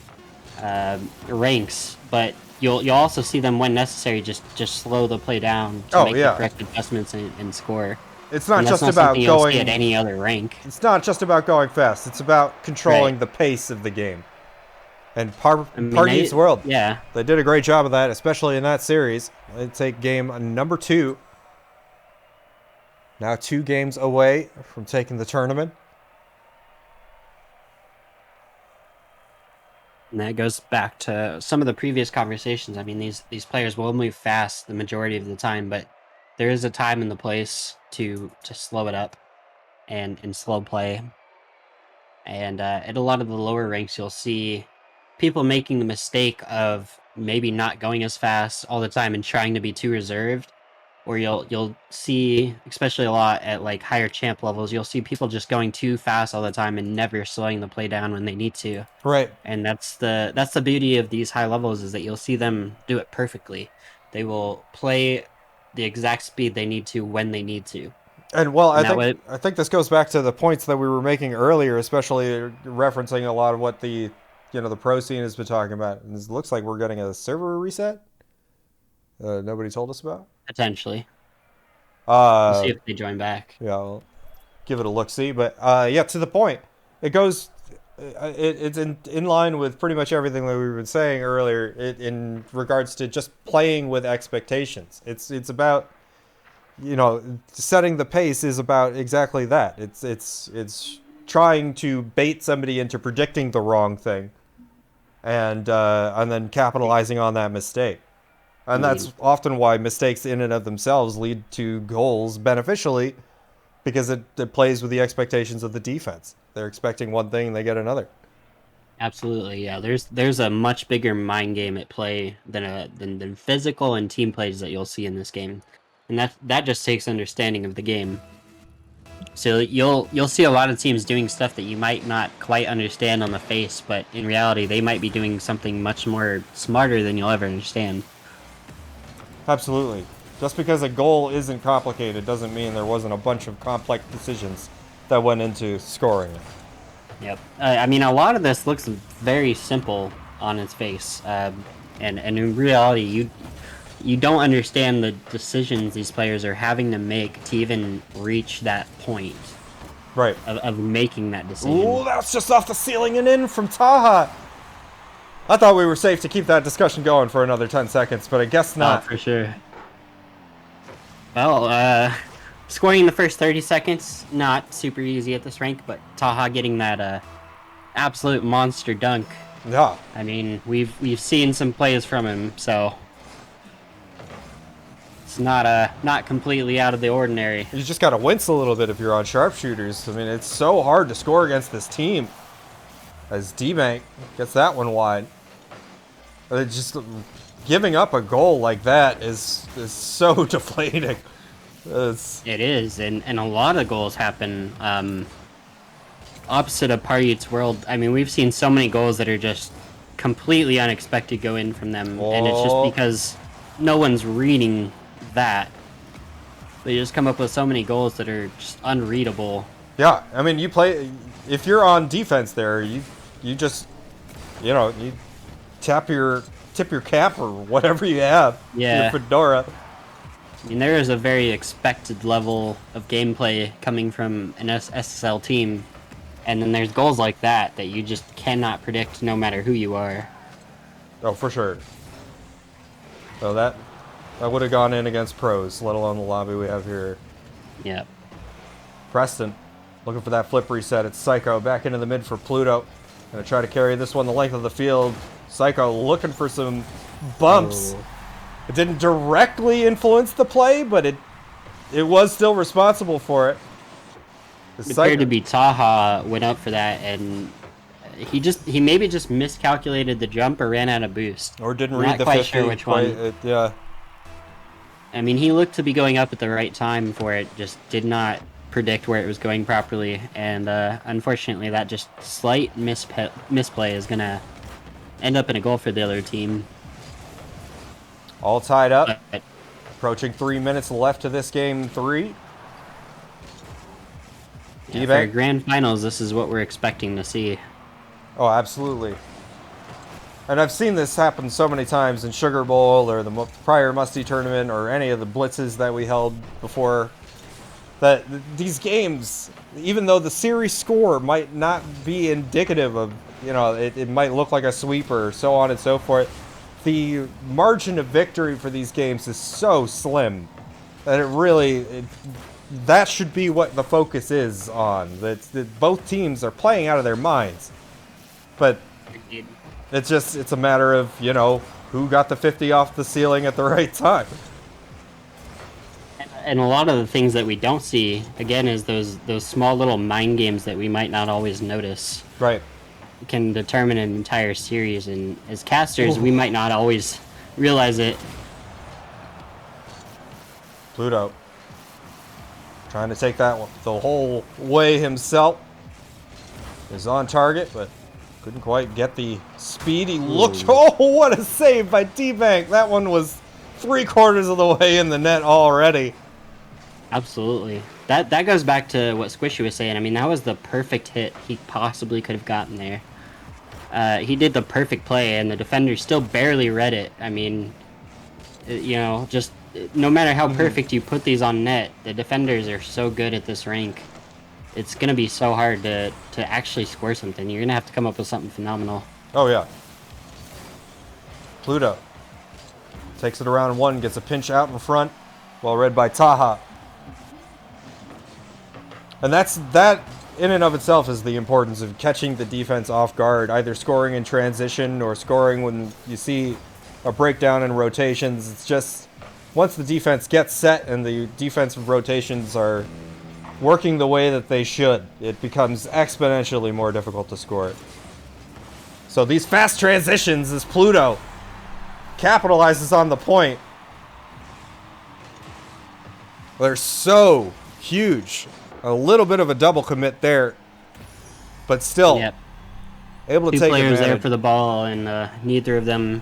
ranks, but you'll also see them when necessary just slow the play down to make the correct adjustments and score. It's not just not about going at any other rank. It's not just about going fast. It's about controlling the pace of the game. And Party's World, yeah, they did a great job of that, especially in that series. They take game number 2. Now 2 games away from taking the tournament. And that goes back to some of the previous conversations. I mean, these players will move fast the majority of the time, but there is a time and the place to slow it up and slow play. And at a lot of the lower ranks, you'll see people making the mistake of maybe not going as fast all the time and trying to be too reserved. Or you'll see, especially a lot at like higher champ levels, you'll see people just going too fast all the time and never slowing the play down when they need to. Right. And that's the beauty of these high levels, is that you'll see them do it perfectly. They will play the exact speed they need to when they need to. And well, And that way, I think this goes back to the points that we were making earlier, especially referencing a lot of what the pro scene has been talking about. And it looks like we're getting a server reset. Nobody told us about. potentially, we'll see Uh, if they join back. yeah, I'll give it a look see. But yeah, to the point. It goes. It's in line with pretty much everything that we were saying earlier in regards to just playing with expectations. It's about setting the pace is about exactly that. It's trying to bait somebody into predicting the wrong thing, and then capitalizing on that mistake. I And mean, that's often why mistakes in and of themselves lead to goals beneficially, because it plays with the expectations of the defense. They're expecting one thing and they get another. absolutely, yeah. There's a much bigger mind game at play than physical and team plays that you'll see in this game, and that just takes understanding of the game. So you'll see a lot of teams doing stuff that you might not quite understand on the face, but in reality, they might be doing something much more smarter than you'll ever understand. Absolutely. Just because a goal isn't complicated doesn't mean there wasn't a bunch of complex decisions that went into scoring it. Yep. I mean, a lot of this looks very simple on its face, and in reality, you don't understand the decisions these players are having to make to even reach that point Right. of making that decision. Ooh, that's just off the ceiling and in from Taha. I thought we were safe to keep that discussion going for another 10 seconds, but I guess not. For sure. Well, scoring in the first 30 seconds, not super easy at this rank, but Taha getting that absolute monster dunk. Yeah. I mean, we've seen some plays from him, so it's not completely out of the ordinary. You just gotta wince a little bit if you're on sharpshooters. I mean, it's so hard to score against this team. As D-Bank gets that one wide. Just giving up a goal like that is so deflating. It is, and a lot of goals happen opposite of Pardeet's world. I mean, we've seen so many goals that are just completely unexpected go in from them, and it's just because no one's reading that. They just come up with so many goals that are just unreadable. Yeah, I mean, if you're on defense there, you just you tip your cap or whatever you have. Yeah. Your fedora. I mean, there is a very expected level of gameplay coming from an SSL team, and then there's goals like that you just cannot predict no matter who you are. Oh, for sure. So that would have gone in against pros, let alone the lobby we have here. Yeah. Preston, looking for that flip reset. It's Psycho back into the mid for Pluto. Gonna try to carry this one the length of the field. Psycho looking for some bumps. Oh. It didn't directly influence the play, but it was still responsible for it. It appeared to be Taha went up for that, and he maybe just miscalculated the jump or ran out of boost. Or didn't I'm read not the quite 50. sure which one. Yeah. I mean, he looked to be going up at the right time for it, just did not predict where it was going properly, and unfortunately that just slight misplay is going to end up in a goal for the other team. All tied up. But Approaching 3 minutes left to this game 3. yeah, for grand finals, this is what we're expecting to see. Oh, absolutely. And I've seen this happen so many times in Sugar Bowl or the prior Musty tournament or any of the blitzes that we held before. That these games, even though the series score might not be indicative of, it might look like a sweeper, so on and so forth, the margin of victory for these games is so slim that that should be what the focus is on. That both teams are playing out of their minds. But it's a matter of, who got the 50 off the ceiling at the right time. And a lot of the things that we don't see, again, is those small little mind games that we might not always notice. Right. Can determine an entire series, and as casters, we might not always realize it. Pluto trying to take that one the whole way himself. Is on target, but couldn't quite get the speed. He looked. Oh, what a save by D-Bank. That one was 3/4 of the way in the net already. Absolutely. That goes back to what Squishy was saying. I mean, that was the perfect hit he possibly could have gotten there. He did the perfect play, and the defender still barely read it. I mean, just no matter how perfect you put these on net, the defenders are so good at this rank. It's gonna be so hard to actually score something. You're gonna have to come up with something phenomenal. Oh, yeah. Pluto takes it around one, gets a pinch out in front, well read by Taha. And that in and of itself is the importance of catching the defense off guard, either scoring in transition or scoring when you see a breakdown in rotations. It's just once the defense gets set and the defensive rotations are working the way that they should, it becomes exponentially more difficult to score it. So these fast transitions, as Pluto capitalizes on the point, they're so huge. A little bit of a double commit there, but still able to Two take players advantage. there for the ball, and neither of them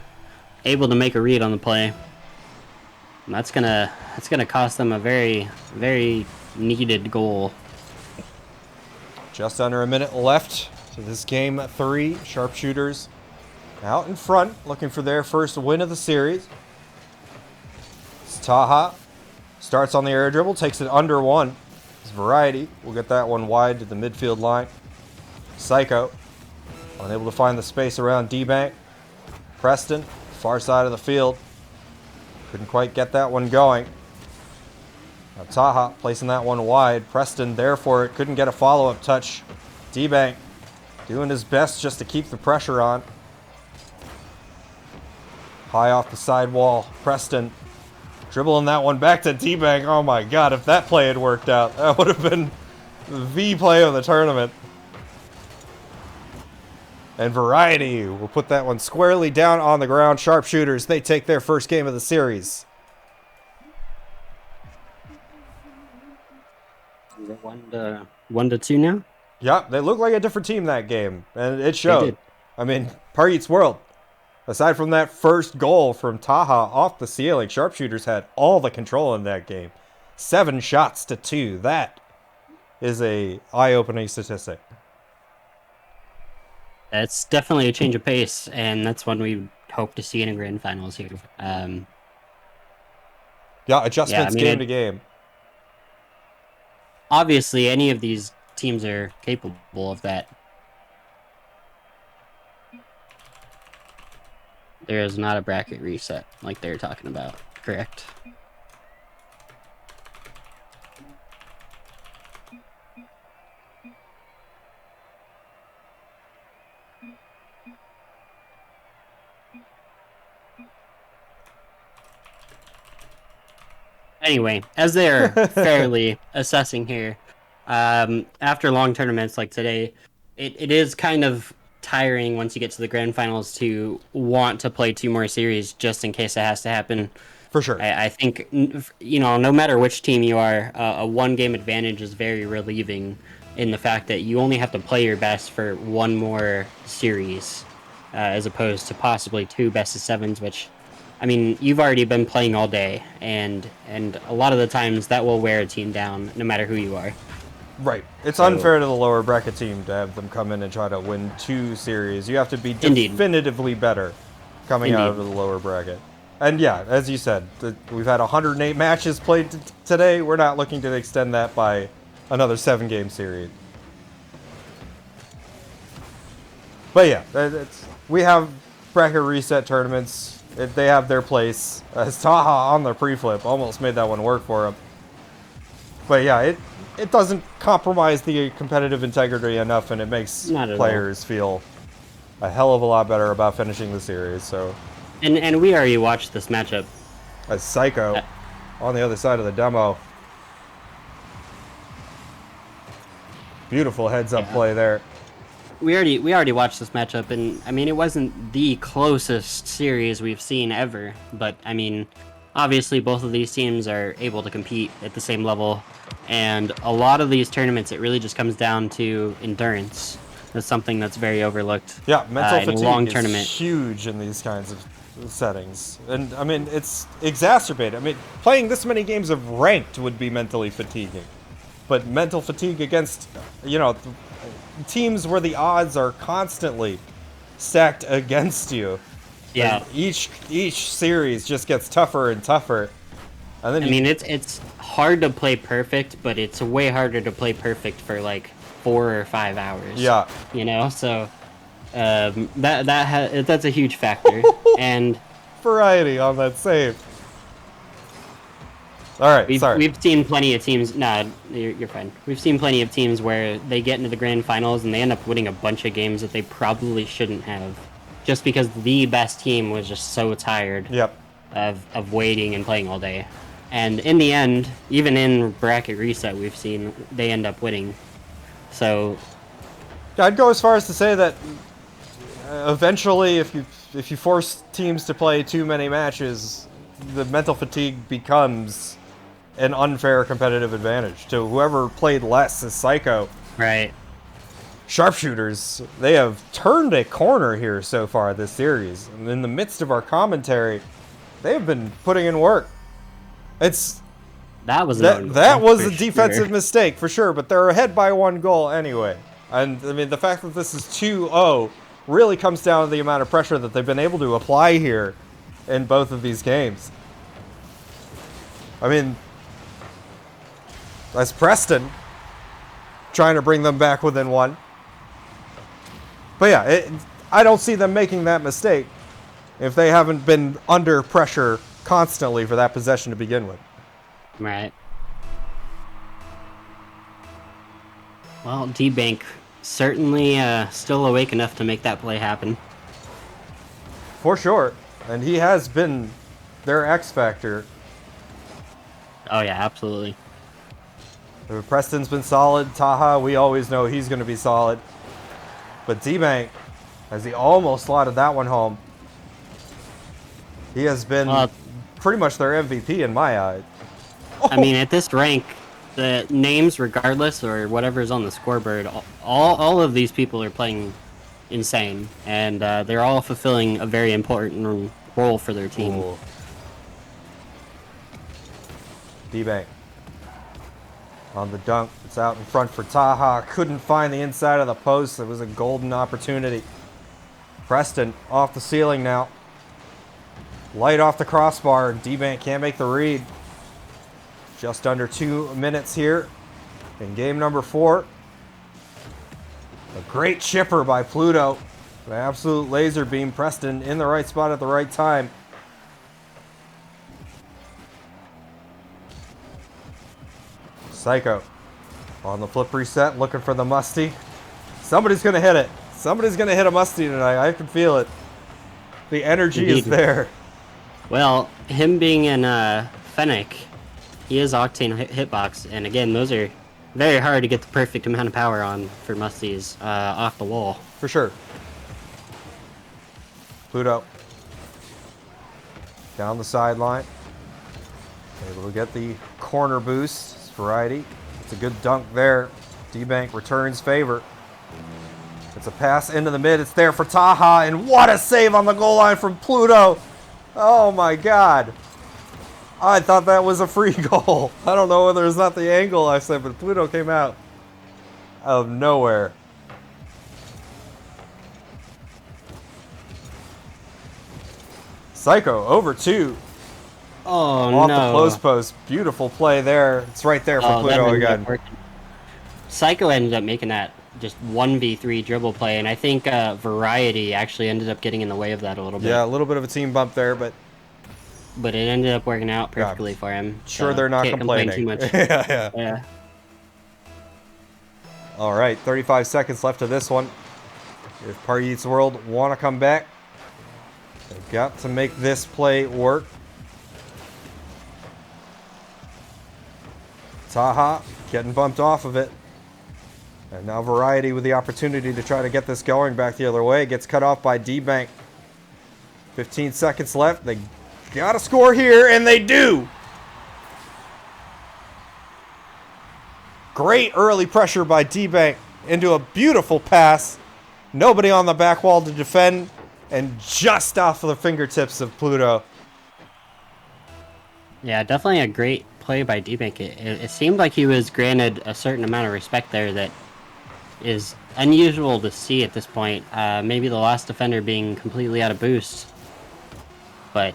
able to make a read on the play. And that's gonna cost them a very, very needed goal. Just under a minute left to this game 3. Sharpshooters out in front, looking for their first win of the series. It's Taha. Starts on the air dribble, takes it under one. It's Variety. We'll get that one wide to the midfield line. Psycho. Unable to find the space around D-Bank. Preston, far side of the field. Couldn't quite get that one going. Now Taha placing that one wide. Preston there for it. Couldn't get a follow-up touch. D-Bank doing his best just to keep the pressure on. High off the side wall. Preston dribbling that one back to D-Bank. Oh my god, if that play had worked out, that would have been the play of the tournament. And Variety will put that one squarely down on the ground. Sharpshooters, they take their first game of the series. Is it 1-2 now? Yeah, they look like a different team that game, and it showed. I mean, Paryeet's world. Aside from that first goal from Taha off the ceiling, Sharpshooters had all the control in that game. 7 shots to 2. That is a eye-opening statistic. It's definitely a change of pace, and that's one we hope to see in a grand finals here. Adjustments game to game. Obviously, any of these teams are capable of that. There is not a bracket reset like they're talking about, correct? Anyway, as they're fairly assessing here, after long tournaments like today, it is kind of tiring once you get to the grand finals to want to play 2 more series just in case it has to happen. For sure. I think, no matter which team you are, a 1-game advantage is very relieving in the fact that you only have to play your best for 1 more series, as opposed to possibly 2 best-of-7s, which, I mean, you've already been playing all day, and a lot of the times that will wear a team down, no matter who you are. Right. It's unfair to the lower bracket team to have them come in and try to win 2 series. You have to be definitively better coming out of the lower bracket. And yeah, as you said, we've had 108 matches played today. We're not looking to extend that by another 7-game series. But yeah, we have bracket reset tournaments. They have their place. As Taha on the pre-flip almost made that one work for him. But yeah, it doesn't compromise the competitive integrity enough, and it makes players feel a hell of a lot better about finishing the series. So, and we already watched this matchup. As Psycho on the other side of the demo. Beautiful heads-up play there. We already watched this matchup, and I mean, it wasn't the closest series we've seen ever, but I mean, obviously both of these teams are able to compete at the same level, and a lot of these tournaments, it really just comes down to endurance. That's something that's very overlooked. Yeah, mental fatigue in a long is tournament. Huge in these kinds of settings, and I mean, it's exacerbated. I mean, playing this many games of ranked would be mentally fatiguing. but mental fatigue against, teams where the odds are constantly stacked against you. Yeah. And each series just gets tougher and tougher. And then I mean, it's hard to play perfect, but it's way harder to play perfect for like 4 or 5 hours. Yeah. So that's a huge factor. And variety on that save. All right, we've seen plenty of teams. Nah, you're fine. We've seen plenty of teams where they get into the grand finals and they end up winning a bunch of games that they probably shouldn't have, just because the best team was just so tired. Yep. Of waiting and playing all day. And in the end, even in bracket reset, we've seen they end up winning. So I'd go as far as to say that eventually, if you force teams to play too many matches, the mental fatigue becomes an unfair competitive advantage to whoever played less as Psycho. Right. Sharpshooters, they have turned a corner here so far this series. And in the midst of our commentary, they have been putting in work. That was a defensive mistake for sure, but they're ahead by 1 goal anyway. And I mean, the fact that this is 2-0 really comes down to the amount of pressure that they've been able to apply here in both of these games. I mean, that's Preston trying to bring them back within 1. But yeah, I don't see them making that mistake if they haven't been under pressure constantly for that possession to begin with. Right. Well, D-Bank certainly still awake enough to make that play happen. For sure. And he has been their X factor. Oh yeah, absolutely. Preston's been solid. Taha, we always know he's going to be solid. But D-Bank, as he almost slotted that one home, he has been pretty much their MVP in my eyes. I mean, at this rank, the names, regardless, or whatever's on the scoreboard, all of these people are playing insane, and they're all fulfilling a very important role for their team. Ooh. D-Bank on the dunk. It's out in front for Taha. Couldn't find the inside of the post. It was a golden opportunity. Preston off the ceiling now. Light off the crossbar. D-Bank can't make the read. Just under 2 minutes here in game number 4. A great chipper by Pluto. An absolute laser beam. Preston in the right spot at the right time. Psycho on the flip reset, looking for the Musty. Somebody's going to hit it. Somebody's going to hit a Musty tonight. I can feel it. The energy is there. Well, him being in Fennec, he is Octane hitbox, and again, those are very hard to get the perfect amount of power on for Musties off the wall. For sure. Pluto down the sideline. Able to get the corner boost. Variety. It's a good dunk there. D-Bank returns favor. It's a pass into the mid. It's there for Taha, and what a save on the goal line from Pluto. Oh my god. I thought that was a free goal. I don't know whether it's not the angle I said, but Pluto came out of nowhere. Psycho over 2. Oh, off no. the close post. Beautiful play there. It's right there for Pluto again. Psycho ended up making that just 1v3 dribble play, and I think Variety actually ended up getting in the way of that a little bit. Yeah, a little bit of a team bump there, but it ended up working out perfectly for him. Sure, they're not can't complaining. complain too much. Yeah. All right, 35 seconds left of this one. If Party Eats World want to come back, they've got to make this play work. Taha getting bumped off of it. And now Variety with the opportunity to try to get this going back the other way. Gets cut off by D-Bank. 15 seconds left. They gotta score here, and they do! Great early pressure by D-Bank into a beautiful pass. Nobody on the back wall to defend, and just off of the fingertips of Pluto. Yeah, definitely a great play by D-Bank. It seemed like he was granted a certain amount of respect there that is unusual to see at this point. Maybe the last defender being completely out of boost. But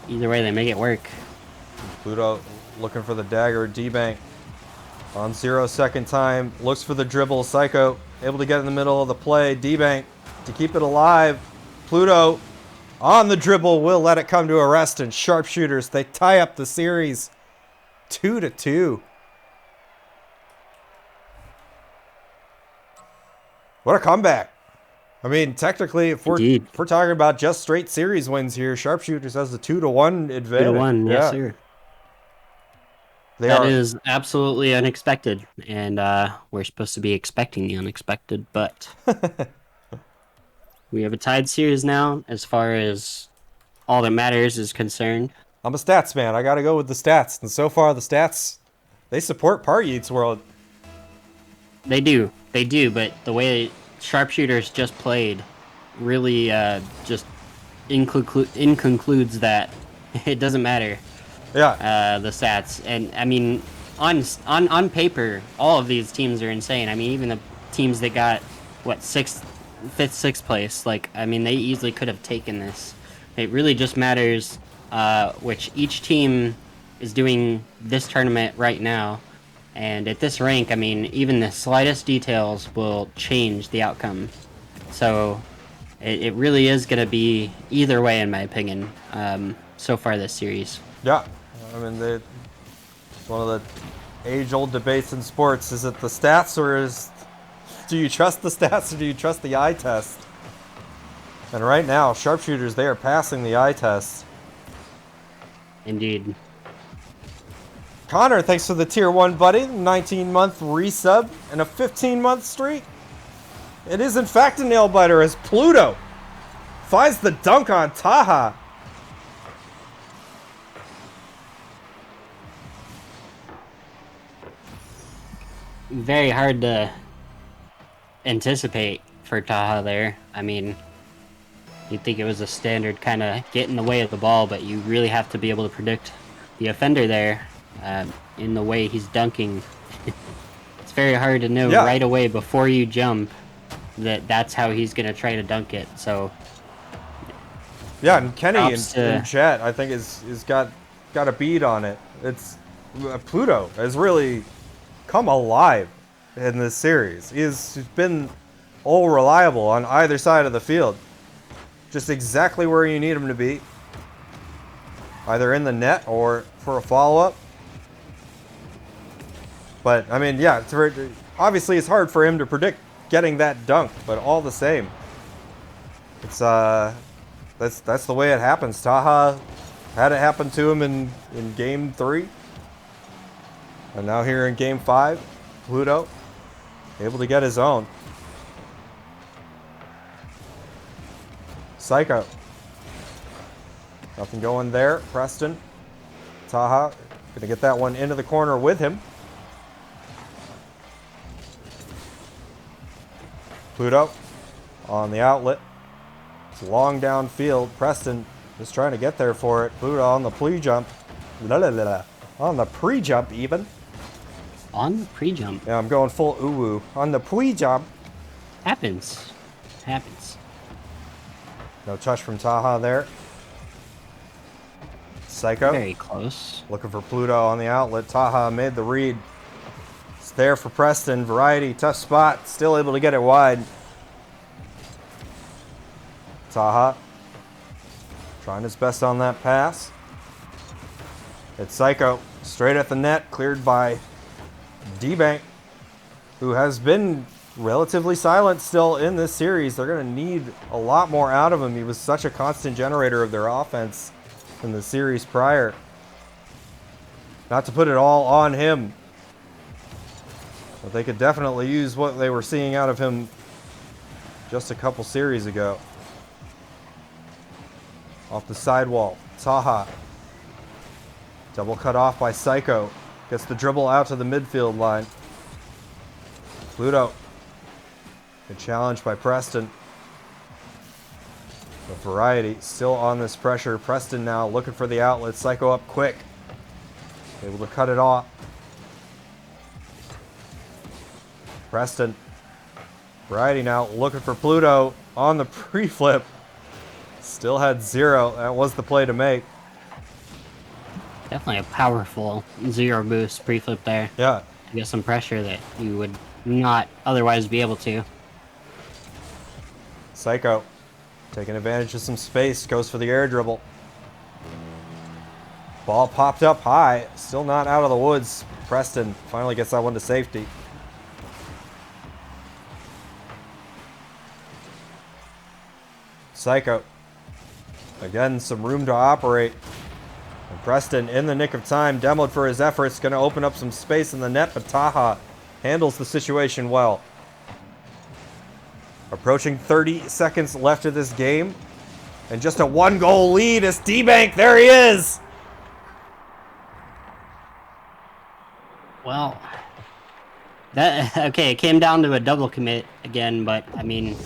either way, they make it work. Pluto looking for the dagger. D-Bank on 0-second time. Looks for the dribble. Psycho able to get in the middle of the play. D-Bank to keep it alive. Pluto on the dribble will let it come to a rest. And Sharpshooters, they tie up the series 2-2. What a comeback. I mean, technically, if we're talking about just straight series wins here, Sharpshooters has the 2-1 advantage. 2-1, yes, sir. That is absolutely unexpected, and we're supposed to be expecting the unexpected, but we have a tied series now as far as all that matters is concerned. I'm a stats man. I got to go with the stats, and so far the stats, they support Party Eats World. They do, but the way Sharpshooters just played really just concludes that it doesn't matter. Yeah. The stats, and I mean, on paper, all of these teams are insane. I mean, even the teams that got fifth, sixth place, like, I mean, they easily could have taken this. It really just matters which each team is doing this tournament right now. And at this rank, I mean, even the slightest details will change the outcome. So it really is going to be either way, in my opinion, so far this series. Yeah. I mean, one of the age-old debates in sports, is it the stats or do you trust the stats or do you trust the eye test? And right now, Sharpshooters, they are passing the eye test. Indeed. Connor, thanks for the tier 1, buddy. 19-month resub and a 15-month streak. It is, in fact, a nail-biter as Pluto finds the dunk on Taha. Very hard to anticipate for Taha there. I mean, you'd think it was a standard kind of get in the way of the ball, but you really have to be able to predict the offender there. In the way he's dunking. It's very hard to know right away before you jump that's how he's going to try to dunk it. So yeah, and Kenny in chat, I think, is got a beat on it. It's Pluto has really come alive in this series. He's been all reliable on either side of the field. Just exactly where you need him to be. Either in the net or for a follow-up. But, I mean, yeah, obviously it's hard for him to predict getting that dunk, but all the same. It's, that's the way it happens. Taha had it happen to him in Game 3. And now here in Game 5, Pluto able to get his own. Psycho. Nothing going there. Preston. Taha gonna get that one into the corner with him. Pluto on the outlet. It's long downfield. Preston just trying to get there for it. Pluto on the pre-jump. On the pre-jump even. On the pre-jump? Yeah, I'm going full uwu. On the pre-jump. Happens. No touch from Taha there. Psycho. Very close. Looking for Pluto on the outlet. Taha made the read. It's there for Preston. Variety, tough spot. Still able to get it wide. Taha trying his best on that pass. It's Psycho. Straight at the net. Cleared by D-Bank, who has been relatively silent still in this series. They're going to need a lot more out of him. He was such a constant generator of their offense in the series prior. Not to put it all on him, but they could definitely use what they were seeing out of him just a couple series ago. Off the sidewall, Taha. Double cut off by Psycho. Gets the dribble out to the midfield line. Pluto. Good challenge by Preston. The Variety still on this pressure. Preston now looking for the outlet. Psycho up quick. Able to cut it off. Preston. Variety now looking for Pluto on the pre-flip. Still had 0. That was the play to make. Definitely a powerful 0 boost pre-flip there. Yeah. To get some pressure that you would not otherwise be able to. Psycho. Taking advantage of some space. Goes for the air dribble. Ball popped up high. Still not out of the woods. Preston finally gets that one to safety. Psycho. Again, some room to operate. And Preston, in the nick of time, demoed for his efforts. Going to open up some space in the net, but Taha handles the situation well. Approaching 30 seconds left of this game. And just a 1-goal lead is D-Bank. There he is! Well, okay, it came down to a double commit again, but I mean,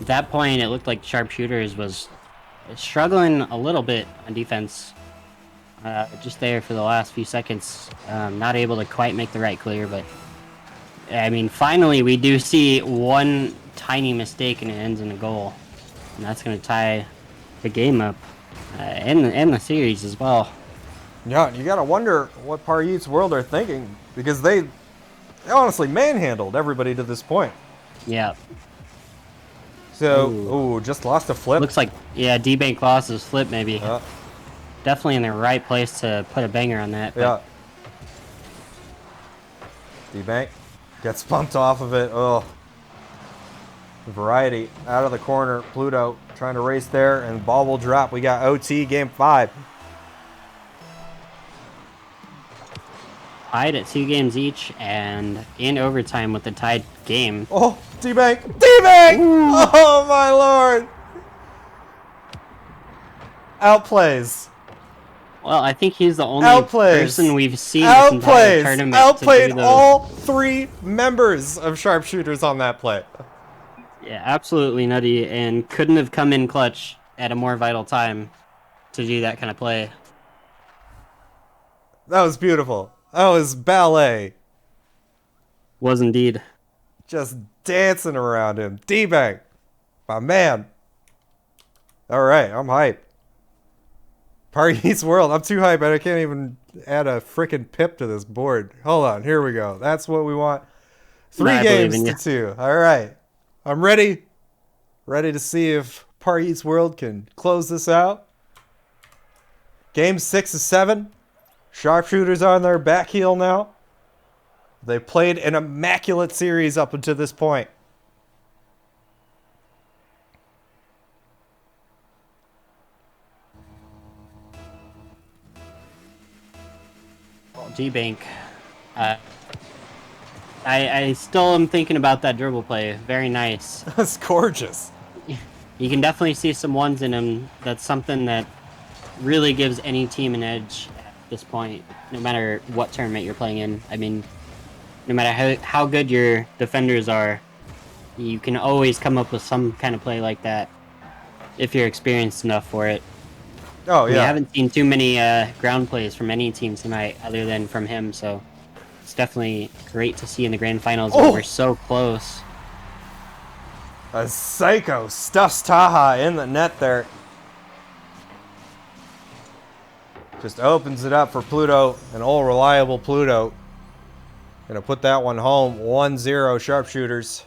at that point, it looked like Sharpshooters was struggling a little bit on defense. Just there for the last few seconds, not able to quite make the right clear, but I mean, finally, we do see one tiny mistake and it ends in a goal, and that's going to tie the game up and the series as well. Yeah, you gotta wonder what Pari's World are thinking, because they honestly manhandled everybody to this point. Yeah. So, ooh, just lost a flip. Looks like, yeah, D-Bank lost his flip maybe. Definitely in the right place to put a banger on that. Yeah. D-Bank gets bumped off of it. Oh. Variety out of the corner. Pluto trying to race there, and ball will drop. We got OT game 5. Tied at 2 games each, and in overtime with the tied game. Oh, D-Bank! D-Bank! Oh, my lord! Outplays. Well, I think he's the only person we've seen this entire tournament Outplayed all 3 members of Sharpshooters on that play. Yeah, absolutely nutty, and couldn't have come in clutch at a more vital time to do that kind of play. That was beautiful. That was ballet. Was indeed. Just dancing around him. D-Bank. My man. Alright, I'm hyped. Pari's World. I'm too hyped, I can't even add a freaking pip to this board. Hold on, here we go. That's what we want. 3 games to 2. Alright. I'm ready. Ready to see if Pari's World can close this out. Game 6 of 7. Sharpshooters on their back heel now. They played an immaculate series up until this point. D-Bank. I still am thinking about that dribble play. Very nice. That's gorgeous. You can definitely see some ones in him. That's something that really gives any team an edge at this point, no matter what tournament you're playing in. I mean, no matter how good your defenders are, you can always come up with some kind of play like that if you're experienced enough for it. Oh, yeah. We haven't seen too many ground plays from any team tonight other than from him, so it's definitely great to see in the grand finals where we're so close. A Psycho stuffs Taha in the net there. Just opens it up for Pluto, an all reliable Pluto. Gonna put that one home. 1-0 Sharpshooters.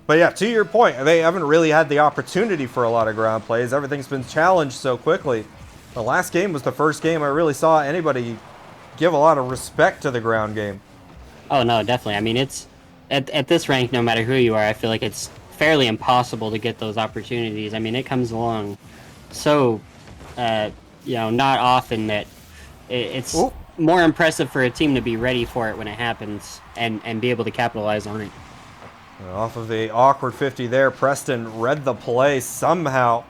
But yeah, to your point, they haven't really had the opportunity for a lot of ground plays. Everything's been challenged so quickly. The last game was the first game I really saw anybody give a lot of respect to the ground game. Oh no, definitely. I mean, it's at this rank, no matter who you are, I feel like it's fairly impossible to get those opportunities. I mean, it comes along so, not often that it's more impressive for a team to be ready for it when it happens and be able to capitalize on it. Off of the awkward 50 there, Preston read the play somehow.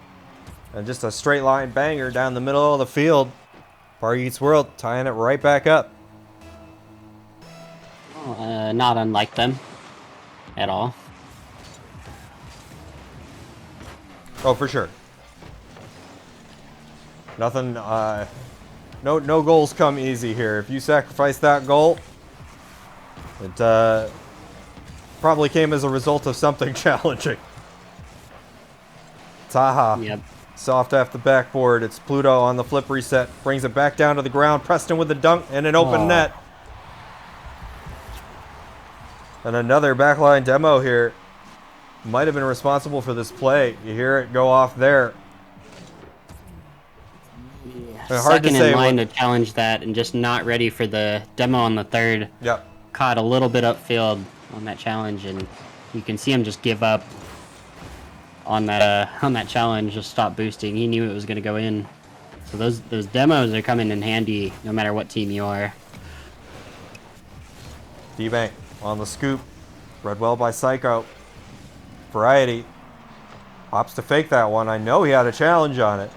And just a straight line banger down the middle of the field. Pari's World tying it right back up. Not unlike them at all. Oh, for sure. Nothing no goals come easy here. If you sacrifice that goal, it probably came as a result of something challenging. Taha. Yep. Soft off the backboard. It's Pluto on the flip reset. Brings it back down to the ground. Preston with the dunk and an open net. And another backline demo here. Might have been responsible for this play. You hear it go off there. Yeah. Second in line to challenge that and just not ready for the demo on the third. Yep. Caught a little bit upfield on that challenge, and you can see him just give up on that challenge. Just stop boosting. He knew it was going to go in. So those demos are coming in handy no matter what team you are. D-Bank on the scoop. Read well by Psycho. Variety. Opts to fake that one. I know he had a challenge on it,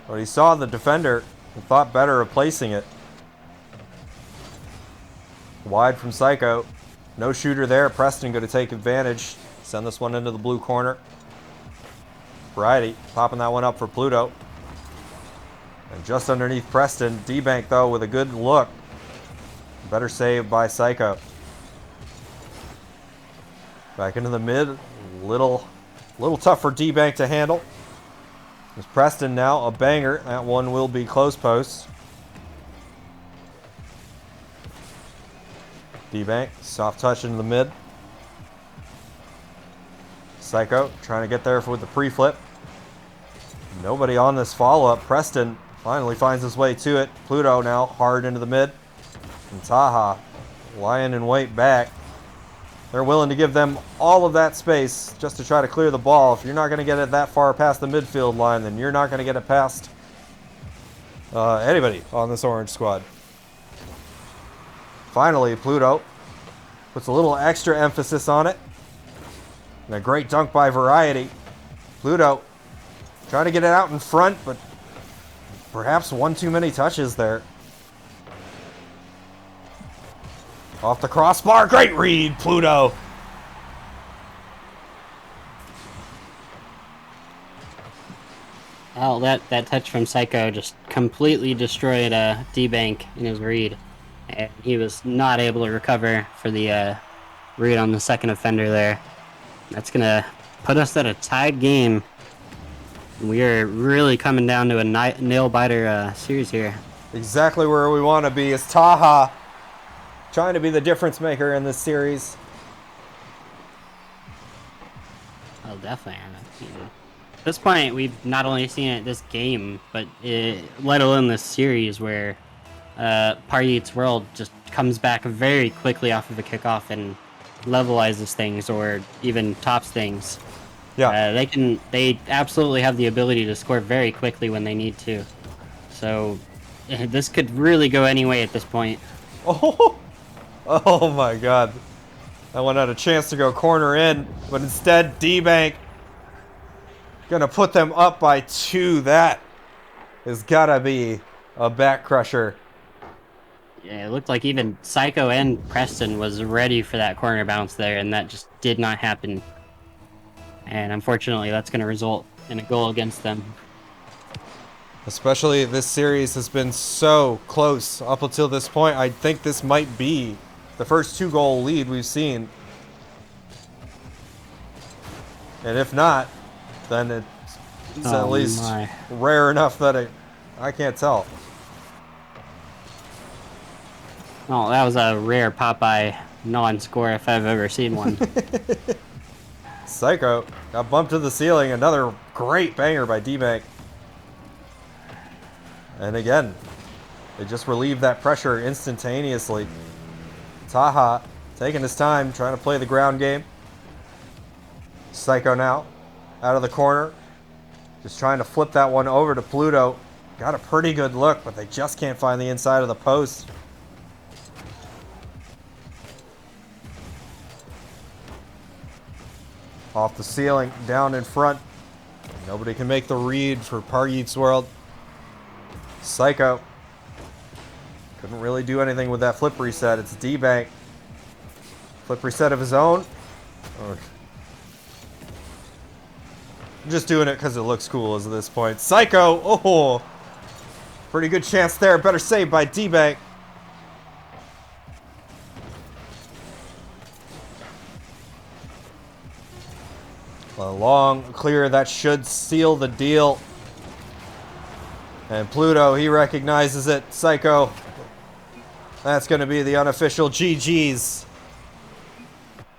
but he saw the defender and thought better of placing it. Wide from Psycho. No shooter there. Preston going to take advantage. Send this one into the blue corner. Variety popping that one up for Pluto. And just underneath Preston, D-Bank though with a good look. Better save by Psycho. Back into the mid. Little tough for D-Bank to handle. There's Preston now, a banger. That one will be close post. D-Bank, soft touch into the mid. Psycho trying to get there with the pre-flip. Nobody on this follow-up. Preston finally finds his way to it. Pluto now hard into the mid. And Taha lying in wait back. They're willing to give them all of that space just to try to clear the ball. If you're not going to get it that far past the midfield line, then you're not going to get it past anybody on this orange squad. Finally, Pluto puts a little extra emphasis on it. And a great dunk by Variety. Pluto trying to get it out in front, but perhaps one too many touches there. Off the crossbar. Great read, Pluto. Oh, that touch from Psycho just completely destroyed D-Bank in his read. And he was not able to recover for the read on the second offender there. That's going to put us at a tied game. We are really coming down to a nail-biter series here. Exactly where we want to be is Taha trying to be the difference maker in this series. Oh, definitely. At this point, we've not only seen it this game, but let alone this series where Paryeet's World just comes back very quickly off of a kickoff and levelizes things or even tops things. Yeah. They absolutely have the ability to score very quickly when they need to. So this could really go any way at this point. Oh my god. That one had a chance to go corner in, but instead D-Bank gonna put them up by 2. That has gotta be a back crusher. Yeah, it looked like even Psycho and Preston was ready for that corner bounce there, and that just did not happen. And unfortunately, that's going to result in a goal against them. Especially this series has been so close up until this point. I think this might be the first 2-goal lead we've seen. And if not, then it's at least rare enough that I can't tell. Oh, that was a rare Popeye non-score if I've ever seen one. Psycho got bumped to the ceiling. Another great banger by D-Bank. And again, they just relieved that pressure instantaneously. Taha taking his time, trying to play the ground game. Psycho now out of the corner. Just trying to flip that one over to Pluto. Got a pretty good look, but they just can't find the inside of the post. Off the ceiling, down in front. Nobody can make the read for Paryeet's World. Psycho couldn't really do anything with that flip reset. It's D-Bank. Flip reset of his own. I'm just doing it because it looks cool at this point. Psycho! Oh! Pretty good chance there. Better save by D-Bank. A long clear that should seal the deal. And Pluto, he recognizes it. Psycho. That's going to be the unofficial GG's.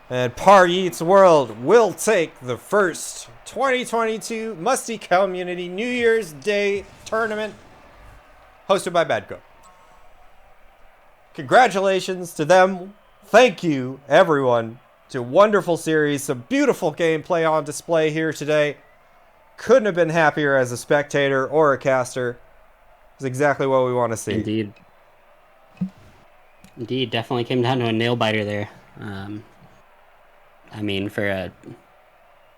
And Party Eats World will take the first 2022 Musty Cowmunity New Year's Day tournament hosted by Badco. Congratulations to them. Thank you, everyone. It's a wonderful series. Some beautiful gameplay on display here today. Couldn't have been happier as a spectator or a caster. It's exactly what we want to see. Indeed. Indeed, definitely came down to a nail biter there. I mean, for a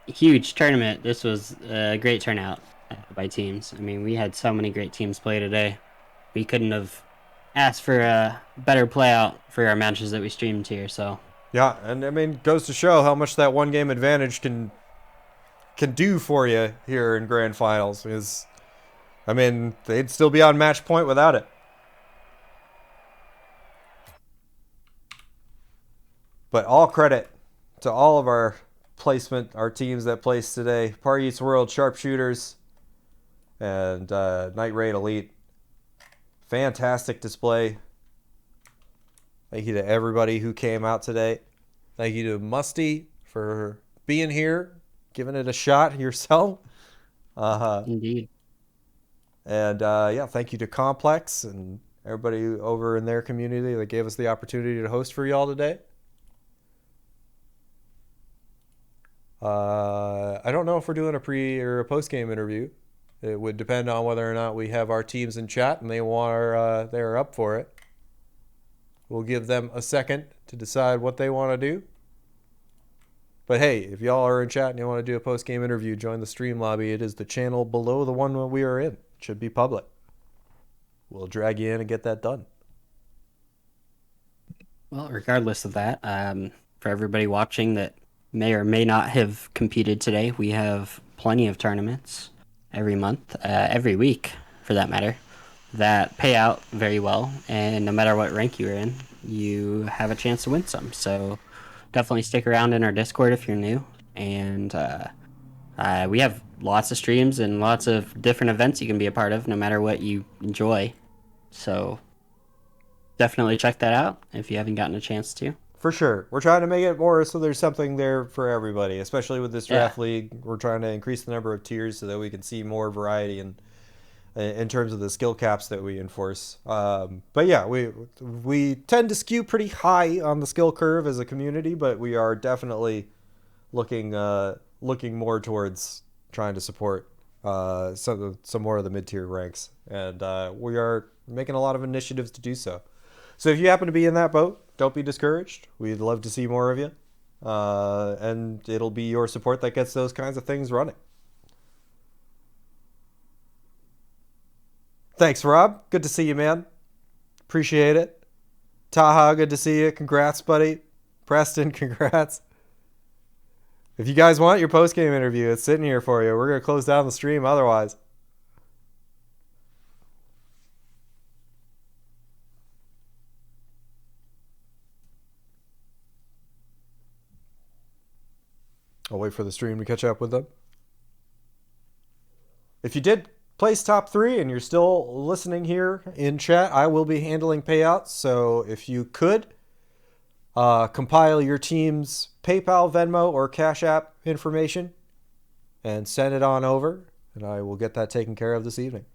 huge tournament, this was a great turnout by teams. I mean, we had so many great teams play today. We couldn't have asked for a better play out for our matches that we streamed here. So yeah, and I mean, goes to show how much that one game advantage can do for you here in grand finals. Is, I mean, they'd still be on match point without it. But all credit to all of our placement, our teams that placed today. Party Eats World, Sharpshooters, and Night Raid Elite. Fantastic display. Thank you to everybody who came out today. Thank you to Musty for being here, giving it a shot yourself. indeed. And yeah, thank you to Complex and everybody over in their community that gave us the opportunity to host for y'all today. I don't know if we're doing a pre or a post game interview. It would depend on whether or not we have our teams in chat and they're up for it. We'll give them a second to decide what they want to do. But hey, if y'all are in chat and you want to do a post game interview, join the stream lobby. It is the channel below the one we are in. It should be public. We'll drag you in and get that done. Well, regardless of that, for everybody watching that may or may not have competed today, we have plenty of tournaments every month, every week for that matter, that pay out very well, and no matter what rank you're in, you have a chance to win some. So definitely stick around in our Discord if you're new, and we have lots of streams and lots of different events you can be a part of no matter what you enjoy. So definitely check that out if you haven't gotten a chance to. For sure. We're trying to make it more so there's something there for everybody, especially with this draft league. We're trying to increase the number of tiers so that we can see more variety in terms of the skill caps that we enforce. But yeah, we tend to skew pretty high on the skill curve as a community, but we are definitely looking more towards trying to support some more of the mid-tier ranks. And we are making a lot of initiatives to do so. So if you happen to be in that boat, don't be discouraged. We'd love to see more of you. And it'll be your support that gets those kinds of things running. Thanks, Rob. Good to see you, man. Appreciate it. Taha, good to see you. Congrats, buddy. Preston, congrats. If you guys want your post-game interview, it's sitting here for you. We're going to close down the stream otherwise. I'll wait for the stream to catch up with them. If you did place top 3 and you're still listening here in chat, I will be handling payouts. So if you could compile your team's PayPal, Venmo, or Cash App information and send it on over, and I will get that taken care of this evening.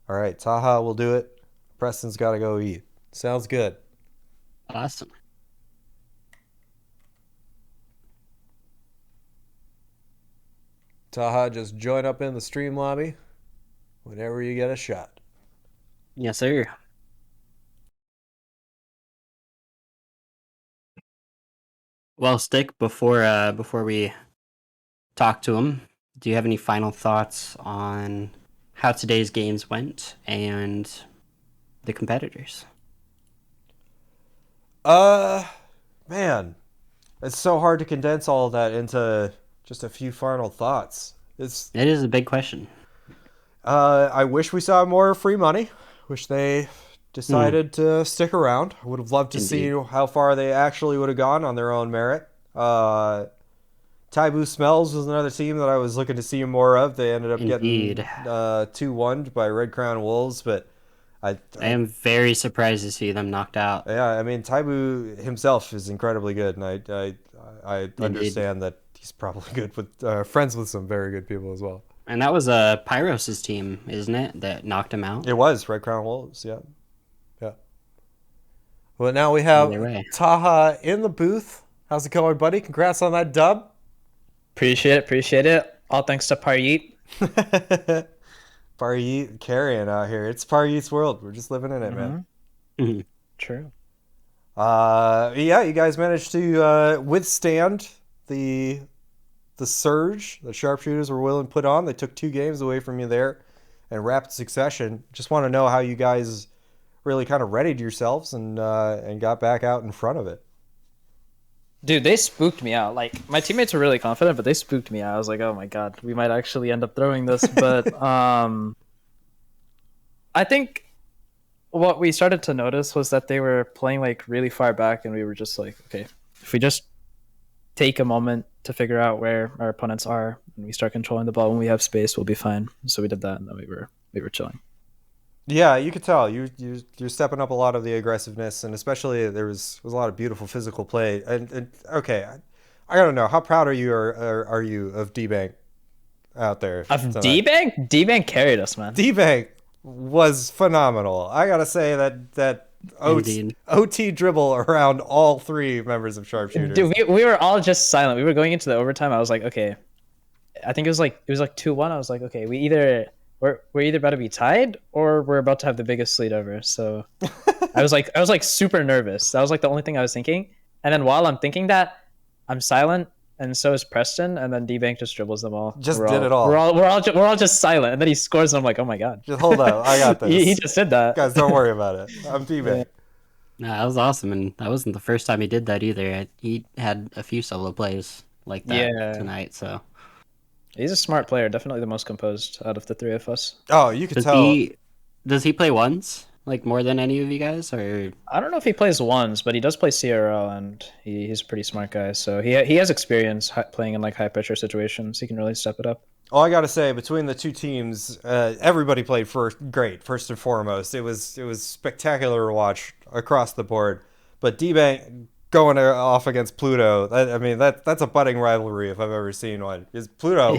All right, Taha will do it. Preston's got to go eat. Sounds good. Awesome. Taha, just join up in the stream lobby whenever you get a shot. Yes, sir. Well, Stick, before we talk to him, do you have any final thoughts on how today's games went and the competitors? Man, it's so hard to condense all of that into just a few final thoughts. It is a big question. I wish we saw more free money. Wish they decided to stick around. I would have loved to see Indeed. how far they actually would have gone on their own merit. Taibu Smells was another team that I was looking to see more of. They ended up getting Indeed. 2-1 by Red Crown Wolves, but I am very surprised to see them knocked out. yeah, I mean Taibu himself is incredibly good, and I Indeed. understand that he's probably good with friends with some very good people as well. And that was Pyros' team, isn't it, that knocked him out? It was Red Crown Wolves, yeah, yeah. Well, now we Either have way. Taha in the booth. How's it going, buddy? Congrats on that dub. Appreciate it. All thanks to Paryit. Paryit carrying out here. It's Paryit's world. We're just living in it, man. Mhm. True. Yeah, you guys managed to withstand the surge that sharpshooters were willing to put on. They took 2 games away from you there in rapid succession. Just want to know how you guys really kind of readied yourselves and got back out in front of it. Dude, they spooked me out. Like, my teammates were really confident, but they spooked me out. I was like, oh my god, we might actually end up throwing this. But I think what we started to notice was that they were playing like really far back, and we were just like, okay, if we just take a moment to figure out where our opponents are and we start controlling the ball when we have space, we'll be fine. So we did that, and then we were chilling. Yeah, you could tell you're stepping up a lot of the aggressiveness, and especially there was a lot of beautiful physical play. And okay, I gotta know, how proud are you of D-Bank out there Of tonight? D-Bank carried us, man. D-Bank was phenomenal. I gotta say that Indeed. OT dribble around all 3 members of sharpshooters. Dude, we were all just silent. We were going into the overtime. I was like, okay. I think it was like 2-1. I was like, okay, we're either about to be tied or we're about to have the biggest lead ever. So I was like super nervous. That was like the only thing I was thinking. And then while I'm thinking that, I'm silent, and so is Preston, and then D-Bank just dribbles them all. Just did it all. We're all just silent, and then he scores, and I'm like, oh my god. Just hold up, I got this. He just did that. Guys, don't worry about it. I'm D-Bank. No, that was awesome, and that wasn't the first time he did that either. He had a few solo plays like that Yeah. tonight, so. He's a smart player, definitely the most composed out of the 3 of us. Oh, you could Does tell. does he play ones? Like more than any of you guys, or I don't know if he plays ones, but he does play CRL, and he's a pretty smart guy. So he has experience playing in like high pressure situations. He can really step it up. All I gotta say, between the 2 teams, everybody played great. First and foremost, it was spectacular to watch across the board. But D-Bank going off against Pluto, I mean that's a budding rivalry if I've ever seen one. Is Pluto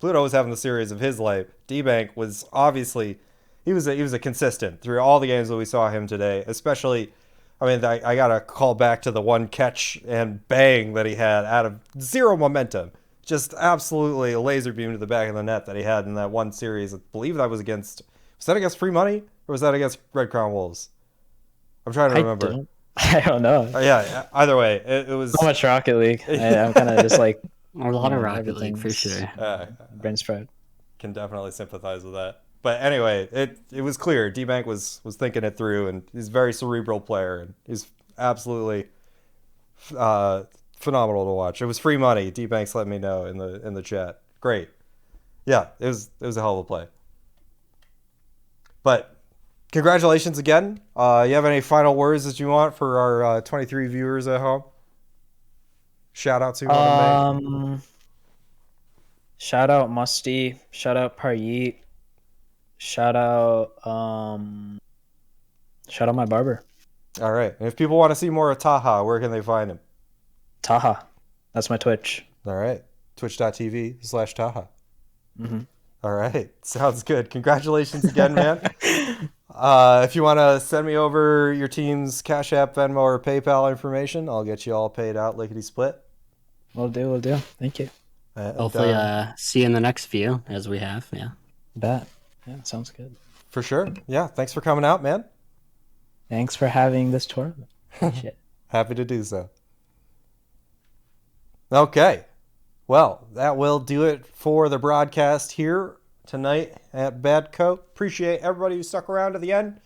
was having the series of his life. D-Bank was obviously he was a consistent through all the games that we saw him today. Especially, I mean, I gotta call back to the one catch and bang that he had out of zero momentum. Just absolutely a laser beam to the back of the net that he had in that one series. I believe that was that against Free Money or was that against Red Crown Wolves? I'm trying to remember. I don't know. Yeah, either way, it was So much Rocket League. I'm kind of just like a lot of Rocket League everything's- for sure. brain spread. can definitely sympathize with that. But anyway, it was clear D-Bank was thinking it through, and he's a very cerebral player, and he's absolutely phenomenal to watch. It was Free Money. D-Bank's let me know in the chat. Great. Yeah, it was a hell of a play. But congratulations again. You have any final words that you want for our 23 viewers at home? Shout out to you want to make? Shout out Musty. Shout out Paryit. Shout out my barber. All right. And if people want to see more of Taha, where can they find him? Taha. That's my Twitch. All right. Twitch.tv/Taha. Mm-hmm. All right. Sounds good. Congratulations again, man. If you want to send me over your team's Cash App, Venmo, or PayPal information, I'll get you all paid out lickety split. We'll do. Thank you. And, Hopefully, see you in the next few, as we have. Yeah. Bet. Yeah, sounds good. for sure. Yeah. Thanks for coming out, man. Thanks for having this tournament. Shit. Happy to do so. Okay. Well, that will do it for the broadcast here tonight at Badcoat. Appreciate everybody who stuck around to the end.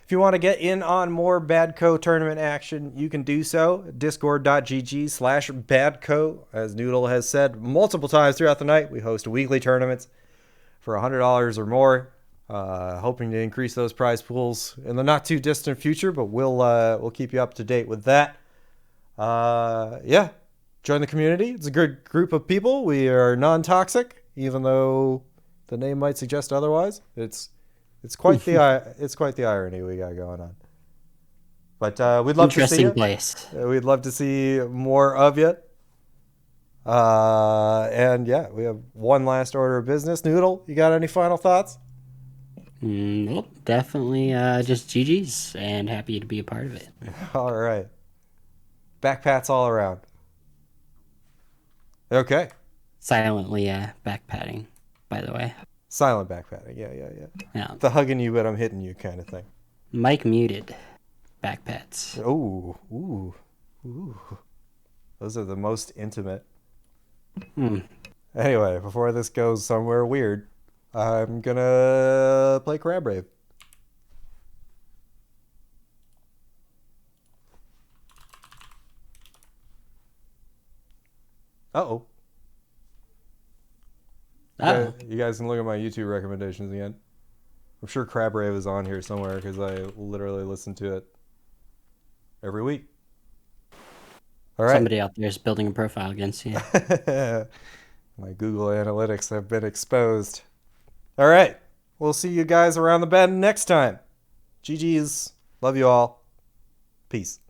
If you want to get in on more Badco tournament action, you can do so. Discord.gg/Badco. As Noodle has said multiple times throughout the night, we host weekly tournaments for $100 or more. Hoping to increase those prize pools in the not too distant future, but we'll keep you up to date with that. Yeah, join the community. It's a good group of people. We are non-toxic, even though the name might suggest otherwise. It's quite the irony we got going on. But we'd love to see you. Interesting place. We'd love to see more of you. And yeah, we have one last order of business. Noodle, you got any final thoughts? Nope, definitely just GG's and happy to be a part of it. All right. Backpats all around. Okay. Silently back patting, by the way. Silent backpatting. Yeah. Yeah. The hugging you but I'm hitting you kind of thing. Mic muted back pats. Ooh. Those are the most intimate. Anyway, before this goes somewhere weird, I'm gonna play Crab Rave. Uh-oh. You guys can look at my YouTube recommendations again. I'm sure Crab Rave is on here somewhere because I literally listen to it every week. All right. Somebody out there is building a profile against you. My Google Analytics have been exposed. All right. We'll see you guys around the bend next time. GG's. Love you all. Peace.